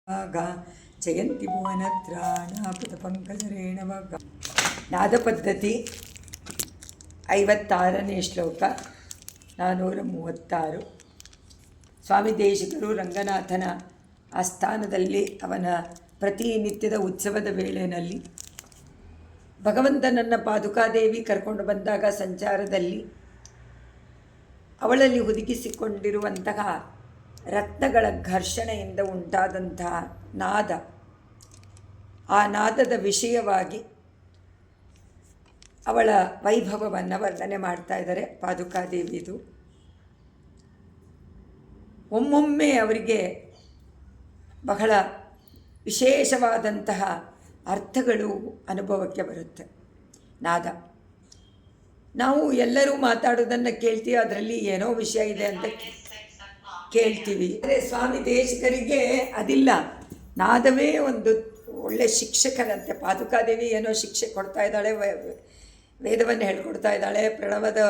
ಜಯಂತಿ ಭುವನತ್ರಾಣಪದಪಂಕಜರೇಣವಗ. ನಾದ ಪದ್ಧತಿ 56ನೇ ಶ್ಲೋಕ 436. ಸ್ವಾಮಿ ದೇಶಿಕರು ರಂಗನಾಥನ ಆಸ್ಥಾನದಲ್ಲಿ ಅವನ ಪ್ರತಿನಿತ್ಯದ ಉತ್ಸವದ ವೇಳೆಯಲ್ಲಿ ಭಗವಂತನನ್ನು ಪಾದುಕಾದೇವಿ ಕರ್ಕೊಂಡು ಬಂದಾಗ ಸಂಚಾರದಲ್ಲಿ ಅವಳಲ್ಲಿ ಹುದುಗಿಸಿಕೊಂಡಿರುವಂತಹ ರತ್ನಗಳ ಘರ್ಷಣೆಯಿಂದ ಉಂಟಾದಂತಹ ನಾದ, ಆ ನಾದದ ವಿಷಯವಾಗಿ ಅವಳ ವೈಭವವನ್ನು ವರ್ಣನೆ ಮಾಡ್ತಾ ಇದ್ದಾರೆ ಪಾದುಕಾದೇವಿದು. ಒಮ್ಮೊಮ್ಮೆ ಅವರಿಗೆ ಬಹಳ ವಿಶೇಷವಾದಂತಹ ಅರ್ಥಗಳು ಅನುಭವಕ್ಕೆ ಬರುತ್ತೆ. ನಾದ ನಾವು ಎಲ್ಲರೂ ಮಾತಾಡೋದನ್ನು ಕೇಳ್ತೀವಿ, ಅದರಲ್ಲಿ ಏನೋ ವಿಷಯ ಇದೆ ಅಂತ ಕೇಳ್ತೀವಿ. ಅಂದರೆ ಸ್ವಾಮಿ ದೇಶಿಕರಿಗೆ ಅದಿಲ್ಲ, ನಾದವೇ ಒಂದು ಒಳ್ಳೆ ಶಿಕ್ಷಕನಂತೆ. ಪಾದುಕಾದೇವಿ ಏನೋ ಶಿಕ್ಷೆ ಕೊಡ್ತಾ ಇದ್ದಾಳೆ, ವೇದವನ್ನು ಹೇಳ್ಕೊಡ್ತಾ ಇದ್ದಾಳೆ, ಪ್ರಣವದ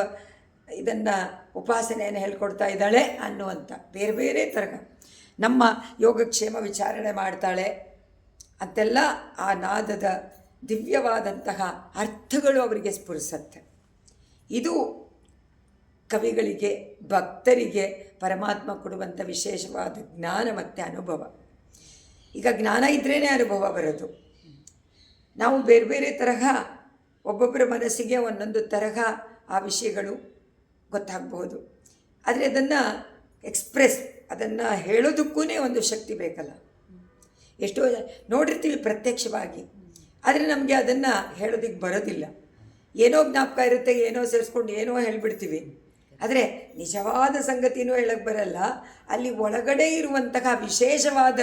ಇದನ್ನು ಉಪಾಸನೆಯನ್ನು ಹೇಳ್ಕೊಡ್ತಾ ಇದ್ದಾಳೆ ಅನ್ನುವಂಥ ಬೇರೆ ಬೇರೆ ತರಹ ನಮ್ಮ ಯೋಗಕ್ಷೇಮ ವಿಚಾರಣೆ ಮಾಡ್ತಾಳೆ ಅಂತೆಲ್ಲ ಆ ನಾದದ ದಿವ್ಯವಾದಂತಹ ಅರ್ಥಗಳು ಅವರಿಗೆ ಸ್ಫುರಿಸುತ್ತೆ. ಇದು ಕವಿಗಳಿಗೆ, ಭಕ್ತರಿಗೆ ಪರಮಾತ್ಮ ಕೊಡುವಂಥ ವಿಶೇಷವಾದ ಜ್ಞಾನ ಮತ್ತು ಅನುಭವ. ಈಗ ಜ್ಞಾನ ಇದ್ರೇ ಅನುಭವ ಬರೋದು. ನಾವು ಬೇರೆ ಬೇರೆ ತರಹ ಒಬ್ಬೊಬ್ಬರ ಮನಸ್ಸಿಗೆ ಒಂದೊಂದು ತರಹ ಆ ವಿಷಯಗಳು ಗೊತ್ತಾಗಬಹುದು. ಆದರೆ ಅದನ್ನು ಅದನ್ನು ಹೇಳೋದಕ್ಕೂ ಒಂದು ಶಕ್ತಿ ಬೇಕಲ್ಲ. ಎಷ್ಟೋ ನೋಡಿರ್ತೀವಿ ಪ್ರತ್ಯಕ್ಷವಾಗಿ, ಆದರೆ ನಮಗೆ ಅದನ್ನು ಹೇಳೋದಕ್ಕೆ ಬರೋದಿಲ್ಲ. ಏನೋ ಜ್ಞಾಪಕ ಇರುತ್ತೆ, ಏನೋ ಸೇರಿಸ್ಕೊಂಡು ಏನೋ ಹೇಳಿಬಿಡ್ತೀವಿ. ಆದರೆ ನಿಜವಾದ ಸಂಗತಿನೂ ಹೇಳಕ್ಕೆ ಬರಲ್ಲ. ಅಲ್ಲಿ ಒಳಗಡೆ ಇರುವಂತಹ ವಿಶೇಷವಾದ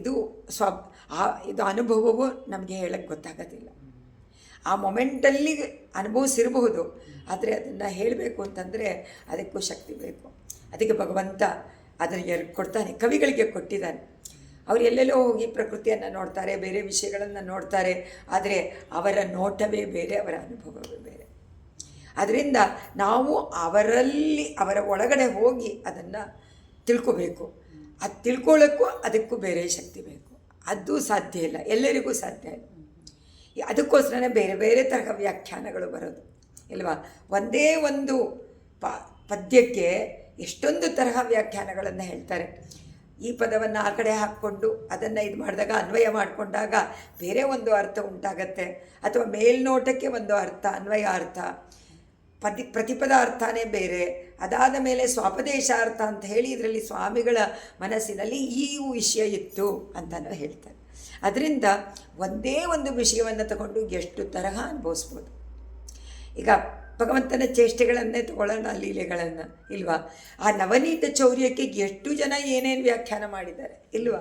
ಇದು ಇದು ಅನುಭವವು ನಮಗೆ ಹೇಳಕ್ಕೆ ಗೊತ್ತಾಗೋದಿಲ್ಲ. ಆ ಮೊಮೆಂಟಲ್ಲಿ ಅನುಭವಿಸಿರಬಹುದು, ಆದರೆ ಅದನ್ನು ಹೇಳಬೇಕು ಅಂತಂದರೆ ಅದಕ್ಕೂ ಶಕ್ತಿ ಬೇಕು. ಅದಕ್ಕೆ ಭಗವಂತ ಅದನ್ನು ಕೊಡ್ತಾನೆ, ಕವಿಗಳಿಗೆ ಕೊಟ್ಟಿದ್ದಾನೆ. ಅವರು ಎಲ್ಲೆಲ್ಲೋ ಹೋಗಿ ಪ್ರಕೃತಿಯನ್ನು ನೋಡ್ತಾರೆ, ಬೇರೆ ವಿಷಯಗಳನ್ನು ನೋಡ್ತಾರೆ, ಆದರೆ ಅವರ ನೋಟವೇ ಬೇರೆ, ಅವರ ಅನುಭವವೇ ಬೇರೆ. ಅದರಿಂದ ನಾವು ಅವರ ಒಳಗಡೆ ಹೋಗಿ ಅದನ್ನು ತಿಳ್ಕೋಬೇಕು. ಅದು ತಿಳ್ಕೊಳ್ಳೋಕ್ಕೂ ಅದಕ್ಕೂ ಬೇರೆ ಶಕ್ತಿ ಬೇಕು. ಅದು ಸಾಧ್ಯ ಇಲ್ಲ, ಎಲ್ಲರಿಗೂ ಸಾಧ್ಯ ಇಲ್ಲ. ಅದಕ್ಕೋಸ್ಕರನೇ ಬೇರೆ ಬೇರೆ ತರಹ ವ್ಯಾಖ್ಯಾನಗಳು ಬರೋದು ಇಲ್ವಾ. ಒಂದೇ ಒಂದು ಪದ್ಯಕ್ಕೆ ಎಷ್ಟೊಂದು ತರಹ ವ್ಯಾಖ್ಯಾನಗಳನ್ನು ಹೇಳ್ತಾರೆ. ಈ ಪದವನ್ನು ಆ ಕಡೆ ಹಾಕ್ಕೊಂಡು ಅದನ್ನು ಇದು ಮಾಡಿದಾಗ, ಅನ್ವಯ ಮಾಡಿಕೊಂಡಾಗ ಬೇರೆ ಒಂದು ಅರ್ಥ ಉಂಟಾಗತ್ತೆ. ಅಥವಾ ಮೇಲ್ನೋಟಕ್ಕೆ ಒಂದು ಅರ್ಥ, ಅನ್ವಯ ಅರ್ಥ, ಪ್ರತಿಪದ ಅರ್ಥನೇ ಬೇರೆ. ಅದಾದ ಮೇಲೆ ಸ್ವಾಪದೇಶಾರ್ಥ ಅಂತ ಹೇಳಿ ಇದರಲ್ಲಿ ಸ್ವಾಮಿಗಳ ಮನಸ್ಸಿನಲ್ಲಿ ಈ ವಿಷಯ ಇತ್ತು ಅಂತಲೂ ಹೇಳ್ತಾರೆ. ಅದರಿಂದ ಒಂದೇ ಒಂದು ವಿಷಯವನ್ನು ತಗೊಂಡು ಎಷ್ಟು ತರಹ ಅನುಭವಿಸ್ಬೋದು. ಈಗ ಭಗವಂತನ ಚೇಷ್ಟೆಗಳನ್ನೇ ತಗೊಳ್ಳೋಣ, ಲೀಲೆಗಳನ್ನು ಇಲ್ವಾ. ಆ ನವನೀತ ಚೌರ್ಯಕ್ಕೆ ಎಷ್ಟು ಜನ ಏನೇನು ವ್ಯಾಖ್ಯಾನ ಮಾಡಿದ್ದಾರೆ ಇಲ್ವಾ.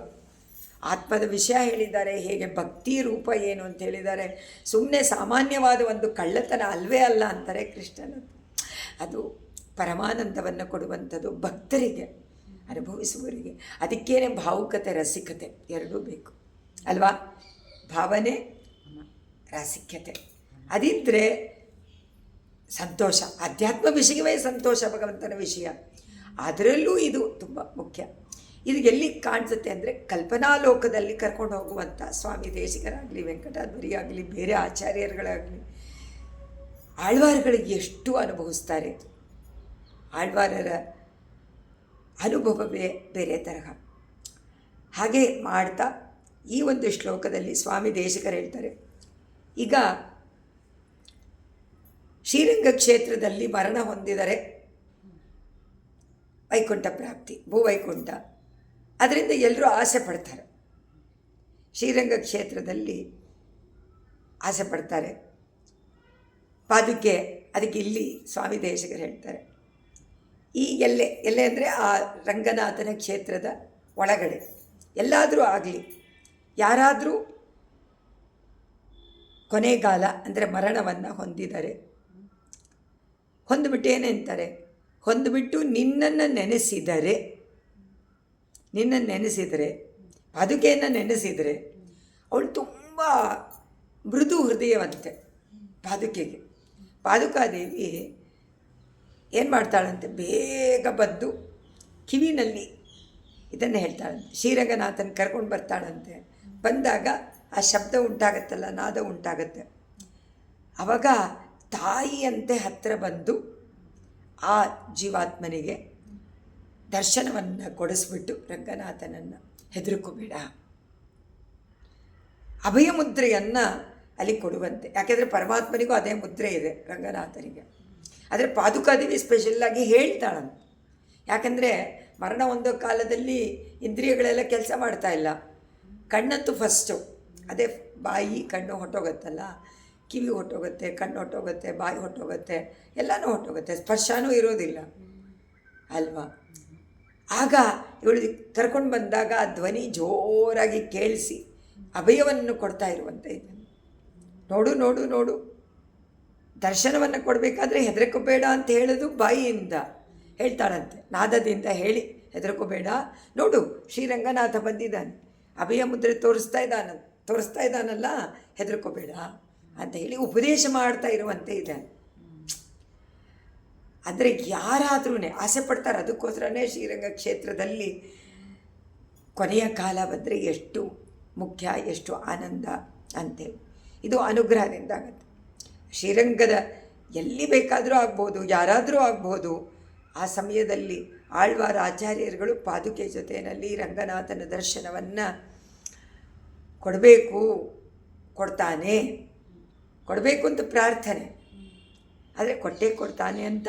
ಆತ್ಮದ ವಿಷಯ ಹೇಳಿದ್ದಾರೆ, ಹೇಗೆ ಭಕ್ತಿ ರೂಪ ಏನು ಅಂತ ಹೇಳಿದ್ದಾರೆ. ಸುಮ್ಮನೆ ಸಾಮಾನ್ಯವಾದ ಒಂದು ಕಳ್ಳತನ ಅಲ್ವೇ ಅಲ್ಲ ಅಂತಾರೆ ಕೃಷ್ಣನದು. ಅದು ಪರಮಾನಂದವನ್ನು ಕೊಡುವಂಥದ್ದು ಭಕ್ತರಿಗೆ, ಅನುಭವಿಸುವವರಿಗೆ. ಅದಕ್ಕೇನೆ ಭಾವುಕತೆ, ರಸಿಕತೆ ಎರಡೂ ಬೇಕು ಅಲ್ವಾ. ಭಾವನೆ, ರಸಿಕತೆ ಅದಿದ್ದರೆ ಸಂತೋಷ. ಅಧ್ಯಾತ್ಮ ವಿಷಯವೇ ಸಂತೋಷ, ಭಗವಂತನ ವಿಷಯ. ಅದರಲ್ಲೂ ಇದು ತುಂಬ ಮುಖ್ಯ. ಇದು ಎಲ್ಲಿ ಕಾಣಿಸುತ್ತೆ ಅಂದರೆ ಕಲ್ಪನಾಲೋಕದಲ್ಲಿ ಕರ್ಕೊಂಡು ಹೋಗುವಂಥ ಸ್ವಾಮಿ ದೇಶಿಕರಾಗಲಿ, ವೆಂಕಟಾದ್ವರಿ ಆಗಲಿ, ಬೇರೆ ಆಚಾರ್ಯರುಗಳಾಗಲಿ, ಆಳ್ವಾರಗಳಿಗೆ ಎಷ್ಟು ಅನುಭವಿಸ್ತಾರೆ. ಆಳ್ವಾರರ ಅನುಭವವೇ ಬೇರೆ ತರಹ. ಹಾಗೆ ಮಾಡ್ತಾ ಈ ಒಂದು ಶ್ಲೋಕದಲ್ಲಿ ಸ್ವಾಮಿ ದೇಶಿಕರು ಹೇಳ್ತಾರೆ, ಈಗ ಶ್ರೀರಂಗ ಕ್ಷೇತ್ರದಲ್ಲಿ ಮರಣ ಹೊಂದಿದರೆ ವೈಕುಂಠ ಪ್ರಾಪ್ತಿ, ಭೂವೈಕುಂಠ. ಅದರಿಂದ ಎಲ್ಲರೂ ಆಸೆ ಪಡ್ತಾರೆ. ಶ್ರೀರಂಗ ಕ್ಷೇತ್ರದಲ್ಲಿ ಆಸೆ ಪಡ್ತಾರೆ. ಪಾದುಕೆ ಅದಕ್ಕೆ ಇಲ್ಲಿ ಸ್ವಾಮಿ ದೇಶಿಕರು ಹೇಳ್ತಾರೆ, ಈ ಎಲ್ಲೆ ಅಂದರೆ ಆ ರಂಗನಾಥನ ಕ್ಷೇತ್ರದ ಒಳಗಡೆ ಎಲ್ಲಾದರೂ ಆಗಲಿ, ಯಾರಾದರೂ ಕೊನೆಗಾಲ ಅಂದರೆ ಮರಣವನ್ನು ಹೊಂದಿದ್ದಾರೆ, ಹೊಂದ್ಬಿಟ್ಟು ಏನಂತಾರೆ, ಹೊಂದ್ಬಿಟ್ಟು ನಿನ್ನನ್ನು ನೆನೆಸಿದರೆ ಪಾದುಕೆಯನ್ನು ನೆನೆಸಿದರೆ ಅವಳು ತುಂಬ ಮೃದು ಹೃದಯವಂತೆ. ಪಾದುಕಾದೇವಿ ಏನು ಮಾಡ್ತಾಳಂತೆ, ಬೇಗ ಬಂದು ಕಿವಿನಲ್ಲಿ ಇದನ್ನು ಹೇಳ್ತಾಳಂತೆ. ಶ್ರೀರಂಗನಾಥನ ಕರ್ಕೊಂಡು ಬರ್ತಾಳಂತೆ. ಬಂದಾಗ ಆ ಶಬ್ದ ಉಂಟಾಗತ್ತಲ್ಲ, ನಾದ ಉಂಟಾಗತ್ತೆ. ಆವಾಗ ತಾಯಿಯಂತೆ ಹತ್ತಿರ ಬಂದು ಆ ಜೀವಾತ್ಮನಿಗೆ ದರ್ಶನವನ್ನು ಕೊಡಿಸ್ಬಿಟ್ಟು ರಂಗನಾಥನನ್ನು, ಹೆದರ್ಕೋಬೇಡ, ಅಭಯ ಮುದ್ರೆಯನ್ನು ಅಲ್ಲಿ ಕೊಡುವಂತೆ. ಯಾಕೆಂದರೆ ಪರಮಾತ್ಮನಿಗೂ ಅದೇ ಮುದ್ರೆ ಇದೆ ರಂಗನಾಥನಿಗೆ. ಆದರೆ ಪಾದುಕಾದೇವಿ ಸ್ಪೆಷಲ್ಲಾಗಿ ಹೇಳ್ತಾಳಂತ. ಯಾಕಂದರೆ ಮರಣ ಹೊಂದೋ ಕಾಲದಲ್ಲಿ ಇಂದ್ರಿಯಗಳೆಲ್ಲ ಕೆಲಸ ಮಾಡ್ತಾ ಇಲ್ಲ. ಕಣ್ಣಂತೂ ಫಸ್ಟು, ಅದೇ ಬಾಯಿ ಕಣ್ಣು ಹೊಟ್ಟೋಗುತ್ತಲ್ಲ, ಕಿವಿ ಹೊಟ್ಟೋಗುತ್ತೆ, ಕಣ್ಣು ಹೊಟ್ಟೋಗುತ್ತೆ, ಬಾಯಿ ಹೊಟ್ಟೋಗುತ್ತೆ, ಎಲ್ಲನೂ ಹೊಟ್ಟೋಗುತ್ತೆ, ಸ್ಪರ್ಶನೂ ಇರೋದಿಲ್ಲ ಅಲ್ವಾ. ಆಗ ಇವಳು ಕರ್ಕೊಂಡು ಬಂದಾಗ ಆ ಧ್ವನಿ ಜೋರಾಗಿ ಕೇಳಿಸಿ ಅಭಯವನ್ನು ಕೊಡ್ತಾ ಇರುವಂತೆ ಇದನ್ನು ನೋಡು ನೋಡು ನೋಡು. ದರ್ಶನವನ್ನು ಕೊಡಬೇಕಾದ್ರೆ ಹೆದರ್ಕೋಬೇಡ ಅಂತ ಹೇಳೋದು ಬಾಯಿಯಿಂದ ಹೇಳ್ತಾಳಂತೆ, ನಾದದಿಂದ ಹೇಳಿ ಹೆದರ್ಕೋಬೇಡ, ನೋಡು ಶ್ರೀರಂಗನಾಥ ಬಂದಿದ್ದಾನೆ, ಅಭಯ ಮುದ್ರೆ ತೋರಿಸ್ತಾ ಇದ್ದಾನಲ್ಲ, ಹೆದರ್ಕೋಬೇಡ ಅಂತ ಹೇಳಿ ಉಪದೇಶ ಮಾಡ್ತಾ ಇರುವಂತೆ ಇದೆ. ಅಂದರೆ ಯಾರಾದ್ರೂ ಆಸೆ ಪಡ್ತಾರೆ. ಅದಕ್ಕೋಸ್ಕರನೇ ಶ್ರೀರಂಗ ಕ್ಷೇತ್ರದಲ್ಲಿ ಕೊನೆಯ ಕಾಲ ಬಂದರೆ ಎಷ್ಟು ಮುಖ್ಯ, ಎಷ್ಟು ಆನಂದ ಅಂತೇಳಿ. ಇದು ಅನುಗ್ರಹದಿಂದ ಆಗುತ್ತೆ. ಶ್ರೀರಂಗದ ಎಲ್ಲಿ ಬೇಕಾದರೂ ಆಗ್ಬೋದು, ಯಾರಾದರೂ ಆಗ್ಬೋದು. ಆ ಸಮಯದಲ್ಲಿ ಆಳ್ವಾರ ಆಚಾರ್ಯರುಗಳು ಪಾದುಕೆ ಜೊತೆಯಲ್ಲಿ ರಂಗನಾಥನ ದರ್ಶನವನ್ನು ಕೊಡಬೇಕು ಅಂತ ಪ್ರಾರ್ಥನೆ. ಆದರೆ ಕೊಡ್ತಾನೆ ಅಂತ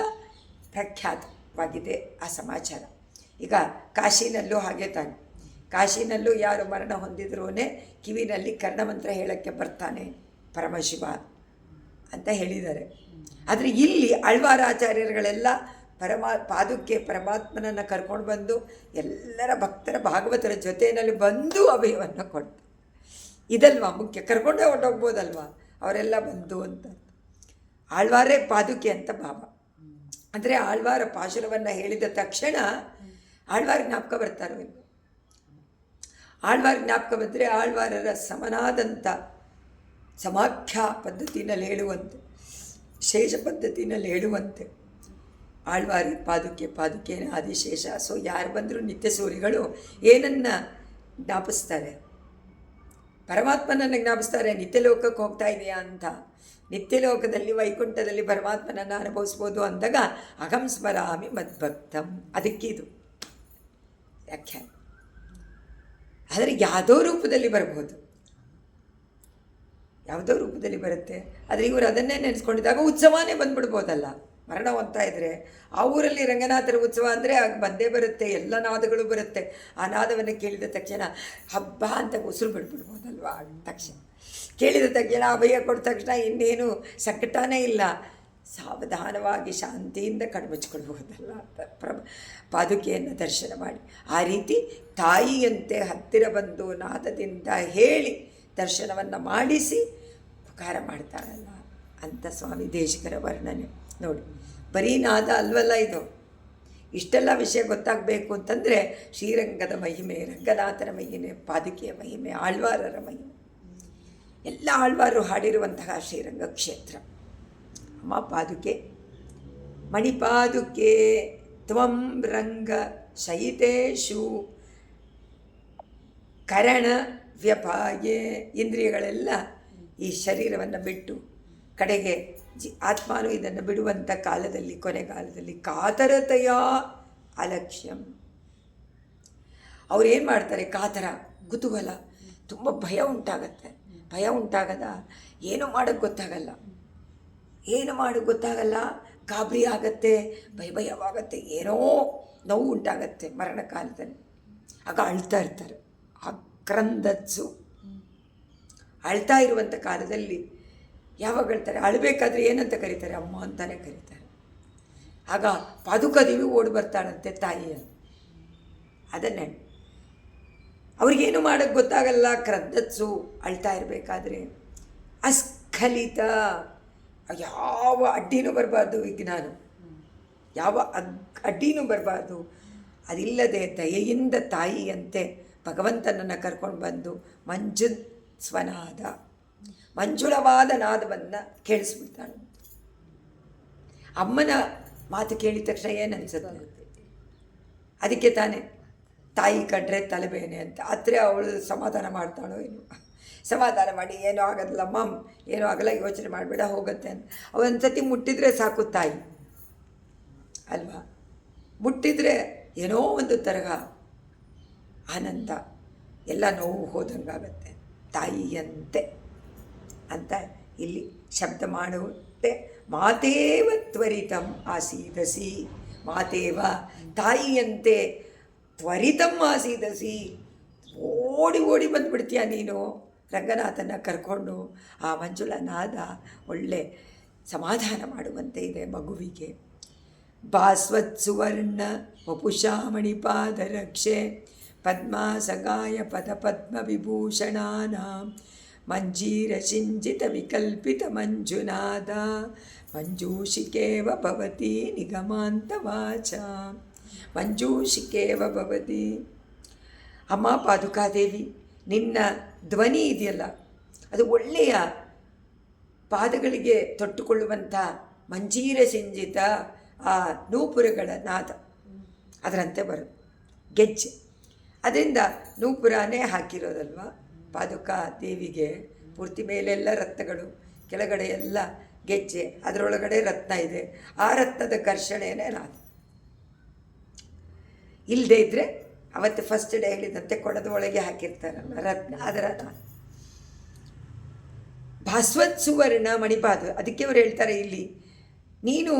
ಪ್ರಖ್ಯಾತವಾಗಿದೆ ಆ ಸಮಾಚಾರ. ಈಗ ಕಾಶಿನಲ್ಲೂ ಹಾಗೆ ತಾನೆ. ಕಾಶಿನಲ್ಲೂ ಯಾರು ಮರಣ ಹೊಂದಿದ್ರೂ ಕಿವಿನಲ್ಲಿ ಕರ್ಣಮಂತ್ರ ಹೇಳೋಕ್ಕೆ ಬರ್ತಾನೆ ಪರಮಶಿವ ಅಂತ ಹೇಳಿದ್ದಾರೆ. ಆದರೆ ಇಲ್ಲಿ ಆಳ್ವಾರಾಚಾರ್ಯರುಗಳೆಲ್ಲ ಪಾದುಕೆ ಪರಮಾತ್ಮನನ್ನು ಕರ್ಕೊಂಡು ಬಂದು ಎಲ್ಲರ ಭಕ್ತರ ಭಾಗವತರ ಜೊತೆಯಲ್ಲಿ ಬಂದು ಅಭಯವನ್ನು ಕೊಡ್ತಾರೆ. ಇದಲ್ವಾ ಮುಖ್ಯ, ಕರ್ಕೊಂಡೇ ಹೊರಟೋಗ್ಬೋದಲ್ವ ಅವರೆಲ್ಲ ಬಂದು ಅಂತ. ಆಳ್ವಾರೇ ಪಾದುಕೆ ಅಂತ ಭಾವ. ಅಂದರೆ ಆಳ್ವಾರ ಪಾಶುರವನ್ನು ಹೇಳಿದ ತಕ್ಷಣ ಆಳ್ವಾರ ಜ್ಞಾಪಕ ಬರ್ತಾರೋ ಇಲ್ಲ. ಆಳ್ವಾರ ಜ್ಞಾಪಕ ಬಂದರೆ ಆಳ್ವಾರರ ಸಮನಾದಂಥ ಸಮಾಖ್ಯಾ ಪದ್ಧತಿನಲ್ಲಿ ಹೇಳುವಂತೆ, ಶೇಷ ಪದ್ಧತಿನಲ್ಲಿ ಹೇಳುವಂತೆ ಆಳ್ವಾರಿ ಪಾದುಕೆನ ಆದಿಶೇಷ. ಸೊ ಯಾರು ಬಂದರೂ ನಿತ್ಯ ಸೂರಿಗಳು ಏನನ್ನು ಜ್ಞಾಪಿಸ್ತಾರೆ? ಪರಮಾತ್ಮನನ್ನು ಜ್ಞಾಪಿಸ್ತಾರೆ. ನಿತ್ಯಲೋಕಕ್ಕೆ ಹೋಗ್ತಾ ಇದೆಯಾ ಅಂತ. ನಿತ್ಯಲೋಕದಲ್ಲಿ ವೈಕುಂಠದಲ್ಲಿ ಪರಮಾತ್ಮನನ್ನು ಅನುಭವಿಸ್ಬೋದು ಅಂದಾಗ ಅಹಂ ಸ್ಮರಾಮಿ ಮದ್ಭಕ್ತಂ, ಅದಕ್ಕಿದು ವ್ಯಾಖ್ಯಾನ. ಆದರೆ ಯಾವುದೋ ರೂಪದಲ್ಲಿ ಬರ್ಬೋದು, ಯಾವುದೋ ರೂಪದಲ್ಲಿ ಬರುತ್ತೆ. ಆದರೆ ಇವರು ಅದನ್ನೇ ನೆನೆಸ್ಕೊಂಡಿದ್ದಾಗ ಉತ್ಸವನೇ ಬಂದ್ಬಿಡ್ಬೋದಲ್ಲ. ಮರಣ ಹೊಂದ್ತಾ ಇದ್ದರೆ ಆ ಊರಲ್ಲಿ ರಂಗನಾಥರ ಉತ್ಸವ ಅಂದರೆ ಆಗ ಬಂದೇ ಬರುತ್ತೆ, ಎಲ್ಲ ನಾದಗಳು ಬರುತ್ತೆ. ಆ ನಾದವನ್ನು ಕೇಳಿದ ತಕ್ಷಣ ಹಬ್ಬ ಅಂತ ಉಸಿರು ಬಿಡ್ಬಿಡ್ಬೋದಲ್ವ. ತಕ್ಷಣ ಕೇಳಿದ ತಕ್ಷಣ ಅಭಯ ಕೊಟ್ಟ ತಕ್ಷಣ ಇನ್ನೇನು ಸಂಕಟನೇ ಇಲ್ಲ, ಸಾವಧಾನವಾಗಿ ಶಾಂತಿಯಿಂದ ಕಣ್ಮುಚ್ಕೊಳ್ಬಹುದಲ್ಲ ಪಾದುಕೆಯನ್ನು ದರ್ಶನ ಮಾಡಿ. ಆ ರೀತಿ ತಾಯಿಯಂತೆ ಹತ್ತಿರ ಬಂದು ನಾದದಿಂದ ಹೇಳಿ ದರ್ಶನವನ್ನು ಮಾಡಿಸಿ ಉಪಕಾರ ಮಾಡ್ತಾಳಲ್ಲ ಅಂತ ಸ್ವಾಮಿ ದೇಶಿಕರ ವರ್ಣನೆ ನೋಡಿ. ಬರೀ ನಾದ ಅಲ್ವಲ್ಲ ಇದು. ಇಷ್ಟೆಲ್ಲ ವಿಷಯ ಗೊತ್ತಾಗಬೇಕು ಅಂತಂದರೆ ಶ್ರೀರಂಗದ ಮಹಿಮೆ, ರಂಗನಾಥನ ಮಹಿಮೆ, ಪಾದುಕೆಯ ಮಹಿಮೆ, ಆಳ್ವಾರರ ಮಹಿಮೆ, ಎಲ್ಲ ಆಳ್ವಾರರು ಹಾಡಿರುವಂತಹ ಶ್ರೀರಂಗ ಕ್ಷೇತ್ರ. ಅಮ್ಮ ಪಾದುಕೆ, ಮಣಿಪಾದುಕೆ ತ್ವಂ ರಂಗ ಶಯಿತೇಶು ಕರಣ ವ್ಯಪಾಯೇ. ಇಂದ್ರಿಯಗಳೆಲ್ಲ ಈ ಶರೀರವನ್ನು ಬಿಟ್ಟು ಕಡೆಗೆ ಆತ್ಮಾನು ಇದನ್ನು ಬಿಡುವಂಥ ಕಾಲದಲ್ಲಿ, ಕೊನೆಗಾಲದಲ್ಲಿ ಕಾತರತೆಯ ಅಲಕ್ಷ್ಯಂ. ಅವ್ರೇನು ಮಾಡ್ತಾರೆ? ಕಾತರ, ಕುತೂಹಲ, ತುಂಬ ಭಯ ಉಂಟಾಗತ್ತೆ. ಭಯ ಉಂಟಾಗದ ಏನು ಮಾಡೋಕ್ಕೆ ಗೊತ್ತಾಗಲ್ಲ, ಗಾಬರಿ ಆಗತ್ತೆ, ಭಯವಾಗತ್ತೆ, ಏನೋ ನೋವು ಉಂಟಾಗತ್ತೆ ಮರಣ ಕಾಲದಲ್ಲಿ. ಆಗ ಅಳ್ತಾ ಇರ್ತಾರೆ. ಆಕ್ರಂದತ್ಸು, ಅಳ್ತಾ ಇರುವಂಥ ಕಾಲದಲ್ಲಿ ಯಾವಾಗ ಅಳ್ತಾರೆ? ಅಳಬೇಕಾದ್ರೆ ಏನಂತ ಕರೀತಾರೆ? ಅಮ್ಮ ಅಂತಾನೆ ಕರೀತಾರೆ. ಆಗ ಪಾದುಕಾದೇವಿ ಓಡಿ ಬರ್ತಾಳಂತೆ ತಾಯಿಯನ್ನು. ಅದನ್ನೇ ಅವ್ರಿಗೇನು ಮಾಡೋಕ್ಕೆ ಗೊತ್ತಾಗಲ್ಲ. ಕ್ರಂದತ್ಸು, ಅಳ್ತಾ ಇರಬೇಕಾದ್ರೆ ಅಸ್ಖಲಿತ, ಯಾವ ಅಡ್ಡಿನೂ ಬರಬಾರ್ದು, ವಿಜ್ಞಾನ ಯಾವ ಅಡ್ಡಿನೂ ಬರಬಾರ್ದು. ಅದಿಲ್ಲದೆ ದಯೆಯಿಂದ ತಾಯಿಯಂತೆ ಭಗವಂತನನ್ನು ಕರ್ಕೊಂಡು ಬಂದು ಸ್ವನಾದ, ಮಂಜುಳವಾದ ನಾದವನ್ನು ಕೇಳಿಸ್ಬಿಡ್ತಾಳೆ. ಅಮ್ಮನ ಮಾತು ಕೇಳಿದ ತಕ್ಷಣ ಏನನ್ಸುತ್ತೆ? ಅದಕ್ಕೆ ತಾನೇ ತಾಯಿ ಕಂಡ್ರೆ ತಲೆಬೇನೆ ಅಂತ. ಆದರೆ ಅವಳು ಸಮಾಧಾನ ಮಾಡ್ತಾಳೋ ಏನು, ಸಮಾಧಾನ ಮಾಡಿ ಏನೂ ಆಗೋದಿಲ್ಲ ಮಮ್, ಏನೂ ಆಗಲ್ಲ, ಯೋಚನೆ ಮಾಡಬೇಡ, ಹೋಗುತ್ತೆ ಅಂತ. ಒಂದು ಸತಿ ಮುಟ್ಟಿದರೆ ಸಾಕು ತಾಯಿ ಅಲ್ವಾ, ಮುಟ್ಟಿದರೆ ಏನೋ ಒಂದು ತರಹ ಆನಂದ, ಎಲ್ಲ ನೋವು ಹೋದಂಗಾಗತ್ತೆ. ತಾಯಿಯಂತೆ ಅಂತ ಇಲ್ಲಿ ಶಬ್ದ ಮಾಡುತ್ತೆ. ಮಾತೇವ ತ್ವರಿತಂ ಆಸೀದಸಿ, ಮಾತೇವ ತಾಯಿಯಂತೆ ತ್ವರಿತಂ ಆಸೀದಸಿ, ಓಡಿ ಓಡಿ ಬಂದುಬಿಡ್ತೀಯ ನೀನು ರಂಗನಾಥನ ಕರ್ಕೊಂಡು. ಆ ಮಂಜುಳನಾದ ಒಳ್ಳೆ ಸಮಾಧಾನ ಮಾಡುವಂತೆ ಇದೆ ಮಗುವಿಗೆ. ಭಾಸ್ವತ್ ಸುವರ್ಣ ವಪುಷಾ ಮಣಿಪಾದರಕ್ಷೆ ಪದ್ಮಾಸಗಾಯ ಪದಪದ್ಮ ವಿಭೂಷಣಾನಾಂ ಮಂಜೀರ ಸಿಂಜಿತ ವಿಕಲ್ಪಿತ ಮಂಜುನಾದ ಮಂಜೂಷಿಕೇವ ಭವತಿ ನಿಗಮಾಂತ ವಾಚ. ಮಂಜೂಷಿಕೇವ ಭವತಿ. ಅಮ್ಮ ಪಾದುಕಾದೇವಿ, ನಿನ್ನ ಧ್ವನಿ ಇದೆಯಲ್ಲ ಅದು ಒಳ್ಳೆಯ ಪಾದಗಳಿಗೆ ತೊಟ್ಟುಕೊಳ್ಳುವಂಥ ಮಂಜೀರ ಸಿಂಜಿತ ಆ ನೂಪುರಗಳ ನಾದ ಅದರಂತೆ ಬರುತ್ತೆ, ಗೆಜ್ಜೆ. ಅದರಿಂದ ನೂಪುರನೇ ಹಾಕಿರೋದಲ್ವ ಪಾದುಕಾ ದೇವಿಗೆ. ಪೂರ್ತಿ ಮೇಲೆಲ್ಲ ರತ್ನಗಳು, ಕೆಳಗಡೆ ಎಲ್ಲ ಗೆಜ್ಜೆ, ಅದರೊಳಗಡೆ ರತ್ನ ಇದೆ. ಆ ರತ್ನದ ಘರ್ಷಣೆಯೇ ನಾದ. ಇಲ್ಲದೆ ಇದ್ದರೆ ಅವತ್ತು ಫಸ್ಟ್ ಡೇ ಹೇಳಿದಂತೆ ಕೊಡದ ಒಳಗೆ ಹಾಕಿರ್ತಾರಲ್ಲ ರತ್ನ, ಅದರ ನಾದ. ಭಾಸ್ವತ್ ಸುವರ್ಣ ಮಣಿಪಾದ, ಅದಕ್ಕೆ ಅವರು ಹೇಳ್ತಾರೆ ಇಲ್ಲಿ, ನೀನು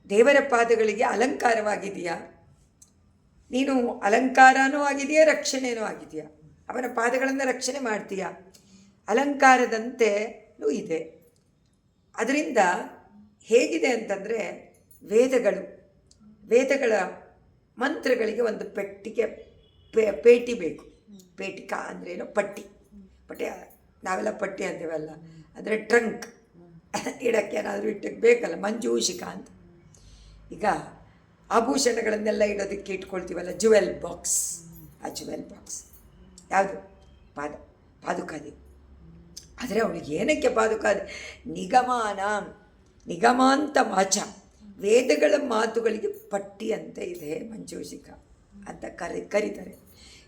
ದೇವರ ಪಾದಗಳಿಗೆ ಅಲಂಕಾರವಾಗಿದೆಯಾ, ನೀನು ಅಲಂಕಾರನೂ ಆಗಿದೆಯಾ, ರಕ್ಷಣೆಯೂ ಆಗಿದೆಯಾ, ಅವನ ಪಾದಗಳನ್ನು ರಕ್ಷಣೆ ಮಾಡ್ತೀಯಾ, ಅಲಂಕಾರದಂತೆಯೂ ಇದೆ. ಅದರಿಂದ ಹೇಗಿದೆ ಅಂತಂದರೆ ವೇದಗಳ ಮಂತ್ರಗಳಿಗೆ ಒಂದು ಪೇಟಿ ಬೇಕು. ಪೇಟಿಕಾ ಅಂದ್ರೇನು, ಪಟ್ಟಿ ನಾವೆಲ್ಲ ಪಟ್ಟಿ ಅಂತೀವಲ್ಲ, ಅಂದರೆ ಟ್ರಂಕ್ ಇಡಕ್ಕೆ ಏನಾದರೂ ಇಟ್ಟಕ್ಕೆ ಬೇಕಲ್ಲ, ಮಂಜೂಷಿಕಾ ಅಂತ. ಈಗ ಆಭೂಷಣಗಳನ್ನೆಲ್ಲ ಇಡೋದಕ್ಕೆ ಇಟ್ಕೊಳ್ತೀವಲ್ಲ, ಜುವೆಲ್ ಬಾಕ್ಸ್. ಆ ಜುವೆಲ್ ಬಾಕ್ಸ್ ಯಾವುದು? ಪಾದುಕಾದೇವಿ. ಆದರೆ ಅವಳಿಗೆ ಏನಕ್ಕೆ ಪಾದುಕಾದೆ? ನಿಗಮಾಂತ ವಾಚ, ವೇದಗಳ ಮಾತುಗಳಿಗೆ ಪಟ್ಟಿ ಅಂತ ಇದೆ ಮಂಜೂಷಿಕ ಅಂತ ಕರೀತಾರೆ.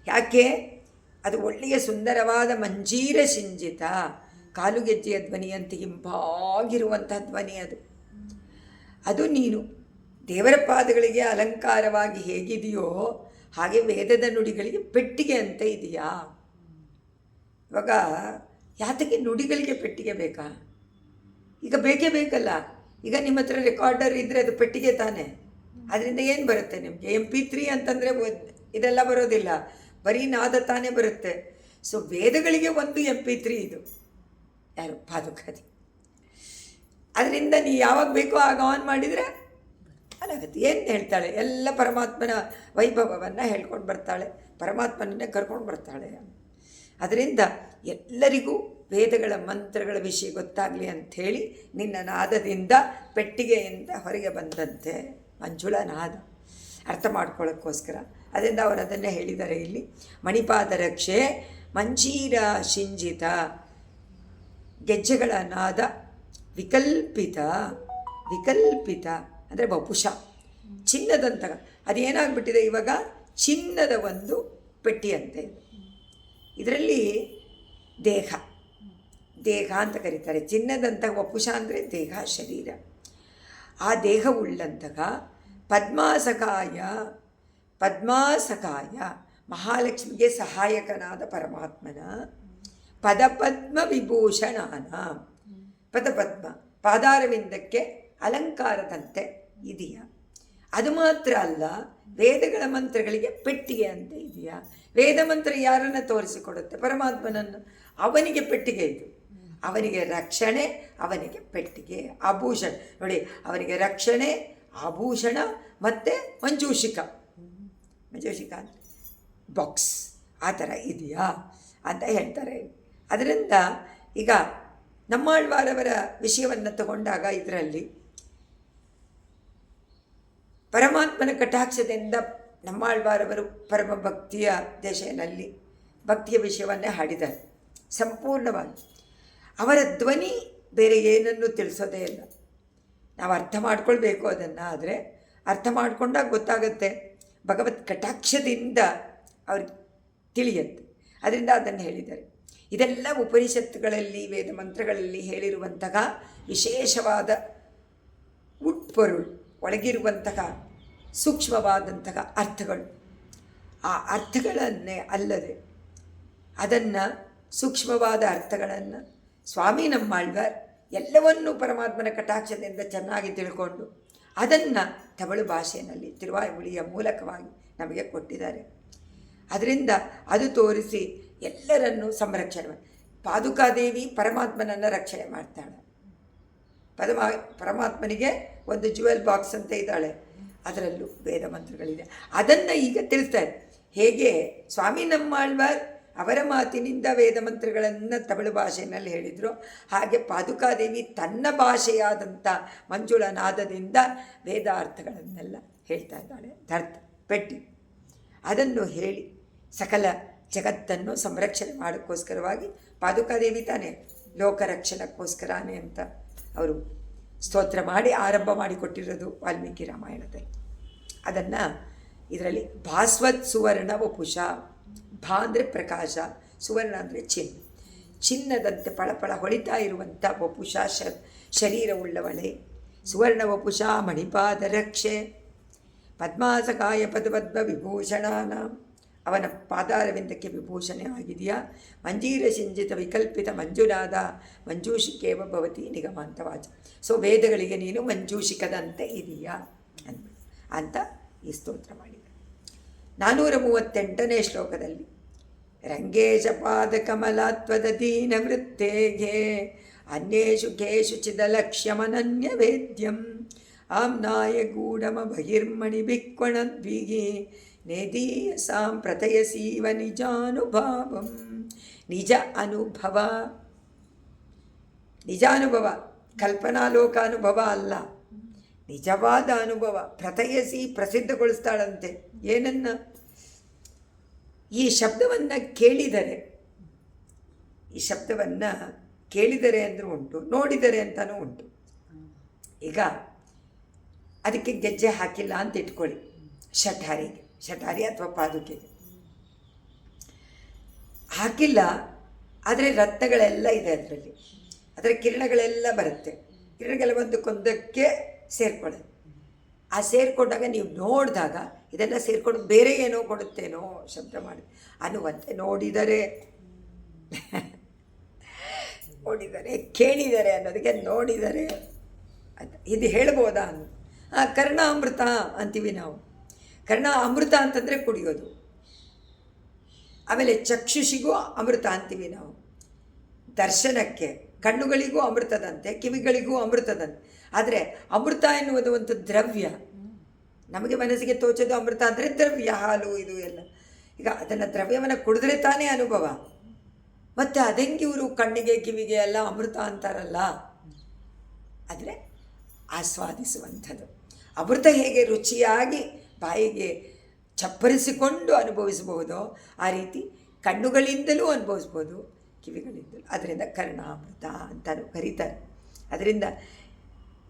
ಯಾಕೆ? ಅದು ಒಳ್ಳೆಯ ಸುಂದರವಾದ ಮಂಜೀರ ಸಿಂಜಿತ, ಕಾಲುಗೆಜ್ಜೆಯ ಧ್ವನಿಯಂತೆ ಹಿಂಪಾಗಿರುವಂಥ ಧ್ವನಿ ಅದು ನೀನು ದೇವರ ಪಾದಗಳಿಗೆ ಅಲಂಕಾರವಾಗಿ ಹೇಗಿದೆಯೋ ಹಾಗೆ ವೇದದ ನುಡಿಗಳಿಗೆ ಪೆಟ್ಟಿಗೆ ಅಂತ ಇದೆಯಾ. ಇವಾಗ ಯಾತಕ್ಕೆ ನುಡಿಗಳಿಗೆ ಪೆಟ್ಟಿಗೆ ಬೇಕಾ? ಈಗ ಬೇಕೇ ಬೇಕಲ್ಲ. ಈಗ ನಿಮ್ಮ ಹತ್ರ ರೆಕಾರ್ಡರ್ ಇದ್ದರೆ ಅದು ಪೆಟ್ಟಿಗೆ ತಾನೇ. ಅದರಿಂದ ಏನು ಬರುತ್ತೆ ನಿಮಗೆ? MP3 ಅಂತಂದರೆ ಇದೆಲ್ಲ ಬರೋದಿಲ್ಲ, ಬರೀ ನಾದ ತಾನೇ ಬರುತ್ತೆ. ಸೊ ವೇದಗಳಿಗೆ ಒಂದು MP3 ಇದು ಯಾರು? ಪಾದುಕಾದಿ. ಅದರಿಂದ ನೀ ಯಾವಾಗ ಬೇಕೋ ಆಗ ಆನ್ ಮಾಡಿದರೆ ಅದಾಗತ್ತೆ. ಏನು ಹೇಳ್ತಾಳೆ? ಎಲ್ಲ ಪರಮಾತ್ಮನ ವೈಭವವನ್ನು ಹೇಳ್ಕೊಂಡು ಬರ್ತಾಳೆ, ಪರಮಾತ್ಮನನ್ನೇ ಕರ್ಕೊಂಡು ಬರ್ತಾಳೆ. ಅದರಿಂದ ಎಲ್ಲರಿಗೂ ವೇದಗಳ ಮಂತ್ರಗಳ ವಿಷಯ ಗೊತ್ತಾಗಲಿ ಅಂಥೇಳಿ ನಿನ್ನ ನಾದದಿಂದ ಪೆಟ್ಟಿಗೆಯಿಂದ ಹೊರಗೆ ಬಂದಂತೆ ಮಂಜುಳ ನಾದ ಅರ್ಥ ಮಾಡ್ಕೊಳ್ಳೋಕ್ಕೋಸ್ಕರ. ಅದರಿಂದ ಅವರು ಅದನ್ನೇ ಹೇಳಿದ್ದಾರೆ ಇಲ್ಲಿ. ಮಣಿಪಾದ ರಕ್ಷೆ ಮಂಜೀರ ಶಿಂಜಿತ, ಗೆಜ್ಜೆಗಳ ನಾದ ವಿಕಲ್ಪಿತ ಅಂದರೆ ವಪುಷ, ಚಿನ್ನದಂತ. ಅದೇನಾಗ್ಬಿಟ್ಟಿದೆ ಇವಾಗ? ಚಿನ್ನದ ಒಂದು ಪೆಟ್ಟಿಯಂತೆ. ಇದರಲ್ಲಿ ದೇಹ ಅಂತ ಕರೀತಾರೆ. ಚಿನ್ನದಂತಹ ವಪುಷ ಅಂದರೆ ದೇಹ, ಶರೀರ. ಆ ದೇಹವುಳ್ಳಂತಹ ಪದ್ಮಾಸಕಾಯ ಮಹಾಲಕ್ಷ್ಮಿಗೆ ಸಹಾಯಕನಾದ ಪರಮಾತ್ಮನ ಪದಪದ್ಮ ವಿಭೂಷಣಾನ, ಪದಪದ್ಮ ಪಾದಾರವಿಂದಕ್ಕೆ ಅಲಂಕಾರದಂತೆ ಇದೆಯಾ. ಅದು ಮಾತ್ರ ಅಲ್ಲ, ವೇದಗಳ ಮಂತ್ರಗಳಿಗೆ ಪೆಟ್ಟಿಗೆ ಅಂತ ಇದೆಯಾ. ವೇದ ಮಂತ್ರ ಯಾರನ್ನು ತೋರಿಸಿಕೊಡುತ್ತೆ? ಪರಮಾತ್ಮನನ್ನು. ಅವನಿಗೆ ಪೆಟ್ಟಿಗೆ ಇದು. ಅವನಿಗೆ ರಕ್ಷಣೆ, ಅವನಿಗೆ ಪೆಟ್ಟಿಗೆ, ಆಭೂಷಣ. ನೋಡಿ, ಅವನಿಗೆ ರಕ್ಷಣೆ, ಆಭೂಷಣ ಮತ್ತು ಮಂಜೂಷಿಕ ಅಂತ ಬಾಕ್ಸ್ ಆ ಥರ ಇದೆಯಾ ಅಂತ ಹೇಳ್ತಾರೆ. ಅದರಿಂದ ಈಗ ನಮ್ಮಾಳ್ವಾರವರ ವಿಷಯವನ್ನು ತಗೊಂಡಾಗ ಇದರಲ್ಲಿ ಪರಮಾತ್ಮನ ಕಟಾಕ್ಷದಿಂದ ನಮ್ಮಾಳ್ವಾರವರು ಪರಮ ಭಕ್ತಿಯ ದೇಶದಲ್ಲಿ ಭಕ್ತಿಯ ವಿಷಯವನ್ನೇ ಹಾಡಿದ್ದಾರೆ ಸಂಪೂರ್ಣವಾಗಿ. ಅವರ ಧ್ವನಿ ಬೇರೆ ಏನನ್ನು ತಿಳಿಸೋದೇ ಇಲ್ಲ. ನಾವು ಅರ್ಥ ಮಾಡ್ಕೊಳ್ಬೇಕು ಅದನ್ನು. ಆದರೆ ಅರ್ಥ ಮಾಡಿಕೊಂಡಾಗ ಗೊತ್ತಾಗುತ್ತೆ ಭಗವತ್ ಕಟಾಕ್ಷದಿಂದ ಅವ್ರಿಗೆ ತಿಳಿಯುತ್ತೆ. ಅದರಿಂದ ಅದನ್ನು ಹೇಳಿದ್ದಾರೆ. ಇದೆಲ್ಲ ಉಪನಿಷತ್ತುಗಳಲ್ಲಿ ವೇದ ಮಂತ್ರಗಳಲ್ಲಿ ಹೇಳಿರುವಂತಹ ವಿಶೇಷವಾದ ಉಟ್ಪೊರುಳು, ಒಳಗಿರುವಂತಹ ಸೂಕ್ಷ್ಮವಾದಂತಹ ಅರ್ಥಗಳು. ಆ ಅರ್ಥಗಳನ್ನೇ ಅಲ್ಲದೆ ಅದನ್ನು ಸೂಕ್ಷ್ಮವಾದ ಅರ್ಥಗಳನ್ನು ಸ್ವಾಮಿ ನಮ್ಮಾಳ್ವಾರ್ ಎಲ್ಲವನ್ನೂ ಪರಮಾತ್ಮನ ಕಟಾಕ್ಷದಿಂದ ಚೆನ್ನಾಗಿ ತಿಳ್ಕೊಂಡು ಅದನ್ನು ತಮಿಳು ಭಾಷೆಯಲ್ಲಿ ತಿರುವಾಯುಮೊಳಿಯ ಮೂಲಕವಾಗಿ ನಮಗೆ ಕೊಟ್ಟಿದ್ದಾರೆ. ಅದರಿಂದ ಅದು ತೋರಿಸಿ ಎಲ್ಲರನ್ನೂ ಸಂರಕ್ಷಣೆ ಮಾಡಿ. ಪಾದುಕಾದೇವಿ ಪರಮಾತ್ಮನನ್ನು ರಕ್ಷಣೆ ಮಾಡ್ತಾಳೆ. ಪರಮಾತ್ಮನಿಗೆ ಒಂದು ಜುವೆಲ್ ಬಾಕ್ಸ್ ಅಂತ ಇದ್ದಾಳೆ, ಅದರಲ್ಲೂ ವೇದ ಮಂತ್ರಗಳಿದೆ. ಅದನ್ನು ಈಗ ತಿಳಿಸ್ತಾರೆ. ಹೇಗೆ ಸ್ವಾಮಿ ನಮ್ಮಾಳ್ವಾರ್ ಅವರ ಮಾತಿನಿಂದ ವೇದ ಮಂತ್ರಗಳನ್ನು ತಮಿಳು ಭಾಷೆಯಲ್ಲಿ ಹೇಳಿದರು, ಹಾಗೆ ಪಾದುಕಾದೇವಿ ತನ್ನ ಭಾಷೆಯಾದಂಥ ಮಂಜುಳ ನಾದದಿಂದ ವೇದಾರ್ಥಗಳನ್ನೆಲ್ಲ ಹೇಳ್ತಾ ಇದ್ದಾಳೆ. ಅರ್ಥ ಪೆಟ್ಟಿ ಅದನ್ನು ಹೇಳಿ ಸಕಲ ಜಗತ್ತನ್ನು ಸಂರಕ್ಷಣೆ ಮಾಡೋಕ್ಕೋಸ್ಕರವಾಗಿ ಪಾದುಕಾದೇವಿ ತಾನೇ ಲೋಕರಕ್ಷಣಕ್ಕೋಸ್ಕರನೇ ಅಂತ ಅವರು ಸ್ತೋತ್ರ ಮಾಡಿ ಆರಂಭ ಮಾಡಿಕೊಟ್ಟಿರೋದು ವಾಲ್ಮೀಕಿ ರಾಮಾಯಣದಲ್ಲಿ. ಅದನ್ನು ಇದರಲ್ಲಿ ಭಾಸ್ವತ್ ಸುವರ್ಣ ವಪುಷ, ಭಾ ಅಂದರೆ ಪ್ರಕಾಶ, ಸುವರ್ಣ ಅಂದರೆ ಚಿನ್ನದಂತೆ ಪಳಪಳ ಹೊಳಿತಾ ಇರುವಂಥ ವಪುಷ ಶರೀರವುಳ್ಳವಳೆ, ಸುವರ್ಣ ವಪುಷ ಮಣಿಪಾದ ರಕ್ಷೆ, ಪದ್ಮಾಸಕಾಯ ಪದಪದ್ಮ ವಿಭೂಷಣಾನ, ಅವನ ಪಾದಾರವಿಂದಕ್ಕೆ ವಿಭೂಷಣೆ ಆಗಿದೆಯಾ, ಮಂಜೀರ ಸಿಂಜಿತ ವಿಕಲ್ಪಿತ ಮಂಜುನಾದ ಮಂಜೂಷಿಕೇವ ಭವತಿ ನಿಗಮಾಂತ ವಾಚ. ಸೊ ವೇದಗಳಿಗೆ ನೀನು ಮಂಜೂಷಿಕದಂತೆ ಇದೆಯಾ ಅಂತ ಈ ಸ್ತೋತ್ರ ಮಾಡಿದ. 438ನೇ ಶ್ಲೋಕದಲ್ಲಿ ರಂಗೇಶ ಪಾದ ಕಮಲಾತ್ವದ ದೀನ ವೃತ್ತೇಗೆ ಅನ್ಯೇಷು ಕೇಶು ಚಿದಲಕ್ಷ್ಯಮನನ್ಯ ವೇದ್ಯಂ ಆಮ್ನಾಯ ಗೂಢಮ ಬಹಿರ್ಮಣಿ ಬಿಕ್ವಣದ್ವಿಗಿ ನೇದೀಯಸಾಂ ಪ್ರತಯಸೀವ ನಿಜಾನುಭಾವಂ. ನಿಜಾನುಭವ ಕಲ್ಪನಾಲೋಕಾನುಭವ ಅಲ್ಲ, ನಿಜವಾದ ಅನುಭವ. ಪ್ರತಯಸಿ ಪ್ರಸಿದ್ಧಗೊಳಿಸ್ತಾಳಂತೆ. ಏನನ್ನು? ಈ ಶಬ್ದವನ್ನು ಕೇಳಿದರೆ, ಈ ಶಬ್ದವನ್ನು ಕೇಳಿದರೆ ಅಂದರೂ ಉಂಟು, ನೋಡಿದರೆ ಅಂತಲೂ ಉಂಟು. ಈಗ ಅದಕ್ಕೆ ಗೆಜ್ಜೆ ಹಾಕಿಲ್ಲ ಅಂತ ಇಟ್ಕೊಳ್ಳಿ, ಶಠಾರಿ ಅಥವಾ ಪಾದುಕೆಗೆ ಹಾಕಿಲ್ಲ, ಆದರೆ ರತ್ನಗಳೆಲ್ಲ ಇದೆ ಅದರಲ್ಲಿ, ಅದರ ಕಿರಣಗಳೆಲ್ಲ ಬರುತ್ತೆ. ಕಿರಣಗಳೆಲ್ಲ ಒಂದಕ್ಕೊಂದಕ್ಕೆ ಸೇರಿಕೊಳ್ಳೋದು. ಆ ಸೇರಿಕೊಂಡಾಗ ನೀವು ನೋಡಿದಾಗ ಇದೆಲ್ಲ ಸೇರಿಕೊಂಡು ಬೇರೆ ಏನೋ ಕೊಡುತ್ತೇನೋ ಶಬ್ದ ಮಾಡಿ ಅನ್ನುವಂತೆ. ನೋಡಿದರೆ ಕೇಳಿದರೆ ಅನ್ನೋದಕ್ಕೆ ನೋಡಿದರೆ ಅಂತ ಇದು ಹೇಳ್ಬೋದಾ ಅನ್ನು. ಕರ್ಣಾಮೃತ ಅಂತೀವಿ ನಾವು. ಕರ್ಣ ಅಮೃತ ಅಂತಂದರೆ ಕುಡಿಯೋದು. ಆಮೇಲೆ ಚಕ್ಷುಷಿಗೂ ಅಮೃತ ಅಂತೀವಿ ನಾವು. ದರ್ಶನಕ್ಕೆ ಕಣ್ಣುಗಳಿಗೂ ಅಮೃತದಂತೆ, ಕಿವಿಗಳಿಗೂ ಅಮೃತದಂತೆ. ಆದರೆ ಅಮೃತ ಎನ್ನುವುದು ಒಂದು ದ್ರವ್ಯ. ನಮಗೆ ಮನಸ್ಸಿಗೆ ತೋಚೋದು ಅಮೃತ ಅಂದರೆ ದ್ರವ್ಯ, ಹಾಲು ಇದು ಎಲ್ಲ. ಈಗ ಅದನ್ನು ದ್ರವ್ಯವನ್ನು ಕುಡಿದ್ರೆ ತಾನೇ ಅನುಭವ. ಮತ್ತು ಅದಂಗೆ ಇವರು ಕಣ್ಣಿಗೆ ಕಿವಿಗೆ ಎಲ್ಲ ಅಮೃತ ಅಂತಾರಲ್ಲ, ಆದರೆ ಆಸ್ವಾದಿಸುವಂಥದ್ದು. ಅಮೃತ ಹೇಗೆ ರುಚಿಯಾಗಿ ಬಾಯಿಗೆ ಚಪ್ಪರಿಸಿಕೊಂಡು ಅನುಭವಿಸಬಹುದೋ ಆ ರೀತಿ ಕಣ್ಣುಗಳಿಂದಲೂ ಅನುಭವಿಸ್ಬೋದು, ಕಿವಿಗಳಿಂದಲೂ. ಅದರಿಂದ ಕರ್ಣಾಮೃತ ಅಂತಲೂ ಕರೀತಾರೆ. ಅದರಿಂದ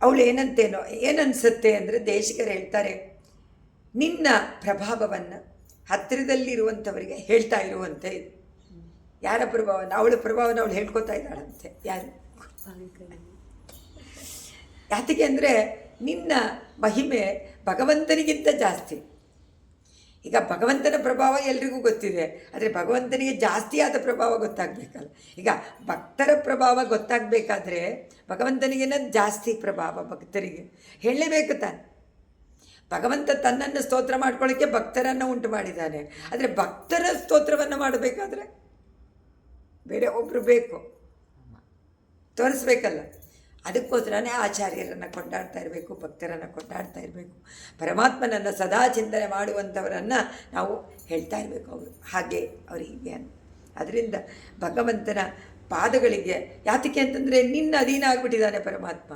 ಅವಳು ಏನನ್ಸುತ್ತೆ ಅಂದರೆ ದೇಶಿಕರು ಹೇಳ್ತಾರೆ, ನಿನ್ನ ಪ್ರಭಾವವನ್ನು ಹತ್ತಿರದಲ್ಲಿರುವಂಥವರಿಗೆ ಹೇಳ್ತಾ ಇರುವಂತೆ ಇದು. ಯಾರ ಪ್ರಭಾವನ? ಅವಳ ಪ್ರಭಾವನ ಅವಳು ಹೇಳ್ಕೊತಾ ಇದ್ದಾಳಂತೆ. ಯಾರು? ಯಾತಿಗೆ ಅಂದರೆ ನಿನ್ನ ಮಹಿಮೆ ಭಗವಂತನಿಗಿಂತ ಜಾಸ್ತಿ. ಈಗ ಭಗವಂತನ ಪ್ರಭಾವ ಎಲ್ರಿಗೂ ಗೊತ್ತಿದೆ, ಆದರೆ ಭಗವಂತನಿಗೆ ಜಾಸ್ತಿಯಾದ ಪ್ರಭಾವ ಗೊತ್ತಾಗಬೇಕಲ್ಲ. ಈಗ ಭಕ್ತರ ಪ್ರಭಾವ ಗೊತ್ತಾಗಬೇಕಾದ್ರೆ ಭಗವಂತನಿಗೇನ ಜಾಸ್ತಿ ಪ್ರಭಾವ ಭಕ್ತರಿಗೆ ಹೇಳಲೇಬೇಕು ತಾನೆ. ಭಗವಂತ ತನ್ನನ್ನು ಸ್ತೋತ್ರ ಮಾಡ್ಕೊಳ್ಳೋಕ್ಕೆ ಭಕ್ತರನ್ನು ಉಂಟು ಮಾಡಿದ್ದಾನೆ. ಆದರೆ ಭಕ್ತರ ಸ್ತೋತ್ರವನ್ನು ಮಾಡಬೇಕಾದ್ರೆ ಬೇರೆ ಒಬ್ಬರು ಬೇಕು, ತೋರಿಸ್ಬೇಕಲ್ಲ. ಅದಕ್ಕೋಸ್ಕರನೇ ಆಚಾರ್ಯರನ್ನು ಕೊಂಡಾಡ್ತಾ ಇರಬೇಕು, ಭಕ್ತರನ್ನು ಕೊಂಡಾಡ್ತಾ ಇರಬೇಕು. ಪರಮಾತ್ಮನನ್ನು ಸದಾ ಚಿಂತನೆ ಮಾಡುವಂಥವರನ್ನು ನಾವು ಹೇಳ್ತಾ ಇರಬೇಕು. ಅವರು ಹಾಗೆ ಅವರು ಹೀಗೆ ಅಂತ. ಅದರಿಂದ ಭಗವಂತನ ಪಾದಗಳಿಗೆ ಯಾತಕ್ಕೆ ಅಂತಂದರೆ ನಿನ್ನ ಅಧೀನ ಆಗಿಬಿಟ್ಟಿದ್ದಾನೆ ಪರಮಾತ್ಮ.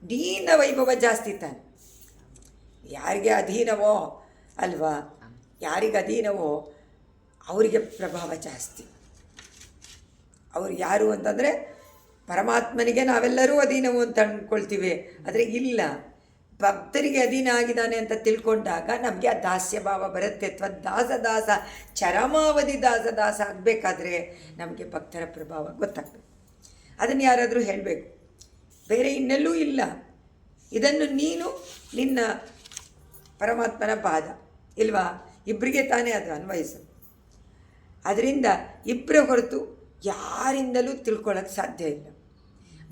ದೀನ ವೈಭವ ಜಾಸ್ತಿ ತಾನೆ. ಯಾರಿಗೆ ಅಧೀನವೋ ಅಲ್ವಾ, ಯಾರಿಗೆ ಅಧೀನವೋ ಅವರಿಗೆ ಪ್ರಭಾವ ಜಾಸ್ತಿ. ಅವರು ಯಾರು ಅಂತಂದರೆ ಪರಮಾತ್ಮನಿಗೆ ನಾವೆಲ್ಲರೂ ಅಧೀನವು ಅಂತ ಅಂದ್ಕೊಳ್ತೀವಿ. ಆದರೆ ಇಲ್ಲ, ಭಕ್ತರಿಗೆ ಅಧೀನ ಆಗಿದ್ದಾನೆ ಅಂತ ತಿಳ್ಕೊಂಡಾಗ ನಮಗೆ ಆ ದಾಸ್ಯ ಭಾವ ಬರುತ್ತೆ. ಅಥವಾ ದಾಸ ಚರಮಾವಧಿ ದಾಸ ಆಗಬೇಕಾದ್ರೆ ನಮಗೆ ಭಕ್ತರ ಪ್ರಭಾವ ಗೊತ್ತಾಗಬೇಕು. ಅದನ್ನು ಯಾರಾದರೂ ಹೇಳಬೇಕು, ಬೇರೆ ಇನ್ನೆಲ್ಲೂ ಇಲ್ಲ. ಇದನ್ನು ನೀನು ನಿನ್ನ ಪರಮಾತ್ಮನ ಪಾದ ಇಲ್ವಾ, ಇಬ್ಬರಿಗೆ ತಾನೇ ಅದು ಅನ್ವಯಿಸು. ಅದರಿಂದ ಇಬ್ಬರ ಹೊರತು ಯಾರಿಂದಲೂ ತಿಳ್ಕೊಳ್ಳೋಕ್ಕೆ ಸಾಧ್ಯ ಇಲ್ಲ.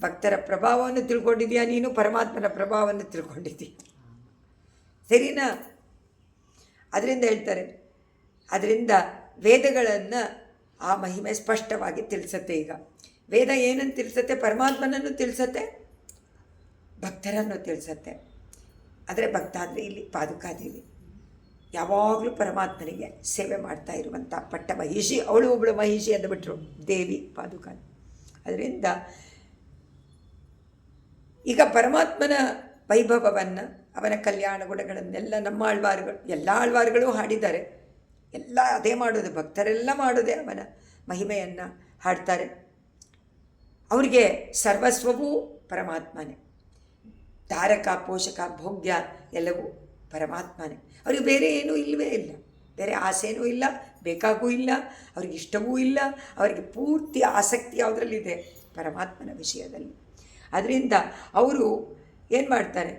ಭಕ್ತರ ಪ್ರಭಾವವನ್ನು ತಿಳ್ಕೊಂಡಿದ್ದೀಯಾ ನೀನು, ಪರಮಾತ್ಮನ ಪ್ರಭಾವವನ್ನು ತಿಳ್ಕೊಂಡಿದ್ದೀಯ, ಸರಿನಾ? ಅದರಿಂದ ಹೇಳ್ತಾರೆ, ಅದರಿಂದ ವೇದಗಳನ್ನು ಆ ಮಹಿಮೆ ಸ್ಪಷ್ಟವಾಗಿ ತಿಳಿಸತ್ತೆ. ಈಗ ವೇದ ಏನನ್ನು ತಿಳಿಸತ್ತೆ? ಪರಮಾತ್ಮನನ್ನು ತಿಳಿಸತ್ತೆ, ಭಕ್ತರನ್ನು ತಿಳಿಸತ್ತೆ. ಆದರೆ ಭಕ್ತ ಅಂದರೆ ಇಲ್ಲಿ ಪಾದುಕಾದೇವಿ ಯಾವಾಗಲೂ ಪರಮಾತ್ಮನಿಗೆ ಸೇವೆ ಮಾಡ್ತಾ ಇರುವಂಥ ಪಟ್ಟ ಮಹಿಷಿ. ಅವಳು ಒಬ್ಬಳು ಮಹಿಷಿ ಅಂದುಬಿಟ್ರು, ದೇವಿ ಪಾದುಕಾ. ಅದರಿಂದ ಈಗ ಪರಮಾತ್ಮನ ವೈಭವವನ್ನು, ಅವನ ಕಲ್ಯಾಣ ಗುಣಗಳನ್ನೆಲ್ಲ ನಮ್ಮ ಆಳ್ವಾರುಗಳು, ಎಲ್ಲ ಆಳ್ವಾರುಗಳು ಹಾಡಿದ್ದಾರೆ. ಎಲ್ಲ ಅದೇ ಮಾಡೋದು, ಭಕ್ತರೆಲ್ಲ ಮಾಡೋದೇ ಅವನ ಮಹಿಮೆಯನ್ನು ಹಾಡ್ತಾರೆ. ಅವರಿಗೆ ಸರ್ವಸ್ವವೂ ಪರಮಾತ್ಮನೇ, ಧಾರಕ ಪೋಷಕ ಭೋಗ್ಯ ಎಲ್ಲವೂ ಪರಮಾತ್ಮನೇ. ಅವ್ರಿಗೆ ಬೇರೆ ಏನೂ ಇಲ್ಲವೇ ಇಲ್ಲ, ಬೇರೆ ಆಸೆನೂ ಇಲ್ಲ, ಬೇಕಾಗೂ ಇಲ್ಲ, ಅವ್ರಿಗೆ ಇಷ್ಟವೂ ಇಲ್ಲ. ಅವರಿಗೆ ಪೂರ್ತಿ ಆಸಕ್ತಿ ಯಾವುದರಲ್ಲಿದೆ? ಪರಮಾತ್ಮನ ವಿಷಯದಲ್ಲಿ. ಅದರಿಂದ ಅವರು ಏನು ಮಾಡ್ತಾರೆ?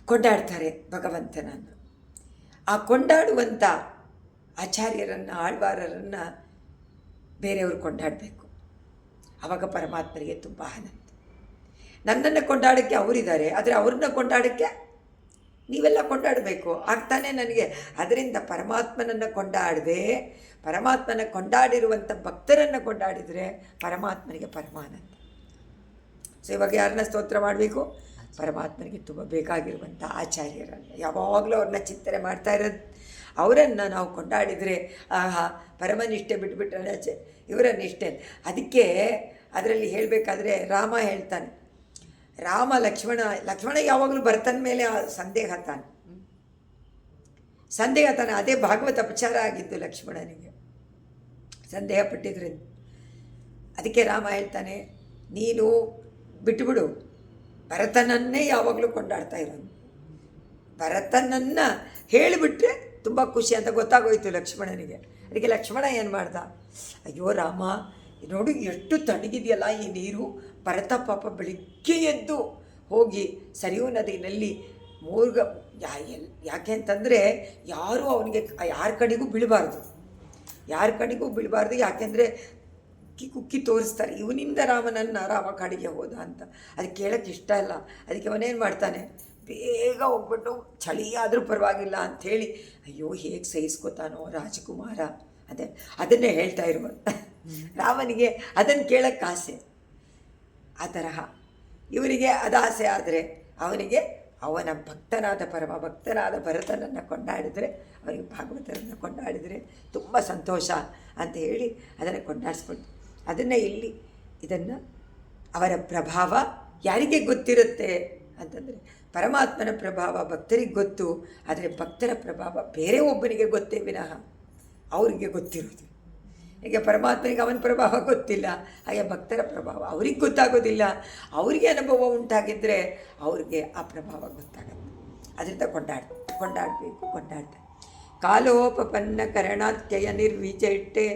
ಕೊಂಡಾಡ್ತಾರೆ ಭಗವಂತನನ್ನು. ಆ ಕೊಂಡಾಡುವಂಥ ಆಚಾರ್ಯರನ್ನು, ಆಳ್ವಾರರನ್ನು ಬೇರೆಯವರು ಕೊಂಡಾಡಬೇಕು. ಆವಾಗ ಪರಮಾತ್ಮನಿಗೆ ತುಂಬ ಆನಂದ. ನನ್ನನ್ನು ಕೊಂಡಾಡೋಕ್ಕೆ ಅವರಿದ್ದಾರೆ, ಆದರೆ ಅವ್ರನ್ನ ಕೊಂಡಾಡೋಕ್ಕೆ ನೀವೆಲ್ಲ ಕೊಂಡಾಡಬೇಕು, ಆಗ್ತಾನೆ ನನಗೆ. ಅದರಿಂದ ಪರಮಾತ್ಮನನ್ನು ಕೊಂಡಾಡದೆ, ಪರಮಾತ್ಮನ ಕೊಂಡಾಡಿರುವಂಥ ಭಕ್ತರನ್ನು ಕೊಂಡಾಡಿದರೆ ಪರಮಾತ್ಮನಿಗೆ ಪರಮಾನಂದ. ಸೊ ಇವಾಗ ಯಾರನ್ನ ಸ್ತೋತ್ರ ಮಾಡಬೇಕು? ಪರಮಾತ್ಮನಿಗೆ ತುಂಬ ಬೇಕಾಗಿರುವಂಥ ಆಚಾರ್ಯರನ್ನು, ಯಾವಾಗಲೂ ಅವ್ರನ್ನ ಚಿಂತನೆ ಮಾಡ್ತಾ ಇರೋದು. ಅವರನ್ನು ನಾವು ಕೊಂಡಾಡಿದರೆ ಆಹಾ, ಪರಮನಿಷ್ಠೆ ಬಿಟ್ಬಿಟ್ರೆ ಇವರ ನಿಷ್ಠೆ. ಅದಕ್ಕೆ ಅದರಲ್ಲಿ ಹೇಳಬೇಕಾದ್ರೆ ರಾಮ ಹೇಳ್ತಾನೆ, ರಾಮ ಲಕ್ಷ್ಮಣ ಯಾವಾಗಲೂ ಭರತನ ಮೇಲೆ ಸಂದೇಹ ತಾನೆ. ಅದೇ ಭಾಗವತ ಅಪಚಾರ ಆಗಿದ್ದು ಲಕ್ಷ್ಮಣನಿಗೆ, ಸಂದೇಹ ಪಟ್ಟಿದ್ರಿಂದ. ಅದಕ್ಕೆ ರಾಮ ಹೇಳ್ತಾನೆ, ನೀನು ಬಿಟ್ಟುಬಿಡು, ಭರತನನ್ನೇ ಯಾವಾಗಲೂ ಕೊಂಡಾಡ್ತಾ ಇರೋನು. ಭರತನನ್ನು ಹೇಳಿಬಿಟ್ರೆ ತುಂಬ ಖುಷಿ ಅಂತ ಗೊತ್ತಾಗೋಯ್ತು ಲಕ್ಷ್ಮಣನಿಗೆ. ಅದಕ್ಕೆ ಲಕ್ಷ್ಮಣ ಏನು ಮಾಡ್ದ? ಅಯ್ಯೋ ರಾಮ, ನೋಡು ಎಷ್ಟು ತಣ್ಣಗಿದೆಯಲ್ಲ ಈ ನೀರು. ಭರತ ಪಾಪ ಬೆಳಿಗ್ಗೆ ಎದ್ದು ಹೋಗಿ ಸರಿಯೂ ನದಿನಲ್ಲಿ ಯಾಕೆ ಅಂತಂದರೆ ಯಾರೂ ಅವನಿಗೆ ಯಾರ ಕಡೆಗೂ ಬೀಳಬಾರ್ದು. ಯಾಕೆಂದರೆ ಕುಕ್ಕಿ ತೋರಿಸ್ತಾರೆ, ಇವನಿಂದ ರಾಮ ಕಾಡಿಗೆ ಹೋದ ಅಂತ. ಅದಕ್ಕೆ ಕೇಳೋಕ್ಕೆ ಇಷ್ಟ ಇಲ್ಲ. ಅದಕ್ಕೆ ಅವನೇನು ಮಾಡ್ತಾನೆ, ಬೇಗ ಹೋಗ್ಬಿಟ್ಟು ಚಳಿ ಆದರೂ ಪರವಾಗಿಲ್ಲ ಅಂಥೇಳಿ, ಅಯ್ಯೋ ಹೇಗೆ ಸಹಿಸ್ಕೋತಾನೋ ರಾಜಕುಮಾರ. ಅದನ್ನೇ ಹೇಳ್ತಾ ಇರುವ ರಾಮನಿಗೆ ಅದನ್ನು ಕೇಳೋಕ್ಕೆ ಆಸೆ. ಆ ತರಹ ಇವರಿಗೆ ಅದಾಸೆ ಆದರೆ ಅವನಿಗೆ ಅವನ ಪರಮ ಭಕ್ತನಾದ ಭರತನನ್ನು ಕೊಂಡಾಡಿದರೆ, ಅವನಿಗೆ ಭಾಗವತರನ್ನು ಕೊಂಡಾಡಿದರೆ ತುಂಬ ಸಂತೋಷ ಅಂತ ಹೇಳಿ ಅದನ್ನು ಕೊಂಡಾಡಿಸ್ಕೊಂಡು, ಅದನ್ನೇ ಇಲ್ಲಿ ಇದನ್ನು ಅವರ ಪ್ರಭಾವ ಯಾರಿಗೆ ಗೊತ್ತಿರುತ್ತೆ ಅಂತಂದರೆ, ಪರಮಾತ್ಮನ ಪ್ರಭಾವ ಭಕ್ತರಿಗೆ ಗೊತ್ತು, ಆದರೆ ಭಕ್ತರ ಪ್ರಭಾವ ಬೇರೆ ಒಬ್ಬನಿಗೆ ಗೊತ್ತೇ ವಿನಃ ಅವರಿಗೆ ಗೊತ್ತಿರೋದು. ಈಗ ಪರಮಾತ್ಮನಿಗೆ ಅವನ ಪ್ರಭಾವ ಗೊತ್ತಿಲ್ಲ, ಹಾಗೆ ಭಕ್ತರ ಪ್ರಭಾವ ಅವ್ರಿಗೆ ಗೊತ್ತಾಗೋದಿಲ್ಲ. ಅವರಿಗೆ ಅನುಭವ ಉಂಟಾಗಿದ್ದರೆ ಅವ್ರಿಗೆ ಆ ಪ್ರಭಾವ ಗೊತ್ತಾಗುತ್ತೆ. ಅದರಿಂದ ಕೊಂಡಾಡ್ತಾರೆ. ಕಾಲೋಪಪನ್ನ ಕರಣಾತ್ಯಯ ನಿರ್ವಿಚೈಟ್ಟೆ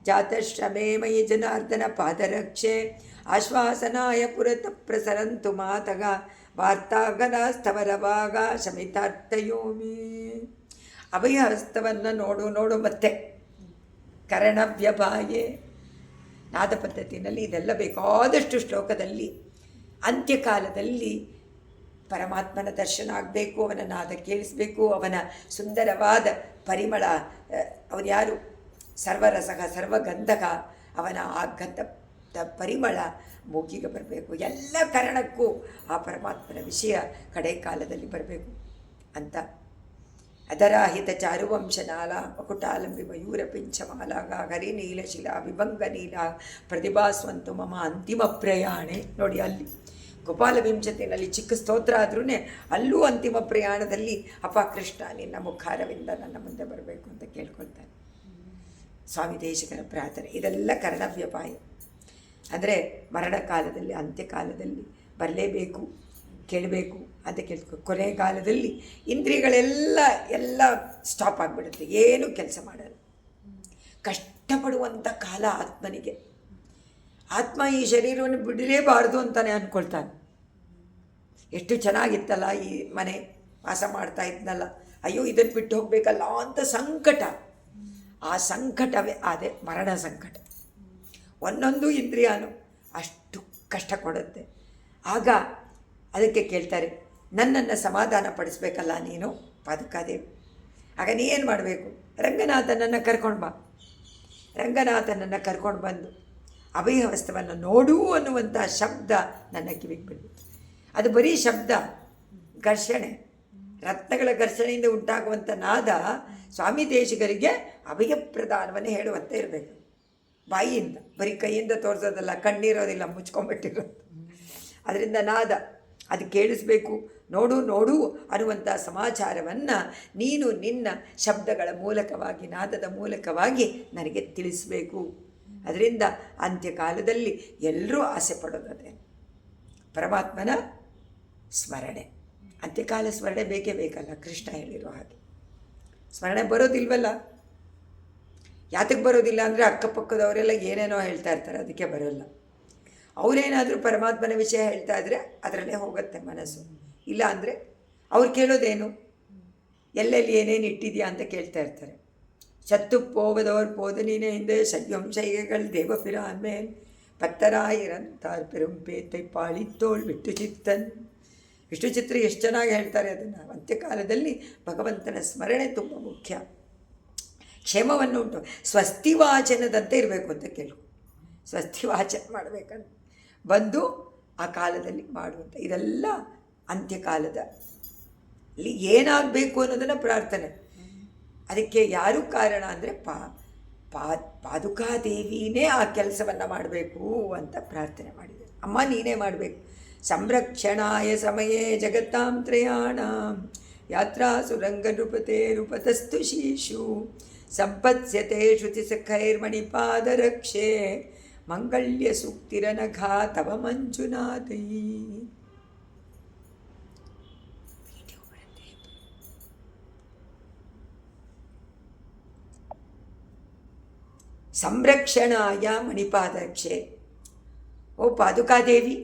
ಜಾತಶ್ರಮೇ ಮಯಿ ಜನಾರ್ದನ ಪಾದರಕ್ಷೆ ಆಶ್ವಾಸನಾಯ ಪುರತ ಪ್ರಸರಂತು ಮಾತಗ ವಾರ್ತಾಗದಾಸ್ತವರವಾಗ ಶಮಿತಾರ್ಥಯೋಮಿ. ಅಭಯ ಹಸ್ತವನ್ನು ನೋಡು ಮತ್ತೆ ಕರಣವ್ಯಭಾಯೆ. ನಾದ ಪದ್ಧತಿಯಲ್ಲಿ ಇದೆಲ್ಲ ಬೇಕಾದಷ್ಟು ಶ್ಲೋಕದಲ್ಲಿ ಅಂತ್ಯಕಾಲದಲ್ಲಿ ಪರಮಾತ್ಮನ ದರ್ಶನ ಆಗಬೇಕು, ಅವನ ನಾದ ಕೇಳಿಸಬೇಕು, ಅವನ ಸುಂದರವಾದ ಪರಿಮಳ, ಅವನು ಯಾರು ಸರ್ವರಸಗ ಸರ್ವಗಂಧಕ, ಅವನ ಆ ಗಂಧದ ಪರಿಮಳ ಮೂಗಿಗೆ ಬರಬೇಕು. ಎಲ್ಲ ಕಾರಣಕ್ಕೂ ಆ ಪರಮಾತ್ಮನ ವಿಷಯ ಕಡೆ ಕಾಲದಲ್ಲಿ ಬರಬೇಕು ಅಂತ. ಅದರಾಹಿತ ಚಾರುವಂಶನಾಲ ಮಕುಟಾಲಂಬಿ ಮಯೂರ ಪಿಂಚಮಾಲಾಗ ಹರಿ ನೀಲಶಿಲಾ ವಿಭಂಗ ನೀಲ ಪ್ರತಿಭಾಸ್ವಂತು ಮಮ ಅಂತಿಮ ಪ್ರಯಾಣೆ. ನೋಡಿ ಅಲ್ಲಿ ಗೋಪಾಲ ವಿಂಶತಿನಲ್ಲಿ ಚಿಕ್ಕ ಸ್ತೋತ್ರ ಆದ್ರೂ ಅಲ್ಲೂ ಅಂತಿಮ ಪ್ರಯಾಣದಲ್ಲಿ ಅಪ ಕೃಷ್ಣ ನಿನ್ನ ಮುಖಾರವಿಂದ ನನ್ನ ಮುಂದೆ ಬರಬೇಕು ಅಂತ ಕೇಳ್ಕೊಳ್ತಾರೆ. ಸ್ವಾಮಿ ದೇಶಿಕರ ಪ್ರಾರ್ಥನೆ ಇದೆಲ್ಲ ಕರ್ಣವ್ಯಪಾಯ. ಅಂದರೆ ಮರಣ ಕಾಲದಲ್ಲಿ, ಅಂತ್ಯಕಾಲದಲ್ಲಿ ಬರಲೇಬೇಕು, ಕೇಳಬೇಕು ಅಂತ ಕೇಳ್ಕೊ. ಕೊನೆ ಕಾಲದಲ್ಲಿ ಇಂದ್ರಿಯಗಳೆಲ್ಲ ಸ್ಟಾಪ್ ಆಗಿಬಿಡುತ್ತೆ, ಏನೂ ಕೆಲಸ ಮಾಡಲ್ಲ. ಕಷ್ಟಪಡುವಂಥ ಕಾಲ ಆತ್ಮನಿಗೆ. ಆತ್ಮ ಈ ಶರೀರವನ್ನು ಬಿಡಲೇಬಾರ್ದು ಅಂತಾನೆ ಅಂದ್ಕೊಳ್ತಾನೆ. ಎಷ್ಟು ಚೆನ್ನಾಗಿತ್ತಲ್ಲ ಈ ಮನೆ, ವಾಸ ಮಾಡ್ತಾ ಇದ್ನಲ್ಲ, ಅಯ್ಯೋ ಇದನ್ನು ಬಿಟ್ಟು ಹೋಗಬೇಕಲ್ಲ ಅಂತ ಸಂಕಟ. ಆ ಸಂಕಟವೇ ಅದೇ ಮರಣ ಸಂಕಟ. ಒಂದೊಂದು ಇಂದ್ರಿಯನೂ ಅಷ್ಟು ಕಷ್ಟ ಕೊಡುತ್ತೆ. ಆಗ ಅದಕ್ಕೆ ಕೇಳ್ತಾರೆ, ನನ್ನನ್ನು ಸಮಾಧಾನ ಪಡಿಸ್ಬೇಕಲ್ಲ ನೀನು ಪಾದುಕಾದೇವಿ. ಆಗ ನೀ ಏನು ಮಾಡಬೇಕು? ರಂಗನಾಥನನ್ನು ಕರ್ಕೊಂಡು ಬಾ. ರಂಗನಾಥನನ್ನು ಕರ್ಕೊಂಡು ಬಂದು ಅಭಯ ವಸ್ತುವನ್ನು ನೋಡು ಅನ್ನುವಂಥ ಶಬ್ದ ನನ್ನ ಕಿವಿಗೆ ಬಿಡ್ಬಿಟ್ಟು. ಅದು ಬರೀ ಶಬ್ದ, ಘರ್ಷಣೆ, ರತ್ನಗಳ ಘರ್ಷಣೆಯಿಂದ ಉಂಟಾಗುವಂಥ ನಾದ ಸ್ವಾಮಿ ದೇಶಿಗರಿಗೆ ಅಭಯ ಪ್ರದಾನವನ್ನು ಹೇಳುವಂತೆ ಇರಬೇಕು. ಬಾಯಿಯಿಂದ, ಬರೀ ಕೈಯಿಂದ ತೋರಿಸೋದಲ್ಲ, ಕಣ್ಣಿರೋದಿಲ್ಲ, ಮುಚ್ಕೊಂಡ್ಬಿಟ್ಟಿರೋದು. ಅದರಿಂದ ನಾದ ಅದು ಕೇಳಿಸ್ಬೇಕು. ನೋಡು ನೋಡು ಅನ್ನುವಂಥ ಸಮಾಚಾರವನ್ನು ನೀನು ನಿನ್ನ ಶಬ್ದಗಳ ಮೂಲಕವಾಗಿ, ನಾದದ ಮೂಲಕವಾಗಿ ನನಗೆ ತಿಳಿಸಬೇಕು. ಅದರಿಂದ ಅಂತ್ಯಕಾಲದಲ್ಲಿ ಎಲ್ಲರೂ ಆಸೆ ಪಡೋದದೇ ಪರಮಾತ್ಮನ ಸ್ಮರಣೆ. ಅಂತ್ಯಕಾಲ ಸ್ಮರಣೆ ಬೇಕೇ ಬೇಕಲ್ಲ, ಕೃಷ್ಣ ಹೇಳಿರೋ ಹಾಗೆ. ಸ್ಮರಣೆ ಬರೋದಿಲ್ವಲ್ಲ. ಯಾತಕ್ಕೆ ಬರೋದಿಲ್ಲ ಅಂದರೆ ಅಕ್ಕಪಕ್ಕದವರೆಲ್ಲ ಏನೇನೋ ಹೇಳ್ತಾ ಇರ್ತಾರೆ, ಅದಕ್ಕೆ ಬರೋಲ್ಲ. ಅವರೇನಾದರೂ ಪರಮಾತ್ಮನ ವಿಷಯ ಹೇಳ್ತಾ ಇದ್ದರೆ ಅದರಲ್ಲೇ ಹೋಗುತ್ತೆ ಮನಸ್ಸು. ಇಲ್ಲ ಅಂದರೆ ಅವ್ರು ಕೇಳೋದೇನು, ಎಲ್ಲೆಲ್ಲಿ ಏನೇನು ಇಟ್ಟಿದೆಯಾ ಅಂತ ಕೇಳ್ತಾ ಇರ್ತಾರೆ. சத்து போவதோர் போதனினை இந்த செய்யும் செய்கைகள் தேவபிரான் மேல் பத்தராயிರಂತಾರ್ பெரும் பேத்தை ಪಾಳಿತ್ತೋಳ್ ವಿಟ್ಟು ಚಿತ್ತನ್. ವಿಷ್ಣು ಚಿತ್ರ ಎಷ್ಟು ಚೆನ್ನಾಗಿ ಹೇಳ್ತಾರೆ ಅದನ್ನು. ಅಂತ್ಯಕಾಲದಲ್ಲಿ ಭಗವಂತನ ಸ್ಮರಣೆ ತುಂಬ ಮುಖ್ಯ. ಕ್ಷೇಮವನ್ನು ಉಂಟು. ಸ್ವಸ್ತಿ ವಾಚನದಂತೆ ಇರಬೇಕು ಅಂತ ಕೇಳು. ಸ್ವಸ್ತಿ ವಾಚನ ಮಾಡಬೇಕಂತ ಬಂದು ಆ ಕಾಲದಲ್ಲಿ ಮಾಡುವಂಥ ಇದೆಲ್ಲ ಅಂತ್ಯಕಾಲದಲ್ಲಿ ಏನಾಗಬೇಕು ಅನ್ನೋದನ್ನು ಪ್ರಾರ್ಥನೆ. ಅದಕ್ಕೆ ಯಾರು ಕಾರಣ ಅಂದರೆ ಪಾದುಕಾದೇವಿನೇ ಆ ಕೆಲಸವನ್ನು ಮಾಡಬೇಕು ಅಂತ ಪ್ರಾರ್ಥನೆ ಮಾಡಿದೆ. ಅಮ್ಮ ನೀನೇ ಮಾಡಬೇಕು. ಸಂರಕ್ಷಣಾಯ ಸಮಯೇ ಜಗತ್ತಾಂ ತ್ರಯಾಣಾಂ ಯಾತ್ರಾ ಸುರಂಗನೃಪತೆ ರೂಪತಸ್ತು ಶೀಶು ಸಂಪತ್ಸ್ಯತೆ ಶ್ರುತಿಸಖೈರ್ಮಣಿಪಾದರಕ್ಷೆ ಮಂಗಳ್ಯ ಸೂಕ್ತಿರನಘಾ ತವ ಮಂಜುನಾಥೈ. ಸಂರಕ್ಷಣಾಯ ಮಣಿಪಾದರಕ್ಷೆ. ಓ ಪಾದುಕಾದೇವಿ,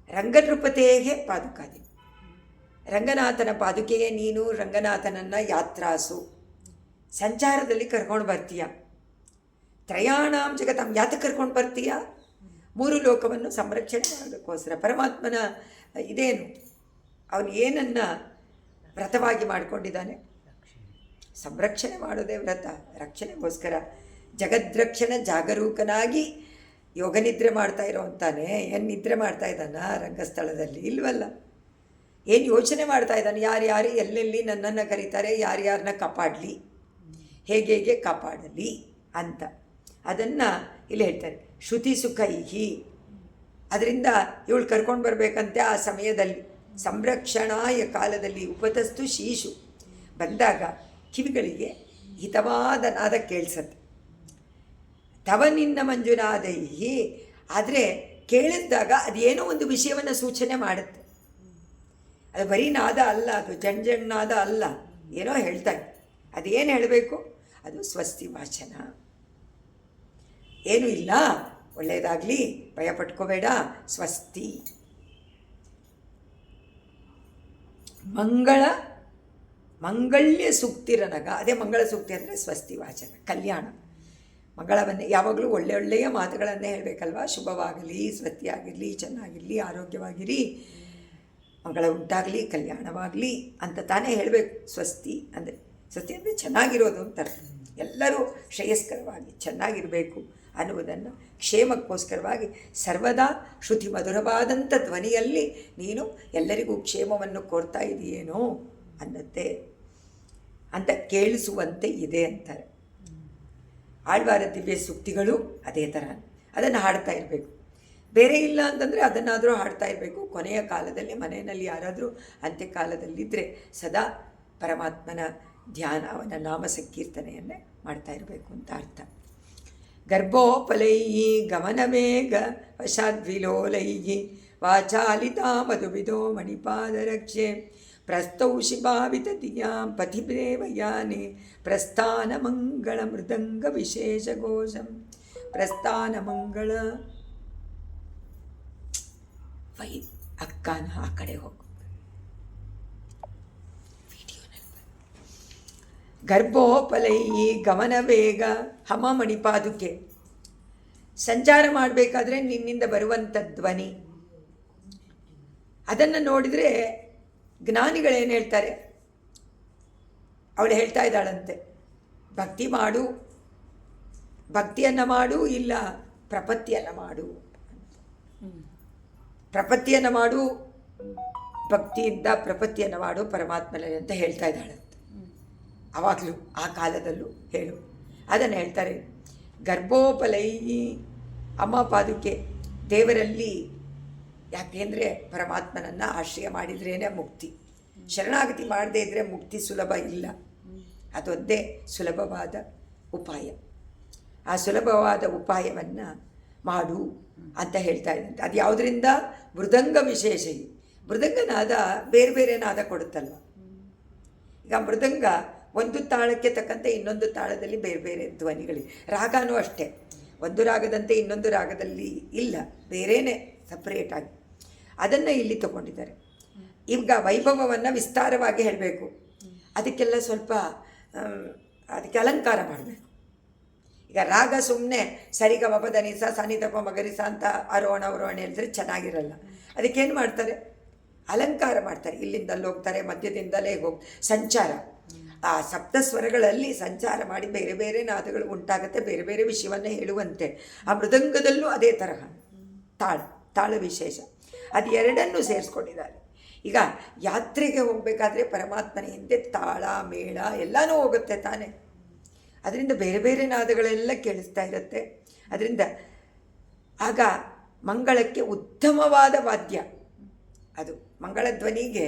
ರಂಗನೃಪತೆಗೆ ಪಾದುಕಾದೇವಿ, ರಂಗನಾಥನ ಪಾದುಕೆಯೇ ನೀನು. ರಂಗನಾಥನನ್ನು ಯಾತ್ರಾಸು, ಸಂಚಾರದಲ್ಲಿ ಕರ್ಕೊಂಡು ಬರ್ತೀಯ. ತ್ರಯಾಣಾಂ ಜಗತಾಂ, ಯಾತಕ್ಕೆ ಕರ್ಕೊಂಡು ಬರ್ತೀಯ? ಮೂರು ಲೋಕವನ್ನು ಸಂರಕ್ಷಣೆ ಮಾಡೋದಕ್ಕೋಸ್ಕರ. ಪರಮಾತ್ಮನ ಇದೇನು, ಅವನು ಏನನ್ನು ವ್ರತವಾಗಿ ಮಾಡಿಕೊಂಡಿದ್ದಾನೆ? ಸಂರಕ್ಷಣೆ ಮಾಡೋದೇ ವ್ರತ, ರಕ್ಷಣೆಗೋಸ್ಕರ. ಜಗದ್ರಕ್ಷಣ ಜಾಗರೂಕನಾಗಿ ಯೋಗನಿದ್ರೆ ಮಾಡ್ತಾ ಇರೋವಂತಾನೆ. ಏನು ನಿದ್ರೆ ಮಾಡ್ತಾ ಇದ್ದಾನ ರಂಗಸ್ಥಳದಲ್ಲಿ? ಇಲ್ವಲ್ಲ. ಏನು ಯೋಚನೆ ಮಾಡ್ತಾ ಇದ್ದಾನೆ? ಯಾರ್ಯಾರು ಎಲ್ಲೆಲ್ಲಿ ನನ್ನನ್ನು ಕರೀತಾರೆ, ಯಾರ್ಯಾರನ್ನ ಕಾಪಾಡಲಿ, ಹೇಗೆ ಕಾಪಾಡಲಿ ಅಂತ ಅದನ್ನು ಇಲ್ಲಿ ಹೇಳ್ತಾರೆ. ಶ್ರುತಿ ಸುಖೈಹಿ, ಅದರಿಂದ ಇವಳು ಕರ್ಕೊಂಡು ಬರಬೇಕಂತೆ ಆ ಸಮಯದಲ್ಲಿ. ಸಂರಕ್ಷಣಾಯ ಕಾಲದಲ್ಲಿ ಉಪತಸ್ತು ಶೀಶು, ಬಂದಾಗ ಕಿವಿಗಳಿಗೆ ಹಿತವಾದ ನಾದ ಕೇಳಿಸತ್ತೆ. ತವ ನಿನ್ನ ಮಂಜುನಾದೈಹಿ, ಆದರೆ ಕೇಳಿಸಿದಾಗ ಅದೇನೋ ಒಂದು ವಿಷಯವನ್ನು ಸೂಚನೆ ಮಾಡುತ್ತೆ. ಅದು ಬರೀ ನಾದ ಅಲ್ಲ, ಅದು ಜಂಜಣ್ಣಾದ ಅಲ್ಲ, ಏನೋ ಹೇಳ್ತಾರೆ. ಅದೇನು ಹೇಳಬೇಕು? ಅದು ಸ್ವಸ್ತಿ ವಾಚನ. ಏನೂ ಇಲ್ಲ, ಒಳ್ಳೆಯದಾಗಲಿ, ಭಯ ಪಟ್ಕೋಬೇಡ, ಸ್ವಸ್ತಿ. ಮಂಗಳ್ಯ ಸೂಕ್ತಿರನಗ, ಅದೇ ಮಂಗಳ ಸೂಕ್ತಿ ಅಂದರೆ ಸ್ವಸ್ತಿ ವಾಚನ, ಕಲ್ಯಾಣ. ಮಂಗಳವನ್ನೇ ಯಾವಾಗಲೂ ಒಳ್ಳೆಯ ಮಾತುಗಳನ್ನೇ ಹೇಳಬೇಕಲ್ವ. ಶುಭವಾಗಲಿ, ಸ್ವಸ್ತಿಯಾಗಿರಲಿ, ಚೆನ್ನಾಗಿರಲಿ, ಆರೋಗ್ಯವಾಗಿರಿ, ಮಂಗಳ ಉಂಟಾಗಲಿ, ಕಲ್ಯಾಣವಾಗಲಿ ಅಂತ ತಾನೇ ಹೇಳಬೇಕು. ಸ್ವಸ್ತಿ ಅಂದರೆ ಚೆನ್ನಾಗಿರೋದು ಅಂತಾರೆ. ಎಲ್ಲರೂ ಶ್ರೇಯಸ್ಕರವಾಗಿ ಚೆನ್ನಾಗಿರಬೇಕು ಅನ್ನುವುದನ್ನು ಕ್ಷೇಮಕ್ಕೋಸ್ಕರವಾಗಿ ಸರ್ವದಾ ಶ್ರುತಿ ಮಧುರವಾದಂಥ ಧ್ವನಿಯಲ್ಲಿ ನೀನು ಎಲ್ಲರಿಗೂ ಕ್ಷೇಮವನ್ನು ಕೋರ್ತಾ ಇದೆಯೇನೋ ಅನ್ನತ್ತೆ ಅಂತ ಕೇಳಿಸುವಂತೆ ಇದೆ ಅಂತಾರೆ. ಆಳ್ವಾರ ದಿವ್ಯ ಸೂಕ್ತಿಗಳು ಅದೇ ಥರ, ಅದನ್ನು ಹಾಡ್ತಾ ಇರಬೇಕು. ಬೇರೆ ಇಲ್ಲ ಅಂತಂದರೆ ಅದನ್ನಾದರೂ ಹಾಡ್ತಾ ಇರಬೇಕು. ಕೊನೆಯ ಕಾಲದಲ್ಲಿ ಮನೆಯಲ್ಲಿ ಯಾರಾದರೂ ಅಂತ್ಯಕಾಲದಲ್ಲಿದ್ದರೆ ಸದಾ ಪರಮಾತ್ಮನ ಧ್ಯಾನ, ಅವನ ನಾಮ ಸಂಕೀರ್ತನೆಯನ್ನೇ ಮಾಡ್ತಾ ಇರಬೇಕು ಅಂತ ಅರ್ಥ. ಗರ್ಭೋಪಲೈ ಗಮನವೇಗ ವಶಾದ್ವಿಲೋಲೈ ವಾಚಾಲಿತಾ ಮಧುವಿದೋ ಮಣಿಪಾದರಕ್ಷೆ ಪ್ರಸ್ತೌಷಿ ಭಾವಿತ ದಿಯಾಂ ಪಥಿದೇವಯಾನೆ ಪ್ರಸ್ಥಾನಮಂಗಳ ಮೃದಂಗ ವಿಶೇಷಘೋಷಂ ಪ್ರಸ್ಥಾನಮಂಗಳ. ಅಕ್ಕನ ಆ ಕಡೆ ಹೋಗು. ಗರ್ಭೋಪಲೈ ಗಮನ ವೇಗ ಹಮ ಮಣಿಪಾದುಕೆ. ಸಂಚಾರ ಮಾಡಬೇಕಾದ್ರೆ ನಿನ್ನಿಂದ ಬರುವಂಥ ಧ್ವನಿ ಅದನ್ನು ನೋಡಿದರೆ ಜ್ಞಾನಿಗಳೇನು ಹೇಳ್ತಾರೆ, ಅವಳು ಹೇಳ್ತಾ ಇದ್ದಾಳಂತೆ, ಭಕ್ತಿ ಮಾಡು, ಭಕ್ತಿಯನ್ನು ಮಾಡು, ಇಲ್ಲ ಪ್ರಪತ್ತಿಯನ್ನು ಮಾಡು. ಪ್ರಪತ್ತಿಯನ್ನು ಮಾಡು, ಭಕ್ತಿಯಿಂದ ಪ್ರಪತ್ತಿಯನ್ನು ಮಾಡು ಪರಮಾತ್ಮನಲ್ಲಿ ಅಂತ ಹೇಳ್ತಾ ಇದ್ದಾಳಂತೆ. ಆವಾಗಲೂ ಆ ಕಾಲದಲ್ಲೂ ಹೇಳು ಅದನ್ನು ಹೇಳ್ತಾರೆ. ಗರ್ಭೋಪಲೈ ಅಮ್ಮ ಪಾದುಕೆ ದೇವರಲ್ಲಿ, ಯಾಕೆಂದರೆ ಪರಮಾತ್ಮನನ್ನು ಆಶ್ರಯ ಮಾಡಿದ್ರೇ ಮುಕ್ತಿ. ಶರಣಾಗತಿ ಮಾಡದೇ ಇದ್ದರೆ ಮುಕ್ತಿ ಸುಲಭ ಇಲ್ಲ. ಅದೊಂದೇ ಸುಲಭವಾದ ಉಪಾಯ. ಆ ಸುಲಭವಾದ ಉಪಾಯವನ್ನು ಮಾಡು ಅಂತ ಹೇಳ್ತಾ ಇದ್ದಂತೆ. ಅದು ಯಾವುದರಿಂದ? ಮೃದಂಗ ವಿಶೇಷ. ಮೃದಂಗನಾದ ಬೇರೆ ಬೇರೆ ನಾದ ಕೊಡುತ್ತಲ್ವ. ಈಗ ಮೃದಂಗ ಒಂದು ತಾಳಕ್ಕೆ ತಕ್ಕಂತೆ ಇನ್ನೊಂದು ತಾಳದಲ್ಲಿ ಬೇರೆ ಬೇರೆ ಧ್ವನಿಗಳಿವೆ. ರಾಗನೂ ಅಷ್ಟೇ, ಒಂದು ರಾಗದಂತೆ ಇನ್ನೊಂದು ರಾಗದಲ್ಲಿ ಇಲ್ಲ, ಬೇರೆಯೇ ಸಪ್ರೇಟಾಗಿ. ಅದನ್ನು ಇಲ್ಲಿ ತಗೊಂಡಿದ್ದಾರೆ. ಈಗ ವೈಭವವನ್ನು ವಿಸ್ತಾರವಾಗಿ ಹೇಳಬೇಕು, ಅದಕ್ಕೆಲ್ಲ ಸ್ವಲ್ಪ ಅದಕ್ಕೆ ಅಲಂಕಾರ ಮಾಡಬೇಕು. ಈಗ ರಾಗ ಸುಮ್ಮನೆ ಸರಿಗ ಮಪದ ನಿಸ ಸನಿತಪ ಮಗರಿಸ ಅಂತ ಅರೋಣ ಅವರೋಣ ಹೇಳಿದ್ರೆ ಚೆನ್ನಾಗಿರಲ್ಲ. ಅದಕ್ಕೇನು ಮಾಡ್ತಾರೆ? ಅಲಂಕಾರ ಮಾಡ್ತಾರೆ. ಇಲ್ಲಿಂದಲ್ಲಿ ಹೋಗ್ತಾರೆ, ಮಧ್ಯದಿಂದಲೇ ಸಂಚಾರ. ಆ ಸಪ್ತ ಸ್ವರಗಳಲ್ಲಿ ಸಂಚಾರ ಮಾಡಿ ಬೇರೆ ಬೇರೆ ನಾದಗಳು ಉಂಟಾಗುತ್ತೆ, ಬೇರೆ ಬೇರೆ ವಿಷಯವನ್ನು ಹೇಳುವಂತೆ. ಆ ಮೃದಂಗದಲ್ಲೂ ಅದೇ ತರಹ ತಾಳ ವಿಶೇಷ. ಅದು ಎರಡನ್ನೂ ಸೇರಿಸ್ಕೊಂಡಿದ್ದಾರೆ. ಈಗ ಯಾತ್ರೆಗೆ ಹೋಗಬೇಕಾದ್ರೆ ಪರಮಾತ್ಮನ ಹಿಂದೆ ತಾಳ ಮೇಳ ಎಲ್ಲನೂ ಹೋಗುತ್ತೆ ತಾನೇ. ಅದರಿಂದ ಬೇರೆ ಬೇರೆ ನಾದಗಳೆಲ್ಲ ಕೇಳಿಸ್ತಾ ಇರುತ್ತೆ. ಅದರಿಂದ ಆಗ ಮಂಗಳಕ್ಕೆ ಉತ್ತಮವಾದ ವಾದ್ಯ ಅದು. ಮಂಗಳ ಧ್ವನಿಗೆ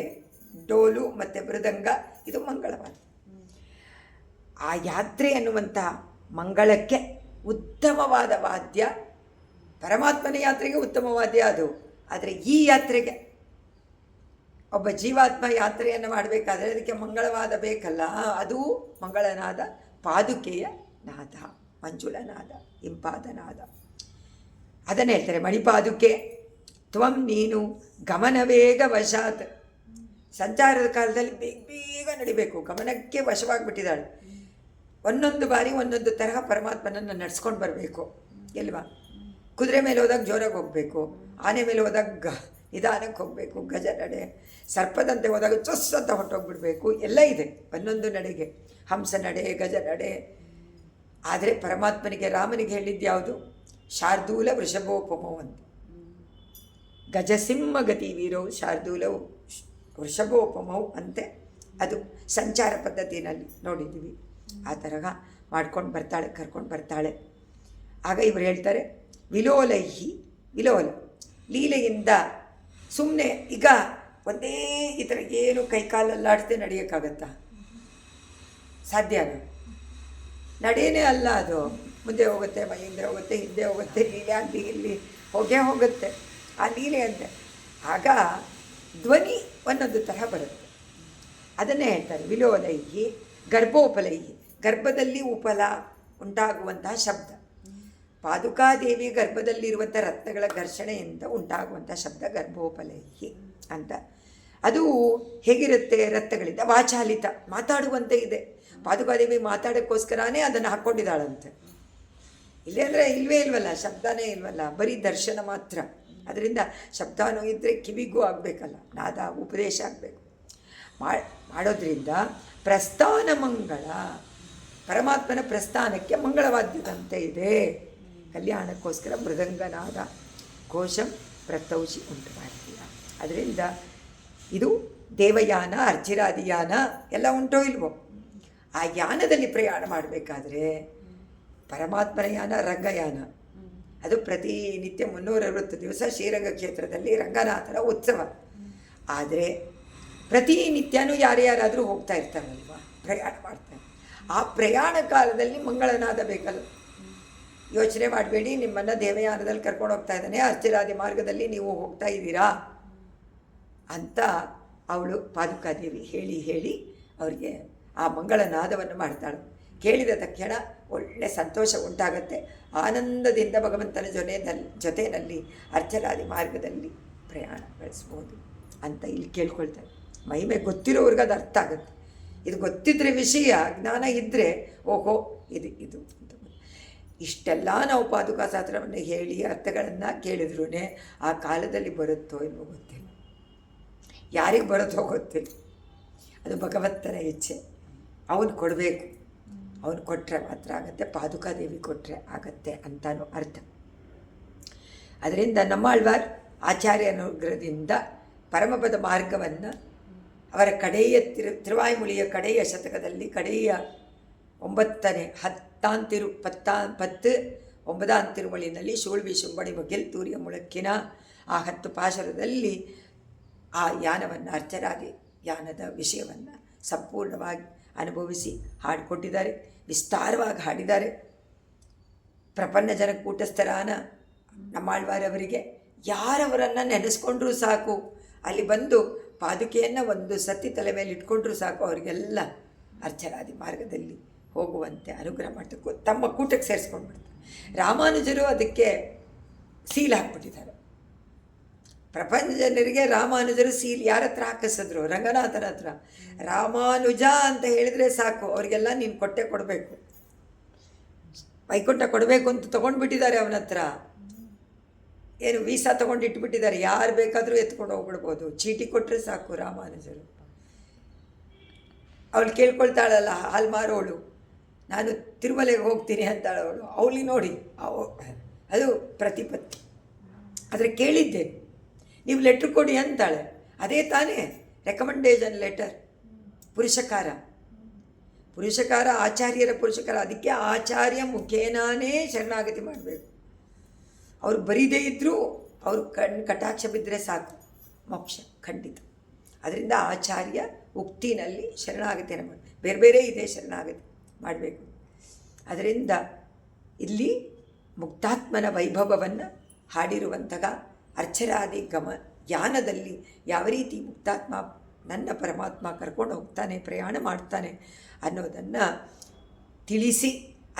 ಡೋಲು ಮತ್ತು ಮೃದಂಗ ಇದು ಮಂಗಳವಾದ್ಯ. ಆ ಯಾತ್ರೆ ಅನ್ನುವಂಥ ಮಂಗಳಕ್ಕೆ ಉತ್ತಮವಾದ ವಾದ್ಯ, ಪರಮಾತ್ಮನ ಯಾತ್ರೆಗೆ ಉತ್ತಮ ವಾದ್ಯ ಅದು. ಆದರೆ ಈ ಯಾತ್ರೆಗೆ ಒಬ್ಬ ಜೀವಾತ್ಮ ಯಾತ್ರೆಯನ್ನು ಮಾಡಬೇಕಾದ್ರೆ ಅದಕ್ಕೆ ಮಂಗಳವಾದ ಬೇಕಲ್ಲ. ಅದು ಮಂಗಳನಾದ, ಪಾದುಕೆಯ ನಾದ, ಮಂಜುಳನಾದ, ಇಂಪಾದ ನಾದ. ಅದನ್ನು ಹೇಳ್ತಾರೆ ಮಣಿಪಾದುಕೆ ತ್ವಂ ನೀನು ಗಮನವೇಗ ವಶಾತ್. ಸಂಚಾರದ ಕಾಲದಲ್ಲಿ ಬೇಗ ಬೇಗ ನಡಿಬೇಕು, ಗಮನಕ್ಕೆ ವಶವಾಗಿಬಿಟ್ಟಿದ್ದಾಳೆ. ಒಂದೊಂದು ಬಾರಿ ಒಂದೊಂದು ತರಹ ಪರಮಾತ್ಮನನ್ನು ನಡ್ಸ್ಕೊಂಡು ಬರಬೇಕು ಎಲ್ವಾ. ಕುದುರೆ ಮೇಲೆ ಹೋದಾಗ ಜೋರಾಗಿ ಹೋಗಬೇಕು, ಆನೆ ಮೇಲೆ ಹೋದಾಗ ನಿಧಾನಕ್ಕೆ ಹೋಗಬೇಕು, ಗಜ ನಡೆ. ಸರ್ಪದಂತೆ ಹೋದಾಗ ಚೊಸ್ ಅಂತ ಹೊಟ್ಟೋಗ್ಬಿಡ್ಬೇಕು. ಎಲ್ಲ ಇದೆ ಒಂದೊಂದು ನಡೆಗೆ, ಹಂಸ ನಡೆ, ಗಜ ನಡೆ. ಆದರೆ ಪರಮಾತ್ಮನಿಗೆ ರಾಮನಿಗೆ ಹೇಳಿದ್ದು ಯಾವುದು? ಶಾರ್ದೂಲ ವೃಷಭೋಪಮವು ಅಂತ. ಗಜಸಿಂಹ ಗತಿ ವೀರೋ ಶಾರ್ದೂಲವು ವೃಷಭೋಪಮವು ಅಂತೆ. ಅದು ಸಂಚಾರ ಪದ್ಧತಿನಲ್ಲಿ ನೋಡಿದ್ದೀವಿ. ಆ ತರಹ ಮಾಡ್ಕೊಂಡು ಬರ್ತಾಳೆ, ಕರ್ಕೊಂಡು ಬರ್ತಾಳೆ. ಆಗ ಇವರು ಹೇಳ್ತಾರೆ ವಿಲೋಲೈಹಿ. ವಿಲೋಲ ಲೀಲೆಯಿಂದ ಸುಮ್ಮನೆ ಈಗ ಒಂದೇ ಈ ಥರ ಏನು ಕೈಕಾಲಲ್ಲಾಡ್ತೆ ನಡೆಯೋಕ್ಕಾಗತ್ತಾ? ಸಾಧ್ಯನಾ? ನಡೆಯೇ ಅಲ್ಲ ಅದು. ಮುಂದೆ ಹೋಗುತ್ತೆ, ಮೈಯಿಂದ ಹೋಗುತ್ತೆ, ಹಿಂದೆ ಹೋಗುತ್ತೆ, ಲೀಲೆ ಅಲ್ಲಿ ಇಲ್ಲಿ ಹೋಗೇ ಹೋಗುತ್ತೆ. ಆ ಲೀಲೆ ಅಂತೆ. ಆಗ ಧ್ವನಿ ಒಂದೊಂದು ತರಹ ಬರುತ್ತೆ. ಅದನ್ನೇ ಹೇಳ್ತಾರೆ ವಿಲೋಲೈಹಿ ಗರ್ಭೋಪಲೈಹಿ. ಗರ್ಭದಲ್ಲಿ ಉಪಲ ಉಂಟಾಗುವಂತಹ ಶಬ್ದ. ಪಾದುಕಾದೇವಿ ಗರ್ಭದಲ್ಲಿರುವಂಥ ರತ್ನಗಳ ಘರ್ಷಣೆಯಿಂದ ಉಂಟಾಗುವಂಥ ಶಬ್ದ ಗರ್ಭೋಪಲೈಹಿ ಅಂತ. ಅದು ಹೇಗಿರುತ್ತೆ? ರತ್ನಗಳಿಂದ ವಾಚಾಲಿತ, ಮಾತಾಡುವಂತೆ ಇದೆ. ಪಾದುಕಾದೇವಿ ಮಾತಾಡೋಕ್ಕೋಸ್ಕರನೇ ಅದನ್ನು ಹಾಕ್ಕೊಂಡಿದ್ದಾಳಂತೆ. ಇಲ್ಲೇ ಅಂದರೆ ಇಲ್ವೇ ಇಲ್ವಲ್ಲ, ಶಬ್ದನೇ ಇಲ್ವಲ್ಲ, ಬರೀ ದರ್ಶನ ಮಾತ್ರ. ಅದರಿಂದ ಶಬ್ದನೂ ಇದ್ದರೆ ಕಿವಿಗೂ ಆಗಬೇಕಲ್ಲ, ನಾದ ಉಪದೇಶ ಆಗಬೇಕು. ಮಾಡೋದ್ರಿಂದ ಪ್ರಸ್ಥಾನ ಮಂಗಳ, ಪರಮಾತ್ಮನ ಪ್ರಸ್ಥಾನಕ್ಕೆ ಮಂಗಳವಾದ್ಯದಂತೆ ಇದೆ. ಕಲ್ಯಾಣಕ್ಕೋಸ್ಕರ ಮೃದಂಗನಾದ ಘೋಷಂ ಪ್ರತೌಷಿ ಉಂಟು ಮಾಡ್ತೀಯ. ಅದರಿಂದ ಇದು ದೇವಯಾನ, ಅರ್ಚಿರಾದಿಯಾನ ಎಲ್ಲ ಉಂಟೋ ಇಲ್ವೋ? ಆ ಯಾನದಲ್ಲಿ ಪ್ರಯಾಣ ಮಾಡಬೇಕಾದ್ರೆ ಪರಮಾತ್ಮನ ಯಾನ ರಂಗಯಾನ. ಅದು ಪ್ರತಿನಿತ್ಯ 360 ದಿವಸ ಶ್ರೀರಂಗ ಕ್ಷೇತ್ರದಲ್ಲಿ ರಂಗನಾಥನ ಉತ್ಸವ. ಆದರೆ ಪ್ರತಿನಿತ್ಯನೂ ಯಾರ್ಯಾರಾದರೂ ಹೋಗ್ತಾ ಇರ್ತಾರಲ್ವ, ಪ್ರಯಾಣ ಮಾಡ್ತಾರೆ. ಆ ಪ್ರಯಾಣ ಕಾಲದಲ್ಲಿ ಮಂಗಳನಾದ ಬೇಕಲ್ಲ. ಯೋಚನೆ ಮಾಡಬೇಡಿ, ನಿಮ್ಮನ್ನು ದೇವಯಾನದಲ್ಲಿ ಕರ್ಕೊಂಡು ಹೋಗ್ತಾ ಇದ್ದಾನೆ, ಅರ್ಚರಾದಿ ಮಾರ್ಗದಲ್ಲಿ ನೀವು ಹೋಗ್ತಾ ಇದ್ದೀರಾ ಅಂತ ಅವಳು ಪಾದುಕಾದೇವಿ ಹೇಳಿ ಹೇಳಿ ಅವರಿಗೆ ಆ ಮಂಗಳನಾದವನ್ನು ಮಾಡ್ತಾಳೆ. ಕೇಳಿದ ತಕ್ಷಣ ಒಳ್ಳೆ ಸಂತೋಷ ಉಂಟಾಗತ್ತೆ. ಆನಂದದಿಂದ ಭಗವಂತನ ಜೊತೆಯಲ್ಲಿ ಅರ್ಚರಾದಿ ಮಾರ್ಗದಲ್ಲಿ ಪ್ರಯಾಣ ಬೆಳೆಸ್ಬೋದು ಅಂತ ಇಲ್ಲಿ ಕೇಳ್ಕೊಳ್ತಾರೆ. ಮಹಿಮೆ ಗೊತ್ತಿರೋವ್ರಿಗೆ ಅದು ಅರ್ಥ ಆಗುತ್ತೆ. ಇದು ಗೊತ್ತಿದ್ದರೆ ವಿಷಯ ಜ್ಞಾನ ಇದ್ದರೆ ಓಹೋ ಇದು ಇದು ಅಂತ. ಇಷ್ಟೆಲ್ಲ ನಾವು ಪಾದುಕಾ ಶಾಸ್ತ್ರವನ್ನು ಹೇಳಿ ಅರ್ಥಗಳನ್ನು ಕೇಳಿದ್ರೂ ಆ ಕಾಲದಲ್ಲಿ ಬರುತ್ತೋ ಇಲ್ವೋ ಗೊತ್ತಿಲ್ಲ, ಯಾರಿಗೆ ಬರುತ್ತೋ ಗೊತ್ತಿಲ್ಲ. ಅದು ಭಗವಂತನ ಇಚ್ಛೆ, ಅವನು ಕೊಡಬೇಕು, ಅವನು ಕೊಟ್ಟರೆ ಮಾತ್ರ ಆಗುತ್ತೆ, ಪಾದುಕಾದೇವಿ ಕೊಟ್ಟರೆ ಆಗತ್ತೆ ಅಂತಲೂ ಅರ್ಥ. ಅದರಿಂದ ನಮ್ಮಾಳ್ವಾರ್ ಆಚಾರ್ಯ ಅನುಗ್ರಹದಿಂದ ಪರಮಪದ ಮಾರ್ಗವನ್ನು ಅವರ ಕಡೆಯ ತಿರುವಾಯ್ಮೊಳಿಯ ಕಡೆಯ ಶತಕದಲ್ಲಿ ಕಡೆಯ 9 ತಿರುಮೊಳಿನಲ್ಲಿ ಶೂಳ್ವಿ ಶುಂಬಡಿ ಮುಗಿಲ್ ತೂರಿಯ ಮುಳಕ್ಕಿನ ಆ 10 ಪಾಶರದಲ್ಲಿ ಆ ಯಾನವನ್ನು ಅರ್ಚರಾದಿ ಯಾನದ ವಿಷಯವನ್ನು ಸಂಪೂರ್ಣವಾಗಿ ಅನುಭವಿಸಿ ಹಾಡಿಕೊಟ್ಟಿದ್ದಾರೆ, ವಿಸ್ತಾರವಾಗಿ ಹಾಡಿದ್ದಾರೆ. ಪ್ರಪನ್ನ ಜನ ಕೂಟಸ್ಥರಾನ ನಮ್ಮಾಳ್ವಾರವರಿಗೆ ಯಾರವರನ್ನು ನೆನೆಸ್ಕೊಂಡ್ರೂ ಸಾಕು, ಅಲ್ಲಿ ಬಂದು ಪಾದುಕೆಯನ್ನು ಒಂದು ಸತಿ ತಲೆ ಮೇಲೆ ಇಟ್ಕೊಂಡ್ರೂ ಸಾಕು, ಅವರಿಗೆಲ್ಲ ಅರ್ಚರಾದಿ ಮಾರ್ಗದಲ್ಲಿ ಹೋಗುವಂತೆ ಅನುಗ್ರಹ ಮಾಡ್ತಕ್ಕೂ ತಮ್ಮ ಕೂಟಕ್ಕೆ ಸೇರಿಸ್ಕೊಂಡ್ಬಿಡ್ತಾರೆ. ರಾಮಾನುಜರು ಅದಕ್ಕೆ ಸೀಲ್ ಹಾಕ್ಬಿಟ್ಟಿದ್ದಾರೆ. ಪ್ರಪಂಚ ಜನರಿಗೆ ರಾಮಾನುಜರು ಸೀಲ್ ಯಾರ ಹತ್ರ ಹಾಕಿಸಿದ್ರು? ರಂಗನಾಥನ ಹತ್ರ. ರಾಮಾನುಜ ಅಂತ ಹೇಳಿದರೆ ಸಾಕು, ಅವರಿಗೆಲ್ಲ ನೀನು ಕೊಡಬೇಕು, ವೈಕುಂಠ ಕೊಡಬೇಕು ಅಂತ ತೊಗೊಂಡ್ಬಿಟ್ಟಿದ್ದಾರೆ ಅವನ ಹತ್ರ. ಏನು ವೀಸಾ ತೊಗೊಂಡು ಇಟ್ಬಿಟ್ಟಿದ್ದಾರೆ, ಯಾರು ಬೇಕಾದರೂ ಎತ್ಕೊಂಡು ಹೋಗ್ಬಿಡ್ಬೋದು. ಚೀಟಿ ಕೊಟ್ಟರೆ ಸಾಕು ರಾಮಾನುಜರು. ಅವಳು ಕೇಳ್ಕೊಳ್ತಾಳಲ್ಲ ಹಾಲು ಮಾರೋಳು, ನಾನು ತಿರುಮಲೆಗೆ ಹೋಗ್ತೀನಿ ಅಂತಾಳೆ ಅವಳು. ಅವಳಿಗೆ ನೋಡಿ ಅದು ಪ್ರತಿಪತ್ತಿ. ಆದರೆ ಕೇಳಿದ್ದೆ, ನೀವು ಲೆಟ್ರ್ ಕೊಡಿ ಅಂತಾಳೆ. ಅದೇ ತಾನೇ ರೆಕಮೆಂಡೇಶನ್ ಲೆಟರ್. ಪುರುಷಕಾರ ಆಚಾರ್ಯರ ಪುರುಷಕಾರ. ಅದಕ್ಕೆ ಆಚಾರ್ಯ ಮುಖೇನಾನೇ ಶರಣಾಗತಿ ಮಾಡಬೇಕು. ಅವ್ರು ಬರೀದೇ ಇದ್ದರೂ ಅವ್ರು ಕಟಾಕ್ಷ ಬಿದ್ದರೆ ಸಾಕು, ಮೋಕ್ಷ ಖಂಡಿತ. ಅದರಿಂದ ಆಚಾರ್ಯ ಉಕ್ತಿನಲ್ಲಿ ಶರಣಾಗತಿಯನ್ನು ಮಾಡಿ, ಬೇರೆ ಬೇರೆ ಇದೆ ಶರಣಾಗತಿ ಮಾಡಬೇಕು. ಅದರಿಂದ ಇಲ್ಲಿ ಮುಕ್ತಾತ್ಮನ ವೈಭವವನ್ನು ಹಾಡಿರುವಂತಹ ಅರ್ಚರಾದಿ ಯಾನದಲ್ಲಿ ಯಾವ ರೀತಿ ಮುಕ್ತಾತ್ಮ ನನ್ನ ಪರಮಾತ್ಮ ಕರ್ಕೊಂಡು ಹೋಗ್ತಾನೆ, ಪ್ರಯಾಣ ಮಾಡ್ತಾನೆ ಅನ್ನೋದನ್ನು ತಿಳಿಸಿ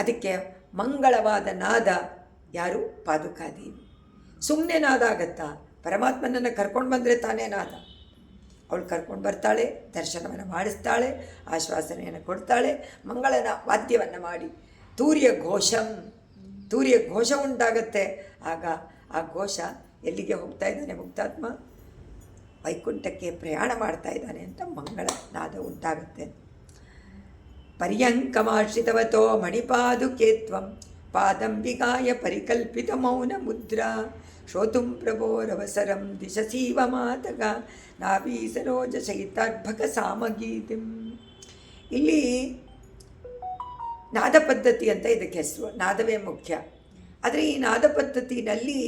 ಅದಕ್ಕೆ ಮಂಗಳವಾದ ನಾದ ಯಾರು? ಪಾದುಕಾದೇವಿ. ಸುಮ್ಮನೆ ನಾದ ಆಗತ್ತಾ? ಪರಮಾತ್ಮನನ್ನು ಕರ್ಕೊಂಡು ಬಂದರೆ ತಾನೇ ನಾದ. ಅವಳು ಕರ್ಕೊಂಡು ಬರ್ತಾಳೆ, ದರ್ಶನವನ್ನು ಮಾಡಿಸ್ತಾಳೆ, ಆಶ್ವಾಸನೆಯನ್ನು ಕೊಡ್ತಾಳೆ, ಮಂಗಳನ ವಾದ್ಯವನ್ನು ಮಾಡಿ ತೂರ್ಯ ಘೋಷ ಉಂಟಾಗತ್ತೆ. ಆಗ ಆ ಘೋಷ ಎಲ್ಲಿಗೆ ಹೋಗ್ತಾ ಇದ್ದಾನೆ ಮುಕ್ತಾತ್ಮ? ವೈಕುಂಠಕ್ಕೆ ಪ್ರಯಾಣ ಮಾಡ್ತಾ ಇದ್ದಾನೆ ಅಂತ ಮಂಗಳ ನಾದ ಉಂಟಾಗುತ್ತೆ. ಪರ್ಯಂಕಮಾಶ್ರಿತವತೋ ಮಣಿಪಾದುಕೆ ತ್ವಂ ಪಾದಂಬಿಕಾಯ ಪರಿಕಲ್ಪಿತ ಮೌನ ಮುದ್ರಾ ಶ್ರೋತುಂ ಪ್ರಭೋರವಸರಂ ದಿಶಸೀವ ಮಾತಗ ನಾಭಿ ಸರೋಜ ಶೈತಾರ್ಭಕ ಸಾಮಗೀತಿಂ. ಇಲ್ಲಿ ನಾದ ಪದ್ಧತಿ ಅಂತ ಇದಕ್ಕೆ ಹೆಸರು. ನಾದವೇ ಮುಖ್ಯ. ಆದರೆ ಈ ನಾದ ಪದ್ಧತಿನಲ್ಲಿ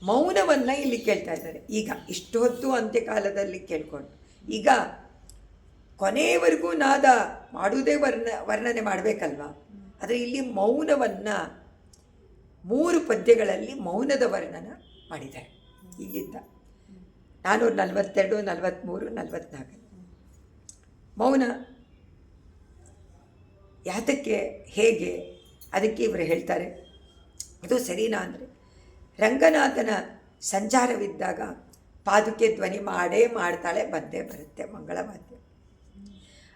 ಮೌನವನ್ನು ಇಲ್ಲಿ ಕೇಳ್ತಾ ಇದ್ದಾರೆ. ಈಗ ಇಷ್ಟು ಹೊತ್ತು ಅಂತ್ಯಕಾಲದಲ್ಲಿ ಕೇಳ್ಕೊಂಡು ಈಗ ಕೊನೆಯವರೆಗೂ ನಾದ ಮಾಡುವುದೇ ವರ್ಣನೆ ಮಾಡಬೇಕಲ್ವ. ಆದರೆ ಇಲ್ಲಿ ಮೌನವನ್ನು 3 ಪದ್ಯಗಳಲ್ಲಿ ಮೌನದ ವರ್ಣನ ಮಾಡಿದ್ದಾರೆ. ಇಲ್ಲಿಂದ 442, 43, 44 ಮೌನ ಯಾತಕ್ಕೆ, ಹೇಗೆ, ಅದಕ್ಕೆ ಇವರು ಹೇಳ್ತಾರೆ. ಇದು ಸರಿನಾ ಅಂದರೆ, ರಂಗನಾಥನ ಸಂಚಾರವಿದ್ದಾಗ ಪಾದುಕೆ ಧ್ವನಿ ಮಾಡ್ತಾಳೆ, ಬಂದೇ ಬರುತ್ತೆ ಮಂಗಳವಾದ್ಯ.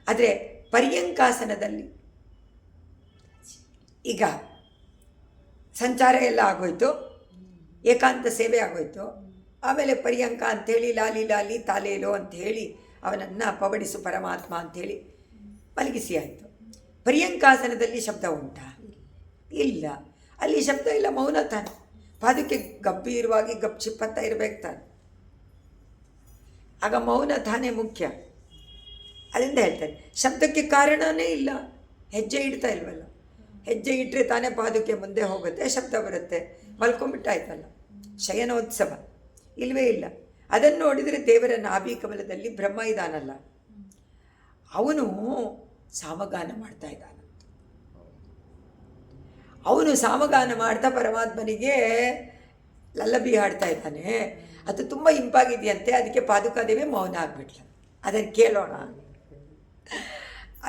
ಆದರೆ ಪರ್ಯಂಕಾಸನದಲ್ಲಿ ಈಗ ಸಂಚಾರ ಎಲ್ಲ ಆಗೋಯ್ತು, ಏಕಾಂತ ಸೇವೆ ಆಗೋಯ್ತು. ಆಮೇಲೆ ಪರ್ಯಂಕ ಅಂಥೇಳಿ ಲಾಲಿ ಲಾಲಿ ತಾಲೇಲೋ ಅಂಥೇಳಿ ಅವನನ್ನು ಪವಡಿಸು ಪರಮಾತ್ಮ ಅಂಥೇಳಿ ಮಲಗಿಸಿ ಆಯಿತು. ಪರ್ಯಂಕಾಸನದಲ್ಲಿ ಶಬ್ದ ಉಂಟಾ? ಇಲ್ಲ, ಅಲ್ಲಿ ಶಬ್ದ ಇಲ್ಲ, ಮೌನ ತಾನೆ. ಪಾದಕ್ಕೆ ಗಂಭೀರವಾಗಿ ಚಿಪ್ಪಂತ ಇರಬೇಕು ತಾನೆ. ಆಗ ಮೌನ ತಾನೇ ಮುಖ್ಯ. ಅದರಿಂದ ಹೇಳ್ತಾರೆ ಶಬ್ದಕ್ಕೆ ಕಾರಣನೇ ಇಲ್ಲ, ಹೆಜ್ಜೆ ಇಡ್ತಾ ಇಲ್ವಲ್ಲ. ಹೆಜ್ಜೆ ಇಟ್ಟರೆ ತಾನೇ ಪಾದಕ್ಕೆ ಮುಂದೆ ಹೋಗುತ್ತೆ, ಶಬ್ದ ಬರುತ್ತೆ. ಮಲ್ಕೊಂಡ್ಬಿಟ್ಟಾಯ್ತಲ್ಲ, ಶಯನೋತ್ಸವ ಇಲ್ಲವೇ ಇಲ್ಲ. ಅದನ್ನು ನೋಡಿದರೆ ದೇವರ ನಾಭಿ ಕಮಲದಲ್ಲಿ ಬ್ರಹ್ಮ ಇದ್ದಾನಲ್ಲ, ಅವನು ಸಾಮಗಾನ ಮಾಡ್ತಾ ಇದ್ದಾನ. ಅವನು ಸಾಮಗಾನ ಮಾಡ್ತಾ ಪರಮಾತ್ಮನಿಗೆ ಲಲ್ಲಬಿ ಹಾಡ್ತಾ ಇದ್ದಾನೆ. ಅದು ತುಂಬ ಇಂಪಾಗಿದೆಯಂತೆ. ಅದಕ್ಕೆ ಪಾದುಕಾದೇವಿ ಮೌನ ಆಗಿಬಿಟ್ಲು. ಅದನ್ನು ಕೇಳೋಣ.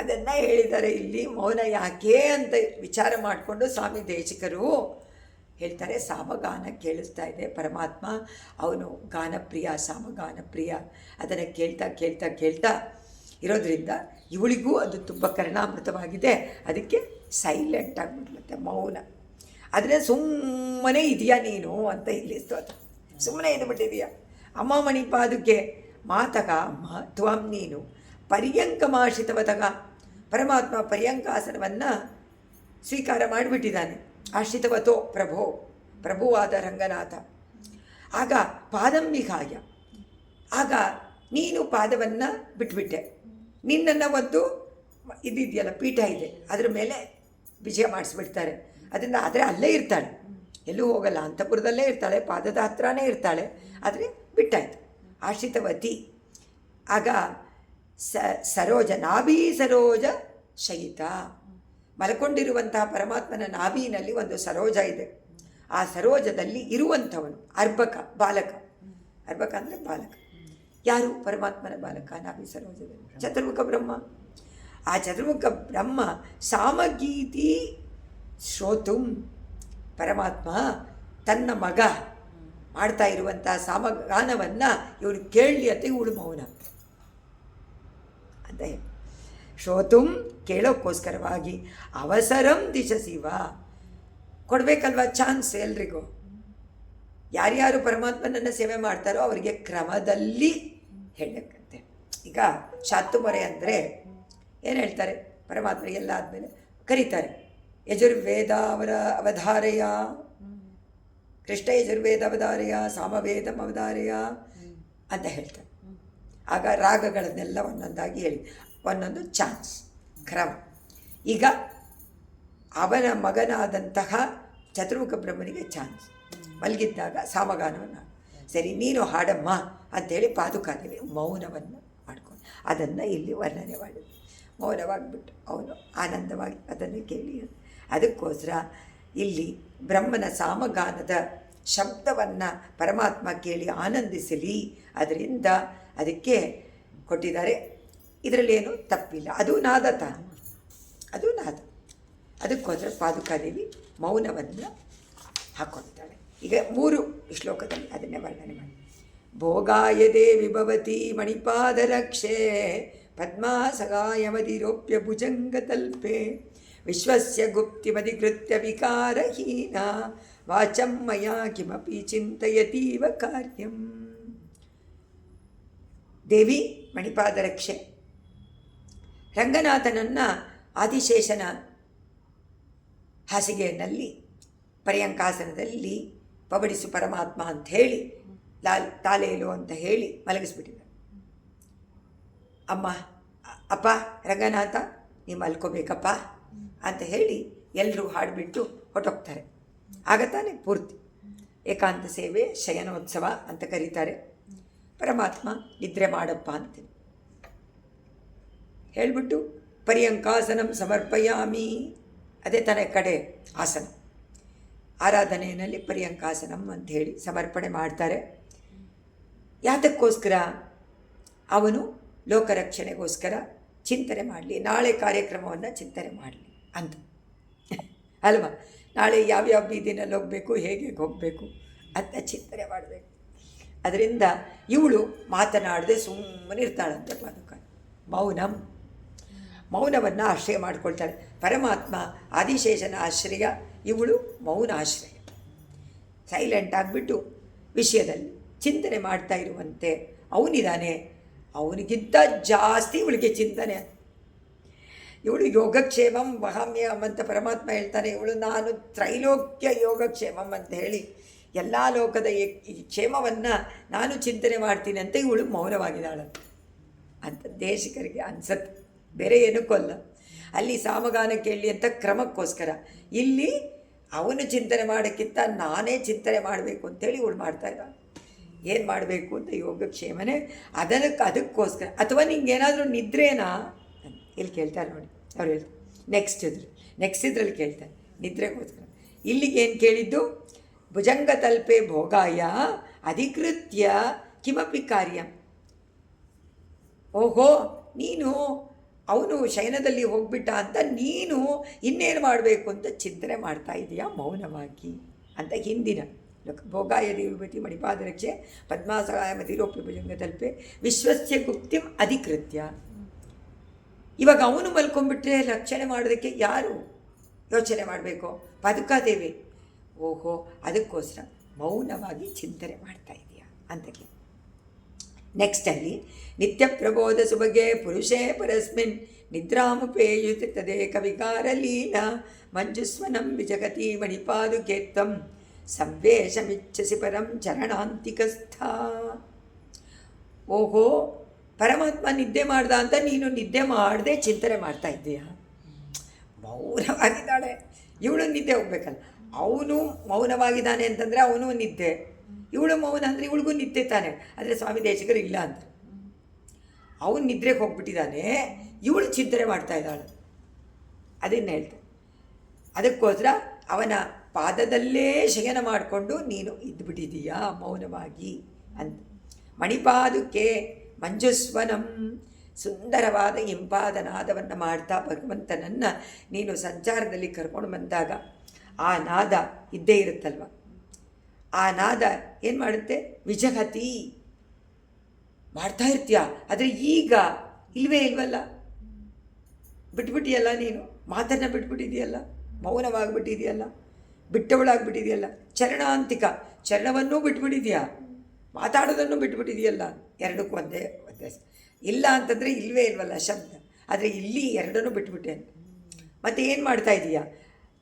ಅದನ್ನು ಹೇಳಿದ್ದಾರೆ ಇಲ್ಲಿ. ಮೌನ ಯಾಕೆ ಅಂತ ವಿಚಾರ ಮಾಡಿಕೊಂಡು ಸ್ವಾಮಿ ದೇಶಿಕರು ಹೇಳ್ತಾರೆ, ಸಾಮಗಾನ ಕೇಳಿಸ್ತಾ ಇದೆ ಪರಮಾತ್ಮ, ಅವನು ಗಾನಪ್ರಿಯ, ಸಾಮಗಾನಪ್ರಿಯ. ಅದನ್ನು ಕೇಳ್ತಾ ಕೇಳ್ತಾ ಕೇಳ್ತಾ ಇರೋದ್ರಿಂದ ಇವಳಿಗೂ ಅದು ತುಂಬ ಕರ್ಣಾಮೃತವಾಗಿದೆ. ಅದಕ್ಕೆ ಸೈಲೆಂಟ್ ಆಗಿಬಿಡ್ಲತ್ತೆ, ಮೌನ. ಆದರೆ ಸುಮ್ಮನೆ ಇದೆಯಾ ನೀನು ಅಂತ ಇಲ್ಲಿ ಸ್ತೋತ್ರ. ಸುಮ್ಮನೆ ಇದ್ಬಿಟ್ಟಿದೆಯಾ. ಅಮ್ಮ ಮಣಿಪಾದುಕೆ ಮಾತಕ ಅಮ್ಮ ತ್ವಂ ನೀನು ಪರ್ಯಂಕಮಾಶ್ರಿತವತಗ. ಪರಮಾತ್ಮ ಪರ್ಯಂಕಾಸನವನ್ನು ಸ್ವೀಕಾರ ಮಾಡಿಬಿಟ್ಟಿದ್ದಾನೆ. ಆಶ್ರಿತವತೋ ಪ್ರಭೋ, ಪ್ರಭುವಾದ ರಂಗನಾಥ. ಆಗ ಪಾದಂಬಿಗಾಯ, ಆಗ ನೀನು ಪಾದವನ್ನು ಬಿಟ್ಬಿಟ್ಟೆ. ನಿನ್ನನ್ನು ಒಂದು ಇದಿದೆಯಲ್ಲ, ಪೀಠ ಇದೆ, ಅದರ ಮೇಲೆ ವಿಜಯ ಮಾಡಿಸ್ಬಿಡ್ತಾರೆ. ಅದರಿಂದ ಆದರೆ ಅಲ್ಲೇ ಇರ್ತಾಳೆ, ಎಲ್ಲೂ ಹೋಗಲ್ಲ, ಅಂತಃಪುರದಲ್ಲೇ ಇರ್ತಾಳೆ, ಪಾದದ ಹತ್ರನೇ ಇರ್ತಾಳೆ. ಆದರೆ ಬಿಟ್ಟಾಯಿತು. ಆಶ್ರಿತವತಿ. ಆಗ ಸರೋಜ, ನಾಭಿ ಸರೋಜ ಶಯಿತ. ಮಲ್ಕೊಂಡಿರುವಂತಹ ಪರಮಾತ್ಮನ ನಾಭಿನಲ್ಲಿ ಒಂದು ಸರೋಜ ಇದೆ. ಆ ಸರೋಜದಲ್ಲಿ ಇರುವಂಥವನು ಅರ್ಭಕ, ಬಾಲಕ. ಅರ್ಭಕ ಅಂದರೆ ಬಾಲಕ. ಯಾರು? ಪರಮಾತ್ಮನ ಬಾಲಕ ನಾಭಿ ಸರೋಜದಲ್ಲಿ ಚತುರ್ಮುಖ ಬ್ರಹ್ಮ. ಆ ಚತುರ್ಮುಖ ಬ್ರಹ್ಮ ಸಾಮಗೀತಿ ಶ್ರೋತುಂ. ಪರಮಾತ್ಮ ತನ್ನ ಮಗ ಮಾಡ್ತಾ ಇರುವಂತಹ ಸಾಮಗಾನವನ್ನು ಇವಳು ಕೇಳಲಿ ಅಂತ ಇವಳು ಮೌನ ಅಂತ ಹೇಳಿ, ಶ್ರೋತುಂ ಕೇಳೋಕ್ಕೋಸ್ಕರವಾಗಿ ಅವಸರಂ ದಿಶಸಿವ. ಕೊಡಬೇಕಲ್ವ ಚಾನ್ಸ್ ಎಲ್ರಿಗೂ. ಯಾರ್ಯಾರು ಪರಮಾತ್ಮನನ್ನು ಸೇವೆ ಮಾಡ್ತಾರೋ ಅವರಿಗೆ ಕ್ರಮದಲ್ಲಿ ಹೇಳಕ್ಕಂತೆ. ಈಗ ಶಾತುಮೊರೆ ಅಂದರೆ ಏನು ಹೇಳ್ತಾರೆ? ಪರಮಾತ್ಮರಿಗೆಲ್ಲ ಆದಮೇಲೆ ಕರೀತಾರೆ, ಯಜುರ್ವೇದ ಅವರ ಅವಧಾರೆಯ, ಕೃಷ್ಣ ಯಜುರ್ವೇದ ಅವಧಾರೆಯ, ಸಾಮವೇದಂ ಅವಧಾರೆಯ ಅಂತ ಹೇಳ್ತಾರೆ. ಆಗ ರಾಗಗಳನ್ನೆಲ್ಲ ಒಂದೊಂದಾಗಿ ಹೇಳಿ, ಒಂದೊಂದು ಚಾನ್ಸ್, ಕ್ರಮ. ಈಗ ಅವನ ಮಗನಾದಂತಹ ಚತುರ್ಮುಖ ಬ್ರಹ್ಮನಿಗೆ ಚಾನ್ಸ್. ಮಲಗಿದ್ದಾಗ ಸಾಮಗಾನವನ್ನು, ಸರಿ ನೀನು ಹಾಡಮ್ಮ ಅಂಥೇಳಿ ಪಾದುಕಾದೇವಿ ಮೌನವನ್ನು ಮಾಡ್ಕೊಂಡು ಅದನ್ನು ಇಲ್ಲಿ ವರ್ಣನೆ ಮಾಡಿದ್ರು. ಮೌನವಾಗಿಬಿಟ್ಟು ಅವನು ಆನಂದವಾಗಿ ಅದನ್ನು ಕೇಳಿ, ಅದಕ್ಕೋಸ್ಕರ ಇಲ್ಲಿ ಬ್ರಹ್ಮನ ಸಾಮಗಾನದ ಶಬ್ದವನ್ನು ಪರಮಾತ್ಮ ಕೇಳಿ ಆನಂದಿಸಲಿ, ಅದರಿಂದ ಅದಕ್ಕೆ ಕೊಟ್ಟಿದ್ದಾರೆ. ಇದರಲ್ಲೇನು ತಪ್ಪಿಲ್ಲ, ಅದು ನಾದ ತಾನು, ಅದು ನಾದ. ಅದಕ್ಕೋಸ್ಕರ ಪಾದುಕಾದೇವಿ ಮೌನವನ್ನು ಹಾಕ್ಕೊಳ್ತಾಳೆ. ಈಗ 3 ಶ್ಲೋಕದಲ್ಲಿ ಅದನ್ನೇ ವರ್ಣನೆ ಮಾಡಿ. ಭೋಗಾಯ ದೇವಿ ಭವತಿ ಮಣಿಪಾದರಕ್ಷೆ ಪದ್ಮಾ ಸಗಾಯವಧಿರೋಪ್ಯ ಭುಜಂಗತಲ್ಪೆ ವಿಶ್ವಸ್ಯ ಗುಪ್ತಿಮಧಿಕೃತ್ಯ ವಿಕಾರಹೀನ ವಾಚಂ ಮಯಾ ಕಿಮಪಿ ಚಿಂತಯತೀವ ಕಾರ್ಯಂ. ದೇವಿ ಮಣಿಪಾದರಕ್ಷೆ. ರಂಗನಾಥನನ್ನು ಆದಿಶೇಷನ ಹಾಸಿಗೆಯಲ್ಲಿ ಪರ್ಯಂಕಾಸನದಲ್ಲಿ ಪವಡಿಸು ಪರಮಾತ್ಮ ಅಂತ ಹೇಳಿ ತಾಲೇಲು ಅಂತ ಹೇಳಿ ಮಲಗಿಸ್ಬಿಟ್ಟಿದ್ದಾರೆ. ಅಮ್ಮ, ಅಪ್ಪ ರಂಗನಾಥ ನೀವು ಮಲ್ಕೋಬೇಕಪ್ಪ ಅಂತ ಹೇಳಿ ಎಲ್ಲರೂ ಹಾಡಿಬಿಟ್ಟು ಹೊರಟೋಗ್ತಾರೆ. ಆಗ ತಾನೇ ಪೂರ್ತಿ ಏಕಾಂತ ಸೇವೆ ಶಯನೋತ್ಸವ ಅಂತ ಕರೀತಾರೆ. ಪರಮಾತ್ಮ ನಿದ್ರೆ ಮಾಡಪ್ಪ ಅಂತೀನಿ ಹೇಳಿಬಿಟ್ಟು ಪರ್ಯಂಕಾಸನಂ ಸಮರ್ಪಯಾಮಿ, ಅದೇ ತಾನೇ ಕಡೆ ಆಸನ. ಆರಾಧನೆಯಲ್ಲಿ ಪರ್ಯಂಕಾಸನಂ ಅಂಥೇಳಿ ಸಮರ್ಪಣೆ ಮಾಡ್ತಾರೆ. ಯಾತಕ್ಕೋಸ್ಕರ? ಅವನು ಲೋಕರಕ್ಷಣೆಗೋಸ್ಕರ ಚಿಂತನೆ ಮಾಡಲಿ, ನಾಳೆ ಕಾರ್ಯಕ್ರಮವನ್ನು ಚಿಂತನೆ ಮಾಡಲಿ ಅಂತ ಅಲ್ವಾ. ನಾಳೆ ಯಾವ್ಯಾವ ಬೀದಿನಲ್ಲಿ ಹೋಗಬೇಕು, ಹೇಗೆ ಹೋಗಬೇಕು ಅಂತ ಚಿಂತನೆ ಮಾಡಬೇಕು. ಅದರಿಂದ ಇವಳು ಮಾತನಾಡದೆ ಸುಮ್ಮನೆ ಇರ್ತಾಳಂತೆ ಪಾದುಕ. ಮೌನವನ್ನು ಆಶ್ರಯ ಮಾಡಿಕೊಳ್ತಾಳೆ. ಪರಮಾತ್ಮ ಆದಿಶೇಷನ ಆಶ್ರಯ, ಇವಳು ಮೌನ ಆಶ್ರಯ. ಸೈಲೆಂಟ್ ಆಗಿಬಿಟ್ಟು ವಿಷಯದಲ್ಲಿ ಚಿಂತನೆ ಮಾಡ್ತಾ ಇರುವಂತೆ ಅವನಿದ್ದಾನೆ. ಅವನಿಗಿಂತ ಜಾಸ್ತಿ ಇವಳಿಗೆ ಚಿಂತನೆ. ಇವಳು ಯೋಗಕ್ಷೇಮಂ ವಹಾಮ್ಯಂ ಅಂತ ಪರಮಾತ್ಮ ಹೇಳ್ತಾನೆ. ಇವಳು ನಾನು ತ್ರೈಲೋಕ್ಯ ಯೋಗಕ್ಷೇಮಂ ಅಂತ ಹೇಳಿ ಎಲ್ಲ ಲೋಕದ ಈ ಕ್ಷೇಮವನ್ನು ನಾನು ಚಿಂತನೆ ಮಾಡ್ತೀನಿ ಅಂತ ಇವಳು ಮೌನವಾಗಿದ್ದಾಳಂತೆ ಅಂತ ದೇಶಿಕರಿಗೆ ಅನ್ಸತ್ತೆ. ಬೇರೆ ಏನಕ್ಕಲ್ಲ. ಅಲ್ಲಿ ಸಾಮಗಾನ ಕೇಳಲಿ ಅಂತ ಕ್ರಮಕ್ಕೋಸ್ಕರ. ಇಲ್ಲಿ ಅವನು ಚಿಂತನೆ ಮಾಡೋಕ್ಕಿಂತ ನಾನೇ ಚಿಂತನೆ ಮಾಡಬೇಕು ಅಂತೇಳಿ ಇವಳು ಮಾಡ್ತಾಯಿದ್ದಾಳೆ. ಏನು ಮಾಡಬೇಕು ಅಂತ ಯೋಗಕ್ಷೇಮನೇ ಅದಕ್ಕೋಸ್ಕರ. ಅಥವಾ ನಿಂಗೇನಾದರೂ ನಿದ್ರೇನಾ ಇಲ್ಲಿ ಕೇಳ್ತಾರೆ ನೋಡಿ. ಅವ್ರು ಹೇಳ್ತಾರೆ ನೆಕ್ಸ್ಟ್ ಇದ್ರಲ್ಲಿ ಕೇಳ್ತಾರೆ ನಿದ್ರೆಗೋಸ್ಕರ. ಇಲ್ಲಿಗೆ ಏನು ಕೇಳಿದ್ದು? ಭುಜಂಗತಲ್ಪೆ ಭೋಗಾಯ ಅಧಿಕೃತ್ಯ ಕಿಮಪಿ ಕಾರ್ಯ. ಓಹೋ, ನೀನು ಅವನು ಶಯನದಲ್ಲಿ ಹೋಗ್ಬಿಟ್ಟ ಅಂತ ನೀನು ಇನ್ನೇನು ಮಾಡಬೇಕು ಅಂತ ಚಿಂತನೆ ಮಾಡ್ತಾ ಇದೆಯಾ ಮೌನವಾಗಿ ಅಂತ. ಹಿಂದಿನ ಭೋಗಾಯ ದೇವಿಪತಿ ಮಣಿಪಾದರಕ್ಷೆ ಪದ್ಮಾಸಹಾಯ ಮತಿರೋಪ್ಯ ಭುಜಂಗತಲ್ಪೆ ವಿಶ್ವಸ್ಯ ಗುಪ್ತಿಂ ಅಧಿಕೃತ್ಯ. ಇವಾಗ ಅವನು ಮಲ್ಕೊಂಡ್ಬಿಟ್ರೆ ರಕ್ಷಣೆ ಮಾಡೋದಕ್ಕೆ ಯಾರು ಯೋಚನೆ ಮಾಡಬೇಕು? ಪಾದುಕಾದೇವಿ. ಓಹೋ, ಅದಕ್ಕೋಸ್ಕರ ಮೌನವಾಗಿ ಚಿಂತನೆ ಮಾಡ್ತಾ ಇದೆಯಾ ಅಂತ. ನೆಕ್ಸ್ಟಲ್ಲಿ ನಿತ್ಯ ಪ್ರಬೋಧ ಸುಬಗೆ ಪುರುಷೇ ಪರಸ್ಮಿನ್ ನಿದ್ರಾಮುಪೇಯುತಿ ತದೇಕ ವಿಕಾರ ಲೀಲ ಮಂಜುಸ್ವನಂ ವಿಜಗತಿ ಮಣಿಪಾದುಕೇತ್ವಂ ಸಂವೇಶಮಿಚ್ಛಸಿ ಪರಂ ಚರಣಾಂತಿಕಸ್ಥ. ಓಹೋ, ಪರಮಾತ್ಮ ನಿದ್ದೆ ಮಾಡ್ದ ಅಂತ ನೀನು ನಿದ್ದೆ ಮಾಡದೆ ಚಿಂತನೆ ಮಾಡ್ತಾ ಇದ್ದೀಯಾ? ಮೌನವಾಗಿದ್ದಾಳೆ ಇವಳು, ನಿದ್ದೆ ಹೋಗ್ಬೇಕಲ್ಲ. ಅವನು ಮೌನವಾಗಿದ್ದಾನೆ ಅಂತಂದರೆ ಅವನು ನಿದ್ದೆ, ಇವಳು ಮೌನ ಅಂದರೆ ಇವಳಿಗೂ ನಿದ್ದೆ ತಾನೆ. ಆದರೆ ಸ್ವಾಮಿ ದೇಶಿಕರು ಇಲ್ಲ ಅಂತ, ಅವನು ನಿದ್ರೆಗೆ ಹೋಗ್ಬಿಟ್ಟಿದ್ದಾನೆ, ಇವಳು ಚಿಂತನೆ ಮಾಡ್ತಾ ಇದ್ದಾಳೆ. ಅದನ್ನು ಹೇಳ್ತಾರೆ. ಅದಕ್ಕೋಸ್ಕರ ಅವನ ಪಾದದಲ್ಲೇ ಶಯನ ಮಾಡಿಕೊಂಡು ನೀನು ಇದ್ದುಬಿಟ್ಟಿದೀಯಾ ಮೌನವಾಗಿ ಅಂತ. ಮಣಿಪಾದುಕೆ ಮಂಜುಸ್ವನಂ, ಸುಂದರವಾದ ಇಂಪಾದ ನಾದವನ್ನು ಮಾಡ್ತಾ ಭಗವಂತನನ್ನು ನೀನು ಸಂಚಾರದಲ್ಲಿ ಕರ್ಕೊಂಡು ಬಂದಾಗ ಆ ನಾದ ಇದ್ದೇ ಇರುತ್ತಲ್ವ, ಆ ನಾದ ಏನು ಮಾಡುತ್ತೆ? ವಿಜಗತಿ ಮಾಡ್ತಾ ಇರ್ತೀಯ. ಆದರೆ ಈಗ ಇಲ್ವೇ ಇಲ್ವಲ್ಲ, ಬಿಟ್ಬಿಟ್ಟಿಯಲ್ಲ ನೀನು, ಮಾತನ್ನು ಬಿಟ್ಬಿಟ್ಟಿದೆಯಲ್ಲ, ಮೌನವಾಗಿಬಿಟ್ಟಿದೆಯಲ್ಲ, ಬಿಟ್ಟವಳಾಗ್ಬಿಟ್ಟಿದೆಯಲ್ಲ. ಚರಣಾಂತಿಕ, ಚರಣವನ್ನೂ ಬಿಟ್ಬಿಟ್ಟಿದೆಯಾ, ಮಾತಾಡೋದನ್ನು ಬಿಟ್ಬಿಟ್ಟಿದೆಯಲ್ಲ. ಎರಡಕ್ಕೂ ಒಂದೇ ವ್ಯತ್ಯಾಸ. ಇಲ್ಲ ಅಂತಂದರೆ ಇಲ್ವೇ ಇಲ್ವಲ್ಲ ಶಬ್ದ, ಆದರೆ ಇಲ್ಲಿ ಎರಡನ್ನೂ ಬಿಟ್ಬಿಟ್ಟೆ ಅಂತ. ಮತ್ತು ಏನು ಮಾಡ್ತಾ ಇದೀಯಾ?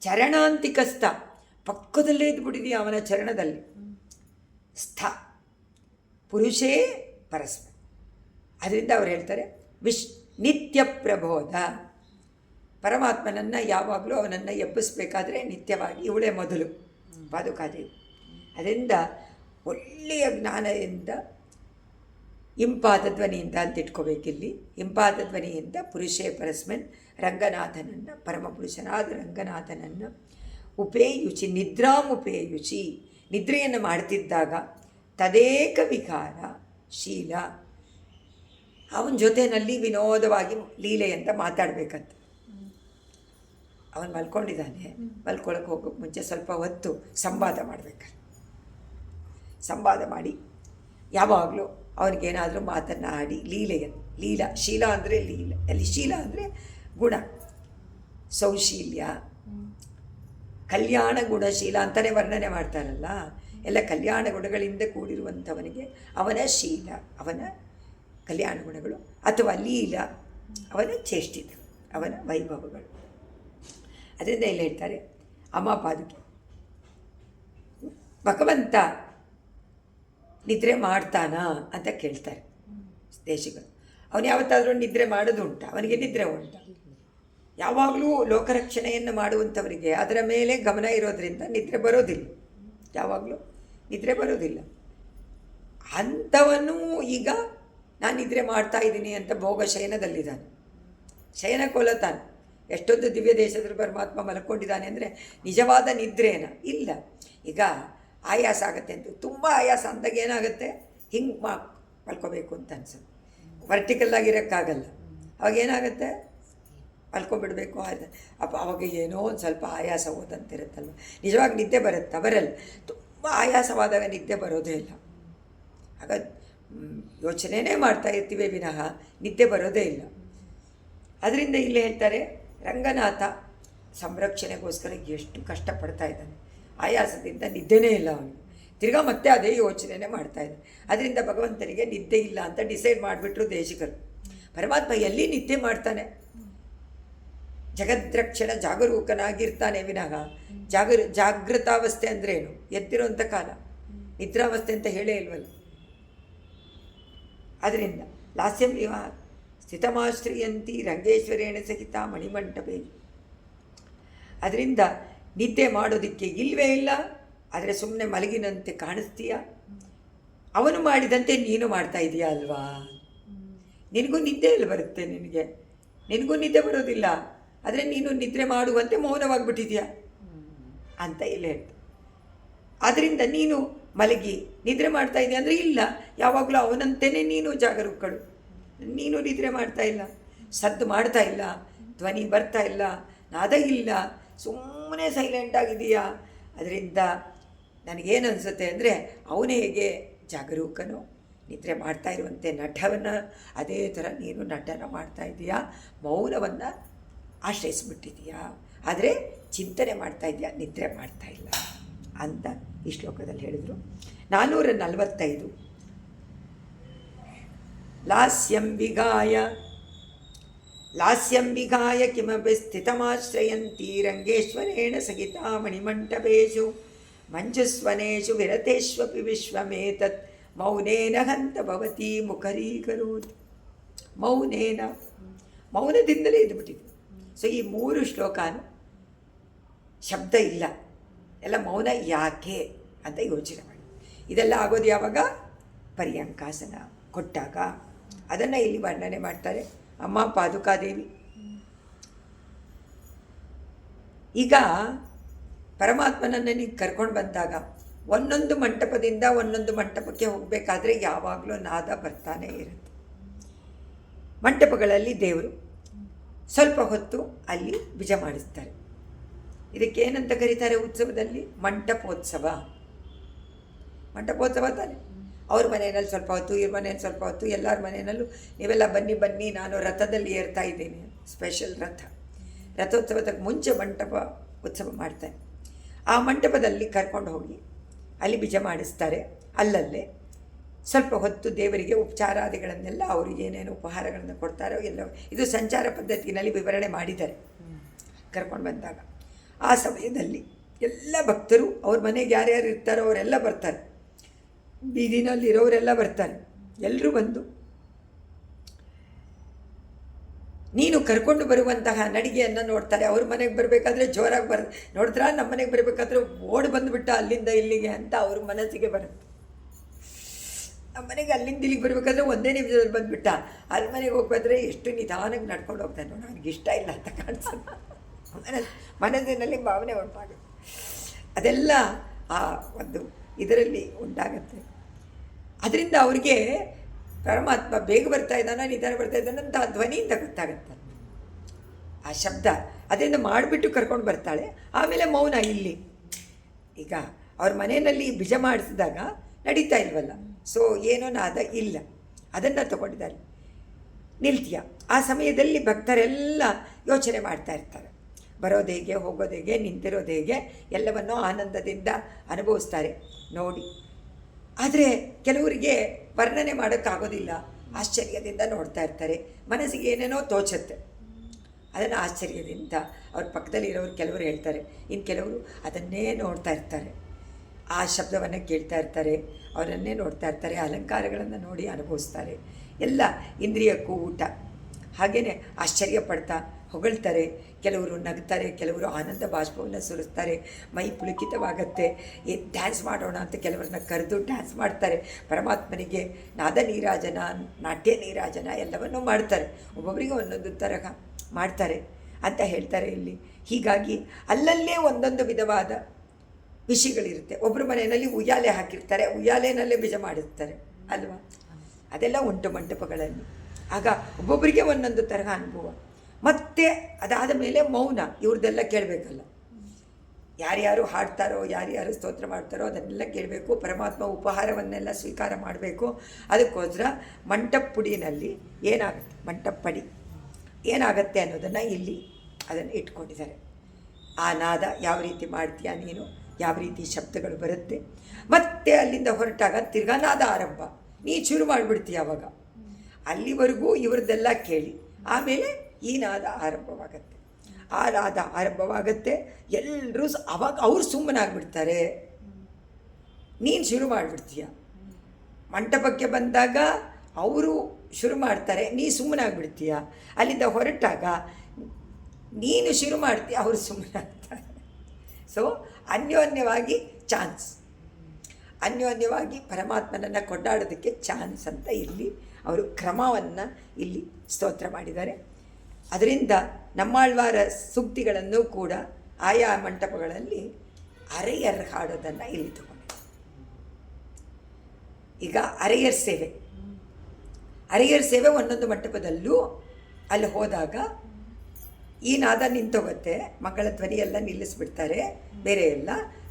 ಚರಣಾಂತಿಕಸ್ಥ, ಪಕ್ಕದಲ್ಲೇ ಇದ್ಬಿಟ್ಟಿದೆಯಾ ಅವನ ಚರಣದಲ್ಲಿ. ಸ್ಥ ಪುರುಷೇ ಪರಸ್ಪರ. ಅದರಿಂದ ಅವ್ರು ಹೇಳ್ತಾರೆ ನಿತ್ಯ ಪ್ರಬೋಧ. ಪರಮಾತ್ಮನನ್ನು ಯಾವಾಗಲೂ ಅವನನ್ನು ಎಬ್ಬಿಸ್ಬೇಕಾದ್ರೆ ನಿತ್ಯವಾಗಿ ಇವಳೇ ಮೊದಲು ಪಾದುಕಾದೇವಿ. ಅದರಿಂದ ಒಳ್ಳೆಯ ಜ್ಞಾನದಿಂದ ಇಂಪಾದ ಧ್ವನಿಯಿಂದ ಅಂತ ಇಟ್ಕೋಬೇಕಿಲ್ಲಿ. ಇಂಪಾದ ಧ್ವನಿಯಿಂದ ಪುರುಷೇ ಪರಸ್ಮಿನ್ ರಂಗನಾಥನನ್ನು, ಪರಮಪುರುಷನಾದ ರಂಗನಾಥನನ್ನು ಉಪೇಯುಚಿ, ನಿದ್ರಾಮುಪೇಯುಚಿ, ನಿದ್ರೆಯನ್ನು ಮಾಡ್ತಿದ್ದಾಗ ತದೇಕ ವಿಕಾರ ಶೀಲ, ಅವನ ಜೊತೆಯಲ್ಲಿ ವಿನೋದವಾಗಿ ಲೀಲೆ ಅಂತ ಮಾತಾಡಬೇಕಂತ. ಅವನು ಮಲ್ಕೊಂಡಿದ್ದಾನೆ, ಮಲ್ಕೊಳಕ್ಕೆ ಹೋಗೋಕ್ಕೆ ಮುಂಚೆ ಸ್ವಲ್ಪ ಹೊತ್ತು ಸಂವಾದ ಮಾಡಬೇಕಂತ. ಸಂವಾದ ಮಾಡಿ ಯಾವಾಗಲೂ ಅವನಿಗೇನಾದರೂ ಮಾತನ್ನು ಆಡಿ ಲೀಲಾ, ಶೀಲ ಅಂದರೆ ಲೀಲ, ಅಲ್ಲಿ ಶೀಲ ಅಂದರೆ ಗುಣ, ಸೌಶೀಲ್ಯ, ಕಲ್ಯಾಣ ಗುಣಶೀಲ ಅಂತಲೇ ವರ್ಣನೆ ಮಾಡ್ತಾರಲ್ಲ. ಎಲ್ಲ ಕಲ್ಯಾಣ ಗುಣಗಳಿಂದ ಕೂಡಿರುವಂಥವನಿಗೆ ಅವನ ಶೀಲ, ಅವನ ಕಲ್ಯಾಣ ಗುಣಗಳು, ಅಥವಾ ಲೀಲ ಅವನ ಚೇಷ್ಟಿತ, ಅವನ ವೈಭವಗಳು. ಅದರಿಂದ ಇಲ್ಲಿ ಹೇಳ್ತಾರೆ ಅಮ್ಮ ಪಾದುಕೆ, ಭಗವಂತ ನಿದ್ರೆ ಮಾಡ್ತಾನಾ ಅಂತ ಕೇಳ್ತಾರೆ ದೇಶಿಗರು. ಅವನು ಯಾವತ್ತಾದರೂ ನಿದ್ರೆ ಮಾಡೋದು ಉಂಟ? ಅವನಿಗೆ ನಿದ್ರೆ ಉಂಟ? ಯಾವಾಗಲೂ ಲೋಕರಕ್ಷಣೆಯನ್ನು ಮಾಡುವಂಥವರಿಗೆ ಅದರ ಮೇಲೆ ಗಮನ ಇರೋದರಿಂದ ನಿದ್ರೆ ಬರೋದಿಲ್ಲ, ಯಾವಾಗಲೂ ನಿದ್ರೆ ಬರೋದಿಲ್ಲ. ಅಂಥವನು ಈಗ ನಾನು ನಿದ್ರೆ ಮಾಡ್ತಾ ಇದ್ದೀನಿ ಅಂತ ಭೋಗ ಶಯನದಲ್ಲಿದ್ದಾನೆ, ಶಯನ ಕೊಲತಾನೆ. ಎಷ್ಟೊಂದು ದಿವ್ಯ ದೇಶದಲ್ಲಿ ಪರಮಾತ್ಮ ಮಲ್ಕೊಂಡಿದ್ದಾನೆ ಅಂದರೆ ನಿಜವಾದ ನಿದ್ರೇನ? ಇಲ್ಲ. ಈಗ ಆಯಾಸ ಆಗುತ್ತೆ ಅಂತ, ತುಂಬ ಆಯಾಸ ಅಂದಾಗ ಏನಾಗುತ್ತೆ? ಹಿಂಗೆ ಮಲ್ಕೋಬೇಕು ಅಂತ ಅನ್ಸುತ್ತೆ, ವರ್ಟಿಕಲ್ಲಾಗಿರೋಕ್ಕಾಗಲ್ಲ. ಅವಾಗೇನಾಗುತ್ತೆ? ಮಲ್ಕೊಂಡ್ಬಿಡ್ಬೇಕು ಅಪ್ಪ. ಅವಾಗ ಏನೋ ಒಂದು ಸ್ವಲ್ಪ ಆಯಾಸ ಓದಂತಿರುತ್ತಲ್ವ, ನಿಜವಾಗಿ ನಿದ್ದೆ ಬರುತ್ತಾ? ಬರಲ್ಲ. ತುಂಬ ಆಯಾಸವಾದಾಗ ನಿದ್ದೆ ಬರೋದೇ ಇಲ್ಲ. ಆಗ ಯೋಚನೆಯೇ ಮಾಡ್ತಾ ಇರ್ತೀವಿ ವಿನಃ ನಿದ್ದೆ ಬರೋದೇ ಇಲ್ಲ. ಅದರಿಂದ ಇಲ್ಲಿ ಹೇಳ್ತಾರೆ ರಂಗನಾಥ ಸಂರಕ್ಷಣೆಗೋಸ್ಕರ ಎಷ್ಟು ಕಷ್ಟಪಡ್ತಾ ಇದ್ದಾನೆ. ಆಯಾಸದಿಂದ ನಿದ್ದೆನೇ ಇಲ್ಲ ಅವನಿಗೆ, ತಿರ್ಗಾ ಮತ್ತೆ ಅದೇ ಯೋಚನೆಯೇ ಮಾಡ್ತಾಯಿದ್ದಾನೆ. ಅದರಿಂದ ಭಗವಂತನಿಗೆ ನಿದ್ದೆ ಇಲ್ಲ ಅಂತ ಡಿಸೈಡ್ ಮಾಡಿಬಿಟ್ರು ದೇಶಿಕರು. ಪರಮಾತ್ಮ ಎಲ್ಲಿ ನಿದ್ದೆ ಮಾಡ್ತಾನೆ? ಜಗದ್ರಕ್ಷಣ ಜಾಗರೂಕನಾಗಿರ್ತಾನೆ ವಿನಃ ಜಾಗೃತಾವಸ್ಥೆ ಅಂದ್ರೇನು? ಎದ್ದಿರೋಂಥ ಕಾಲ, ನಿದ್ರಾವಸ್ಥೆ ಅಂತ ಹೇಳೇ ಇಲ್ವಲ್ಲ. ಅದರಿಂದ ಲಾಸ್ಯಂ ಇವ ಸ್ಥಿತಮಾಶ್ರಿಯಂತಿ ರಂಗೇಶ್ವರೇಣ ಸಹಿತ ಮಣಿಮಂಟಪೇ. ಅದರಿಂದ ನಿದ್ದೆ ಮಾಡೋದಕ್ಕೆ ಇಲ್ಲವೇ ಇಲ್ಲ. ಆದರೆ ಸುಮ್ಮನೆ ಮಲಗಿನಂತೆ ಕಾಣಿಸ್ತೀಯ. ಅವನು ಮಾಡಿದಂತೆ ನೀನು ಮಾಡ್ತಾ ಇದೀಯ ಅಲ್ವಾ? ನಿನಗೂ ನಿದ್ದೆ ಎಲ್ಲಿ ಬರುತ್ತೆ? ನಿನಗೂ ನಿದ್ದೆ ಬರೋದಿಲ್ಲ. ಆದರೆ ನೀನು ನಿದ್ರೆ ಮಾಡುವಂತೆ ಮೌನವಾಗಿಬಿಟ್ಟಿದೆಯಾ? ಅಂತ ಇಲ್ಲಿ ಹೇಳ್ತಾರೆ. ಆದ್ದರಿಂದ ನೀನು ಮಲಗಿ ನಿದ್ರೆ ಮಾಡ್ತಾ ಇದೆಯಾ ಅಂದರೆ ಇಲ್ಲ, ಯಾವಾಗಲೂ ಅವನಂತೆಯೇ ನೀನು ಜಾಗರೂಕಳು. ನೀನು ನಿದ್ರೆ ಮಾಡ್ತಾ ಇಲ್ಲ, ಸದ್ದು ಮಾಡ್ತಾ ಇಲ್ಲ, ಧ್ವನಿ ಬರ್ತಾ ಇಲ್ಲ, ನಾದ ಇಲ್ಲ, ಸುಮ್ಮನೆ ಸೈಲೆಂಟ್ ಆಗಿದೆಯಾ. ಅದರಿಂದ ನನಗೇನು ಅನಿಸುತ್ತೆ ಅಂದರೆ ಅವನೇ ಹೇಗೆ ಜಾಗರೂಕನು ನಿದ್ರೆ ಮಾಡ್ತಾ ಇರುವಂತೆ ನಟವನ್ನು ಅದೇ ಥರ ನೀನು ನಟನ ಮಾಡ್ತಾ ಇದೆಯಾ, ಮೌನವನ್ನು ಆಶ್ರಯಿಸಿಬಿಟ್ಟಿದೆಯಾ, ಆದರೆ ಚಿಂತನೆ ಮಾಡ್ತಾ ಇದೆಯಾ, ನಿದ್ರೆ ಮಾಡ್ತಾ ಇಲ್ಲ ಅಂತ ಈ ಶ್ಲೋಕದಲ್ಲಿ ಹೇಳಿದರು. 445 ಲಾಸ್ಯಂ ವಿಗಾಯ ಕಿಮಪಿ ಸ್ಥಿತಮಾಶ್ರಯಂತಿ ರಂಗೇಶ್ವರೇಣ ಸಹಿತಾ ಮಣಿಮಂಟಪೇಷು ಮಂಜುಸ್ವನೇಷು ವಿರತೇಷ್ವಪಿ ವಿಶ್ವಮೇತತ್ ಮೌನೇನ ಹಂತ ಭವತಿ ಮುಖರೀಕರೋತಿ. ಮೌನದಿಂದಲೇ ಇದ್ದುಬಿಟ್ಟಿದ್ದು. ಸೊ ಈ 3 ಶ್ಲೋಕಾನು ಶಬ್ದ ಇಲ್ಲ, ಎಲ್ಲ ಮೌನ ಯಾಕೆ ಅಂತ ಯೋಚನೆ ಮಾಡಿ. ಇದೆಲ್ಲ ಆಗೋದು ಯಾವಾಗ? ಪರ್ಯಂಕಾಸನ ಕೊಟ್ಟಾಗ. ಅದನ್ನು ಇಲ್ಲಿ ವರ್ಣನೆ ಮಾಡ್ತಾರೆ ಅಮ್ಮ ಪಾದುಕಾದೇವಿ. ಈಗ ಪರಮಾತ್ಮನನ್ನು ನೀವು ಕರ್ಕೊಂಡು ಬಂದಾಗ ಒಂದೊಂದು ಮಂಟಪದಿಂದ ಒಂದೊಂದು ಮಂಟಪಕ್ಕೆ ಹೋಗಬೇಕಾದ್ರೆ ಯಾವಾಗಲೂ ನಾದ ಬರ್ತಾನೆ ಇರುತ್ತೆ. ಮಂಟಪಗಳಲ್ಲಿ ದೇವರು ಸ್ವಲ್ಪ ಹೊತ್ತು ಅಲ್ಲಿ ವಿಜಯ ಮಾಡಿಸ್ತಾರೆ. ಇದಕ್ಕೇನಂತ ಕರೀತಾರೆ ಉತ್ಸವದಲ್ಲಿ? ಮಂಟಪೋತ್ಸವ ತಾನೆ. ಅವ್ರ ಮನೆಯಲ್ಲಿ ಸ್ವಲ್ಪ ಹೊತ್ತು, ಇವ್ರ ಮನೆಯಲ್ಲಿ ಸ್ವಲ್ಪ ಹೊತ್ತು, ಎಲ್ಲರ ಮನೆಯಲ್ಲೂ ನೀವೆಲ್ಲ ಬನ್ನಿ ನಾನು ರಥದಲ್ಲಿ ಏರ್ತಾ ಇದ್ದೀನಿ, ಸ್ಪೆಷಲ್ ರಥೋತ್ಸವಕ್ಕೆ ಮುಂಚೆ ಮಂಟಪ ಉತ್ಸವ ಮಾಡ್ತಾರೆ. ಆ ಮಂಟಪದಲ್ಲಿ ಕರ್ಕೊಂಡು ಹೋಗಿ ಅಲ್ಲಿ ಬಿಜ ಮಾಡಿಸ್ತಾರೆ. ಅಲ್ಲಲ್ಲೇ ಸ್ವಲ್ಪ ಹೊತ್ತು ದೇವರಿಗೆ ಉಪಚಾರಾದಿಗಳನ್ನೆಲ್ಲ ಅವರಿಗೆ ಏನೇನು ಉಪಹಾರಗಳನ್ನು ಕೊಡ್ತಾರೋ ಎಲ್ಲ ಇದು ಸಂಚಾರ ಪದ್ಧತಿಯಲ್ಲಿ ವಿವರಣೆ ಮಾಡಿದ್ದಾರೆ. ಕರ್ಕೊಂಡು ಬಂದಾಗ ಆ ಸಮಯದಲ್ಲಿ ಎಲ್ಲ ಭಕ್ತರು ಅವ್ರ ಮನೆಗೆ ಯಾರ್ಯಾರು ಇರ್ತಾರೋ ಅವರೆಲ್ಲ ಬರ್ತಾರೆ, ಬೀದಿನಲ್ಲಿರೋರೆಲ್ಲ ಬರ್ತಾರೆ. ಎಲ್ಲರೂ ಬಂದು ನೀನು ಕರ್ಕೊಂಡು ಬರುವಂತಹ ನಡಿಗೆಯನ್ನು ನೋಡ್ತಾರೆ. ಅವ್ರ ಮನೆಗೆ ಬರಬೇಕಾದ್ರೆ ಜೋರಾಗಿ ನೋಡಿದ್ರ, ನಮ್ಮ ಮನೆಗೆ ಬರಬೇಕಾದ್ರೆ ಓಡಿ ಬಂದುಬಿಟ್ಟ ಅಲ್ಲಿಂದ ಇಲ್ಲಿಗೆ ಅಂತ ಅವ್ರ ಮನಸ್ಸಿಗೆ ಬರುತ್ತೆ. ನಮ್ಮ ಮನೆಗೆ ಅಲ್ಲಿಂದ ಇಲ್ಲಿಗೆ ಬರಬೇಕಾದ್ರೆ ಒಂದೇ ನಿಮಿಷದಲ್ಲಿ ಬಂದುಬಿಟ್ಟ, ಅಲ್ಲಿ ಮನೆಗೆ ಹೋಗ್ಬಾದ್ರೆ ಎಷ್ಟು ನಿಧಾನಕ್ಕೆ ನಡ್ಕೊಂಡು ಹೋಗ್ತಾನೆ, ನನಗೆ ಇಷ್ಟ ಇಲ್ಲ ಅಂತ ಕಾಣಿಸುತ್ತೆ. ಮನಸ್ಸಿನಲ್ಲಿ ಭಾವನೆ ಉಂಟಾಗುತ್ತೆ. ಅದೆಲ್ಲ ಆ ಒಂದು ಇದರಲ್ಲಿ ಉಂಟಾಗತ್ತೆ. ಅದರಿಂದ ಅವ್ರಿಗೆ ಪರಮಾತ್ಮ ಬೇಗ ಬರ್ತಾ ಇದ್ದಾನ ನಿಧಾನ ಬರ್ತಾ ಇದ್ದಾನೆ ಅಂತ ಆ ಧ್ವನಿಯಿಂದ ಗೊತ್ತಾಗುತ್ತೆ, ಆ ಶಬ್ದ. ಅದರಿಂದ ಮಾಡಿಬಿಟ್ಟು ಕರ್ಕೊಂಡು ಬರ್ತಾಳೆ. ಆಮೇಲೆ ಮೌನ ಇಲ್ಲಿ. ಈಗ ಅವ್ರ ಮನೆಯಲ್ಲಿ ಬಿಜ ಮಾಡಿಸಿದಾಗ ನಡೀತಾ ಇಲ್ವಲ್ಲ, ಸೊ ಏನೋ ನಾದ ಇಲ್ಲ, ಅದನ್ನು ತಗೊಂಡಿದ್ದಾರೆ. ನಿಲ್ತೀಯ ಆ ಸಮಯದಲ್ಲಿ ಭಕ್ತರೆಲ್ಲ ಯೋಚನೆ ಮಾಡ್ತಾ ಇರ್ತಾರೆ, ಬರೋದು ಹೇಗೆ, ಹೋಗೋದು ಹೇಗೆ, ನಿಂತಿರೋದು ಹೇಗೆ, ಎಲ್ಲವನ್ನೂ ಆನಂದದಿಂದ ಅನುಭವಿಸ್ತಾರೆ ನೋಡಿ. ಆದರೆ ಕೆಲವರಿಗೆ ವರ್ಣನೆ ಮಾಡೋಕ್ಕಾಗೋದಿಲ್ಲ, ಆಶ್ಚರ್ಯದಿಂದ ನೋಡ್ತಾ ಇರ್ತಾರೆ, ಮನಸ್ಸಿಗೆ ಏನೇನೋ ತೋಚುತ್ತೆ. ಅದನ್ನು ಆಶ್ಚರ್ಯದಿಂದ ಅವ್ರ ಪಕ್ಕದಲ್ಲಿರೋರು ಕೆಲವರು ಹೇಳ್ತಾರೆ, ಇನ್ನು ಕೆಲವರು ಅದನ್ನೇ ನೋಡ್ತಾ ಇರ್ತಾರೆ, ಆ ಶಬ್ದವನ್ನು ಕೇಳ್ತಾ ಇರ್ತಾರೆ, ಅವರನ್ನೇ ನೋಡ್ತಾ ಇರ್ತಾರೆ, ಅಲಂಕಾರಗಳನ್ನು ನೋಡಿ ಅನುಭವಿಸ್ತಾರೆ. ಎಲ್ಲ ಇಂದ್ರಿಯಕ್ಕೂ ಊಟ. ಹಾಗೆಯೇ ಆಶ್ಚರ್ಯ ಪಡ್ತಾ ಹೊಗಳ್ತಾರೆ, ಕೆಲವರು ನಗ್ತಾರೆ, ಕೆಲವರು ಆನಂದ ಬಾಷ್ಪವನ್ನು ಸುರಿಸ್ತಾರೆ, ಮೈ ಪುಳಕಿತವಾಗತ್ತೆ. ಡ್ಯಾನ್ಸ್ ಮಾಡೋಣ ಅಂತ ಕೆಲವ್ರನ್ನ ಕರೆದು ಡ್ಯಾನ್ಸ್ ಮಾಡ್ತಾರೆ. ಪರಮಾತ್ಮನಿಗೆ ನಾದ ನೀರಾಜನ, ನಾಟ್ಯ ನೀರಾಜನ ಎಲ್ಲವನ್ನೂ ಮಾಡ್ತಾರೆ. ಒಬ್ಬೊಬ್ಬರಿಗೆ ಒಂದೊಂದು ತರಹ ಮಾಡ್ತಾರೆ ಅಂತ ಹೇಳ್ತಾರೆ ಇಲ್ಲಿ. ಹೀಗಾಗಿ ಅಲ್ಲಲ್ಲೇ ಒಂದೊಂದು ವಿಧವಾದ ವಿಷಯಗಳಿರುತ್ತೆ. ಒಬ್ಬರು ಮನೆಯಲ್ಲಿ ಉಯ್ಯಾಲೆ ಹಾಕಿರ್ತಾರೆ, ಉಯ್ಯಾಲೆನಲ್ಲೇ ಬೀಜ ಮಾಡಿರ್ತಾರೆ ಅಲ್ವಾ, ಅದೆಲ್ಲ ಉಂಟು ಮಂಟಪಗಳಲ್ಲಿ. ಆಗ ಒಬ್ಬೊಬ್ಬರಿಗೆ ಒಂದೊಂದು ತರಹ ಅನುಭವ. ಮತ್ತು ಅದಾದ ಮೇಲೆ ಮೌನ, ಇವ್ರದ್ದೆಲ್ಲ ಕೇಳಬೇಕಲ್ಲ, ಯಾರ್ಯಾರು ಹಾಡ್ತಾರೋ ಯಾರ್ಯಾರು ಸ್ತೋತ್ರ ಮಾಡ್ತಾರೋ ಅದನ್ನೆಲ್ಲ ಕೇಳಬೇಕು. ಪರಮಾತ್ಮ ಉಪಹಾರವನ್ನೆಲ್ಲ ಸ್ವೀಕಾರ ಮಾಡಬೇಕು. ಅದಕ್ಕೋಸ್ಕರ ಮಂಟಪುಡಿನಲ್ಲಿ ಏನಾಗುತ್ತೆ, ಮಂಟಪಡಿ ಏನಾಗುತ್ತೆ ಅನ್ನೋದನ್ನು ಇಲ್ಲಿ ಅದನ್ನು ಇಟ್ಕೊಂಡಿದ್ದಾರೆ. ಆ ನಾದ ಯಾವ ರೀತಿ ಮಾಡ್ತೀಯಾ ನೀನು, ಯಾವ ರೀತಿ ಶಬ್ದಗಳು ಬರುತ್ತೆ. ಮತ್ತು ಅಲ್ಲಿಂದ ಹೊರಟಾಗ ತಿರ್ಗಾ ನಾದ ಆರಂಭ, ನೀ ಶುರು ಮಾಡಿಬಿಡ್ತೀಯ. ಆವಾಗ ಅಲ್ಲಿವರೆಗೂ ಇವ್ರದ್ದೆಲ್ಲ ಕೇಳಿ ಆಮೇಲೆ ಈ ನಾದ ಆರಂಭವಾಗತ್ತೆ. ಆ ನಾದ ಆರಂಭವಾಗತ್ತೆ, ಎಲ್ಲರೂ ಅವಾಗ ಅವ್ರು ಸುಮ್ಮನಾಗ್ಬಿಡ್ತಾರೆ, ನೀನು ಶುರು ಮಾಡಿಬಿಡ್ತೀಯ. ಮಂಟಪಕ್ಕೆ ಬಂದಾಗ ಅವರು ಶುರು ಮಾಡ್ತಾರೆ, ನೀ ಸುಮ್ಮನಾಗ್ಬಿಡ್ತೀಯ. ಅಲ್ಲಿಂದ ಹೊರಟಾಗ ನೀನು ಶುರು ಮಾಡ್ತೀಯ, ಅವರು ಸುಮ್ಮನಾಗ್ತಾರೆ. ಸೊ ಅನ್ಯೋನ್ಯವಾಗಿ ಚಾನ್ಸ್, ಅನ್ಯೋನ್ಯವಾಗಿ ಪರಮಾತ್ಮನನ್ನು ಕೊಂಡಾಡೋದಕ್ಕೆ ಚಾನ್ಸ್ ಅಂತ ಇಲ್ಲಿ ಅವರು ಕ್ರಮವನ್ನು ಇಲ್ಲಿ ಸ್ತೋತ್ರ ಮಾಡಿದ್ದಾರೆ. ಅದರಿಂದ ನಮ್ಮಾಳ್ವಾರ ಸೂಕ್ತಿಗಳನ್ನು ಕೂಡ ಆಯಾ ಮಂಟಪಗಳಲ್ಲಿ ಅರೆಯರ್ ಹಾಡೋದನ್ನು ಇಲ್ಲಿ ತಗೊಂಡೆ. ಈಗ ಅರೆಯರ್ ಸೇವೆ ಒಂದೊಂದು ಮಂಟಪದಲ್ಲೂ ಅಲ್ಲಿ ಹೋದಾಗ ಈ ನಾದ ನಿಂತೋಗುತ್ತೆ, ಮಕ್ಕಳ ಧ್ವನಿ ಎಲ್ಲ ನಿಲ್ಲಿಸ್ಬಿಡ್ತಾರೆ, ಬೇರೆ ಎಲ್ಲ.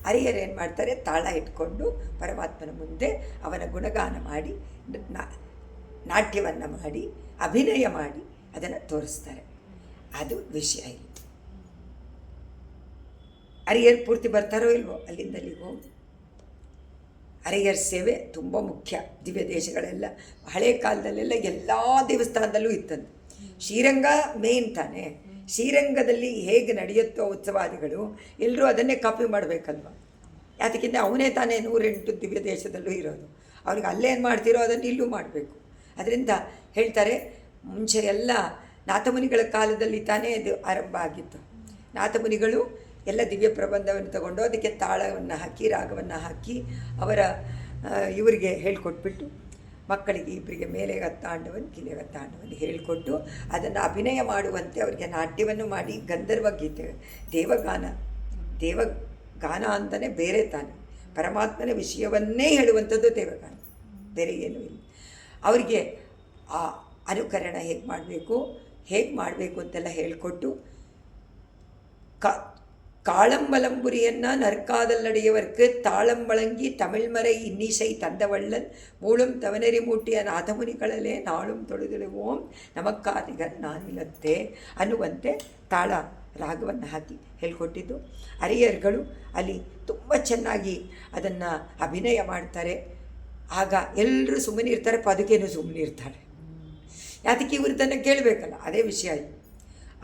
ಅರಿಯರು ಏನು ಮಾಡ್ತಾರೆ, ತಾಳ ಇಟ್ಕೊಂಡು ಪರಮಾತ್ಮನ ಮುಂದೆ ಅವನ ಗುಣಗಾನ ಮಾಡಿ, ನಾಟ್ಯವನ್ನು ಮಾಡಿ, ಅಭಿನಯ ಮಾಡಿ ಅದನ್ನು ತೋರಿಸ್ತಾರೆ. ಅದು ವಿಷಯ ಇಲ್ಲಿ. ಅರಿಯರ್ ಪೂರ್ತಿ ಬರ್ತಾರೋ ಇಲ್ವೋ, ಅಲ್ಲಿಂದ ಅಲ್ಲಿಗೆ ಹೋಗಿ ಅರಿಯರ್ ಸೇವೆ ತುಂಬ ಮುಖ್ಯ. ದಿವ್ಯ ದೇಶಗಳೆಲ್ಲ ಹಳೆ ಕಾಲದಲ್ಲೆಲ್ಲ ಎಲ್ಲ ದೇವಸ್ಥಾನದಲ್ಲೂ ಇತ್ತಂತೆ. ಶ್ರೀರಂಗ ಮೇನ್ ತಾನೆ. ಶ್ರೀರಂಗದಲ್ಲಿ ಹೇಗೆ ನಡೆಯುತ್ತೋ ಉತ್ಸವಾದಿಗಳು ಎಲ್ಲರೂ ಅದನ್ನೇ ಕಾಪಿ ಮಾಡಬೇಕಲ್ವ. ಯಾತಕ್ಕಿಂತ ಅವನೇ ತಾನೇ 108 ದಿವ್ಯ ದೇಶದಲ್ಲೂ ಇರೋದು. ಅವ್ರಿಗೆ ಅಲ್ಲೇನು ಮಾಡ್ತಿರೋ ಅದನ್ನು ಇಲ್ಲೂ ಮಾಡಬೇಕು. ಅದರಿಂದ ಹೇಳ್ತಾರೆ, ಮುಂಚೆ ಎಲ್ಲ ನಾಥಮುನಿಗಳ ಕಾಲದಲ್ಲಿ ತಾನೇ ಇದು ಆರಂಭ ಆಗಿತ್ತು. ನಾಥಮುನಿಗಳು ಎಲ್ಲ ದಿವ್ಯ ಪ್ರಬಂಧವನ್ನು ತಗೊಂಡು ಅದಕ್ಕೆ ತಾಳವನ್ನು ಹಾಕಿ, ರಾಗವನ್ನು ಹಾಕಿ, ಅವರ ಇವರಿಗೆ ಹೇಳ್ಕೊಟ್ಬಿಟ್ಟು, ಮಕ್ಕಳಿಗೆ ಇಬ್ಬರಿಗೆ ಮೇಲೆ ತಾಂಡವನ್ ಕಿಲೆಗ ತಾಂಡವನ್ ಹೇಳಿಕೊಟ್ಟು ಅದನ್ನು ಅಭಿನಯ ಮಾಡುವಂತೆ ಅವರಿಗೆ ನಾಟ್ಯವನ್ನು ಮಾಡಿ, ಗಂಧರ್ವ ಗೀತೆ, ದೇವಗಾನ ಅಂತಲೇ ಬೇರೆ ತಾನೆ. ಪರಮಾತ್ಮನ ವಿಷಯವನ್ನೇ ಹೇಳುವಂಥದ್ದು ದೇವಗಾನ, ಬೇರೆ ಏನೂ ಇಲ್ಲ. ಅವರಿಗೆ ಆ ಅನುಕರಣ ಹೇಗೆ ಮಾಡಬೇಕು ಅಂತೆಲ್ಲ ಹೇಳಿಕೊಟ್ಟು, காளம்பலம்புரியன்னா நற்காதல்லடையவர்க்கு தாளம் வழங்கி தமிழ்மறை இன்னிசை தந்தவள்ளல் மூலம் தவனெறி மூட்டிய ನಾಥಮುನಿಗಳಲ್ಲೇ ನಾಳುಂ ತೊಳೆದಿಡುவோம் ನಮಕ್ಕಾದಿಗರ್ ನಾನಿಲತ್ತೆ ಅನ್ನುವಂತೆ ತಾಳ ರಾಗವನ್ನು ಹಾಕಿ ಹೇಳಿಕೊಟ್ಟಿದ್ದು. ಅರಿಯರ್ಗಳು ಅಲ್ಲಿ ತುಂಬ ಚೆನ್ನಾಗಿ ಅದನ್ನು ಅಭಿನಯ ಮಾಡ್ತಾರೆ. ಆಗ ಎಲ್ಲರೂ ಸುಮ್ಮನೆ ಇರ್ತಾರೆ, ಪಾದುಕೆನೂ ಸುಮ್ಮನೆ ಇರ್ತಾಳೆ. ಯಾತಕ್ಕೆ ಇವ್ರದನ್ನು ಕೇಳಬೇಕಲ್ಲ, ಅದೇ ವಿಷಯ.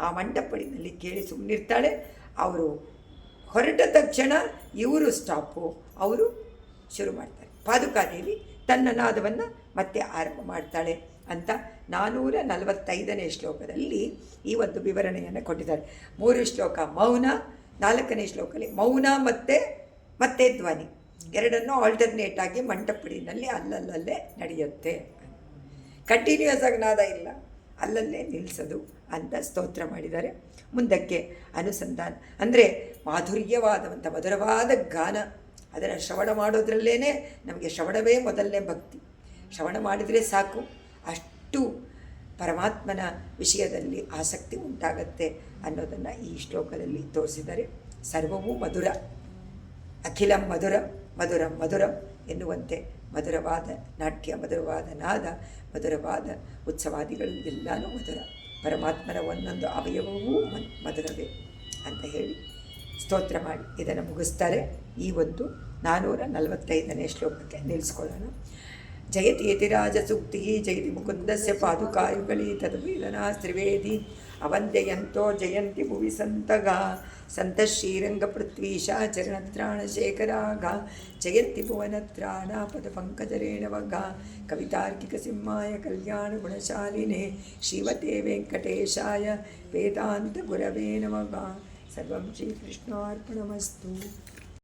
ಆ ಮಂಟಪಡಿನಲ್ಲಿ ಕೇಳಿ ಸುಮ್ಮನಿರ್ತಾಳೆ. ಅವರು ಹೊರಟ ತಕ್ಷಣ ಇವರು ಸ್ಟಾಪು, ಅವರು ಶುರು ಮಾಡ್ತಾರೆ. ಪಾದುಕಾದೇವಿ ತನ್ನ ನಾದವನ್ನು ಮತ್ತೆ ಆರಂಭ ಮಾಡ್ತಾಳೆ ಅಂತ 445ನೇ ಶ್ಲೋಕದಲ್ಲಿ ಈ ಒಂದು ವಿವರಣೆಯನ್ನು ಕೊಟ್ಟಿದ್ದಾರೆ. 3 ಶ್ಲೋಕ ಮೌನ, 4ನೇ ಶ್ಲೋಕದಲ್ಲಿ ಮೌನ ಮತ್ತೆ ಧ್ವನಿ ಎರಡನ್ನೂ ಆಲ್ಟರ್ನೇಟ್ ಆಗಿ ಮಂಟಪಡಿನಲ್ಲಿ ಅಲ್ಲಲ್ಲೇ ನಡೆಯುತ್ತೆ. ಕಂಟಿನ್ಯೂಯಸ್ ಆಗಿ ನಾದ ಇಲ್ಲ, ಅಲ್ಲಲ್ಲೇ ನಿಲ್ಲಿಸೋದು ಅಂತ ಸ್ತೋತ್ರ ಮಾಡಿದ್ದಾರೆ. ಮುಂದಕ್ಕೆ ಅನುಸಂಧಾನ ಅಂದರೆ ಮಾಧುರ್ಯವಾದಂಥ ಮಧುರವಾದ ಗಾನ, ಅದನ್ನು ಶ್ರವಣ ಮಾಡೋದ್ರಲ್ಲೇ ನಮಗೆ ಶ್ರವಣವೇ ಮೊದಲನೇ ಭಕ್ತಿ. ಶ್ರವಣ ಮಾಡಿದರೆ ಸಾಕು, ಅಷ್ಟು ಪರಮಾತ್ಮನ ವಿಷಯದಲ್ಲಿ ಆಸಕ್ತಿ ಉಂಟಾಗತ್ತೆ ಅನ್ನೋದನ್ನು ಈ ಶ್ಲೋಕದಲ್ಲಿ ತೋರಿಸಿದ್ದಾರೆ. ಸರ್ವವೂ ಮಧುರ, ಅಖಿಲಂ ಮಧುರಂ ಮಧುರಂ ಮಧುರಂ ಎನ್ನುವಂತೆ ಮಧುರವಾದ ನಾಟ್ಯ, ಮಧುರವಾದ ನಾದ, ಮಧುರವಾದ ಉತ್ಸವಾದಿಗಳು ಎಲ್ಲನೂ ಮಧುರ. ಪರಮಾತ್ಮನ ಒಂದೊಂದು ಅವಯವವೂ ಮಧುರವೇ ಅಂತ ಹೇಳಿ ಸ್ತೋತ್ರ ಮಾಡಿ ಇದನ್ನು ಮುಗಿಸ್ತಾರೆ. ಈ ಒಂದು 445ನೇ ಶ್ಲೋಕಕ್ಕೆ ನಿಲ್ಲಿಸ್ಕೊಳ್ಳೋಣ. ಜಯತಿ ಯತಿರಾಜ ಸೂಕ್ತಿ ಜಯತಿ ಮುಕುಂದಸ್ಯ ಪಾದುಕಾಯುಗಳಿ ತದ್ವೇದನಾ ತ್ರಿವೇದಿ ಅವಂದ್ಯಯಂತೋ ಜಯಂತಿ ಭುವಿ ಸಂತಗ ಸಂತ ಶ್ರೀರಂಗ ಪೃಥ್ವೀಶ ಚರಣತ್ರಾಣಶೇಖರಾಗ ಜಯಂತಿ ಭುವನತ್ರಾಣ ಪದ ಪಂಕಜರೇಣವಗ ಕವಿತಾರ್ಕಿಕ ಸಿಂಹಾಯ ಕಲ್ಯಾಣ ಗುಣಶಾಲಿನೇ ಶ್ರೀಮತೆ ವೆಂಕಟೇಶಾಯ ವೇದಾಂತ ಗುರವೇ ನಮಃ. ಸರ್ವಂ ಶ್ರೀಕೃಷ್ಣಾರ್ಪಣಮಸ್ತು.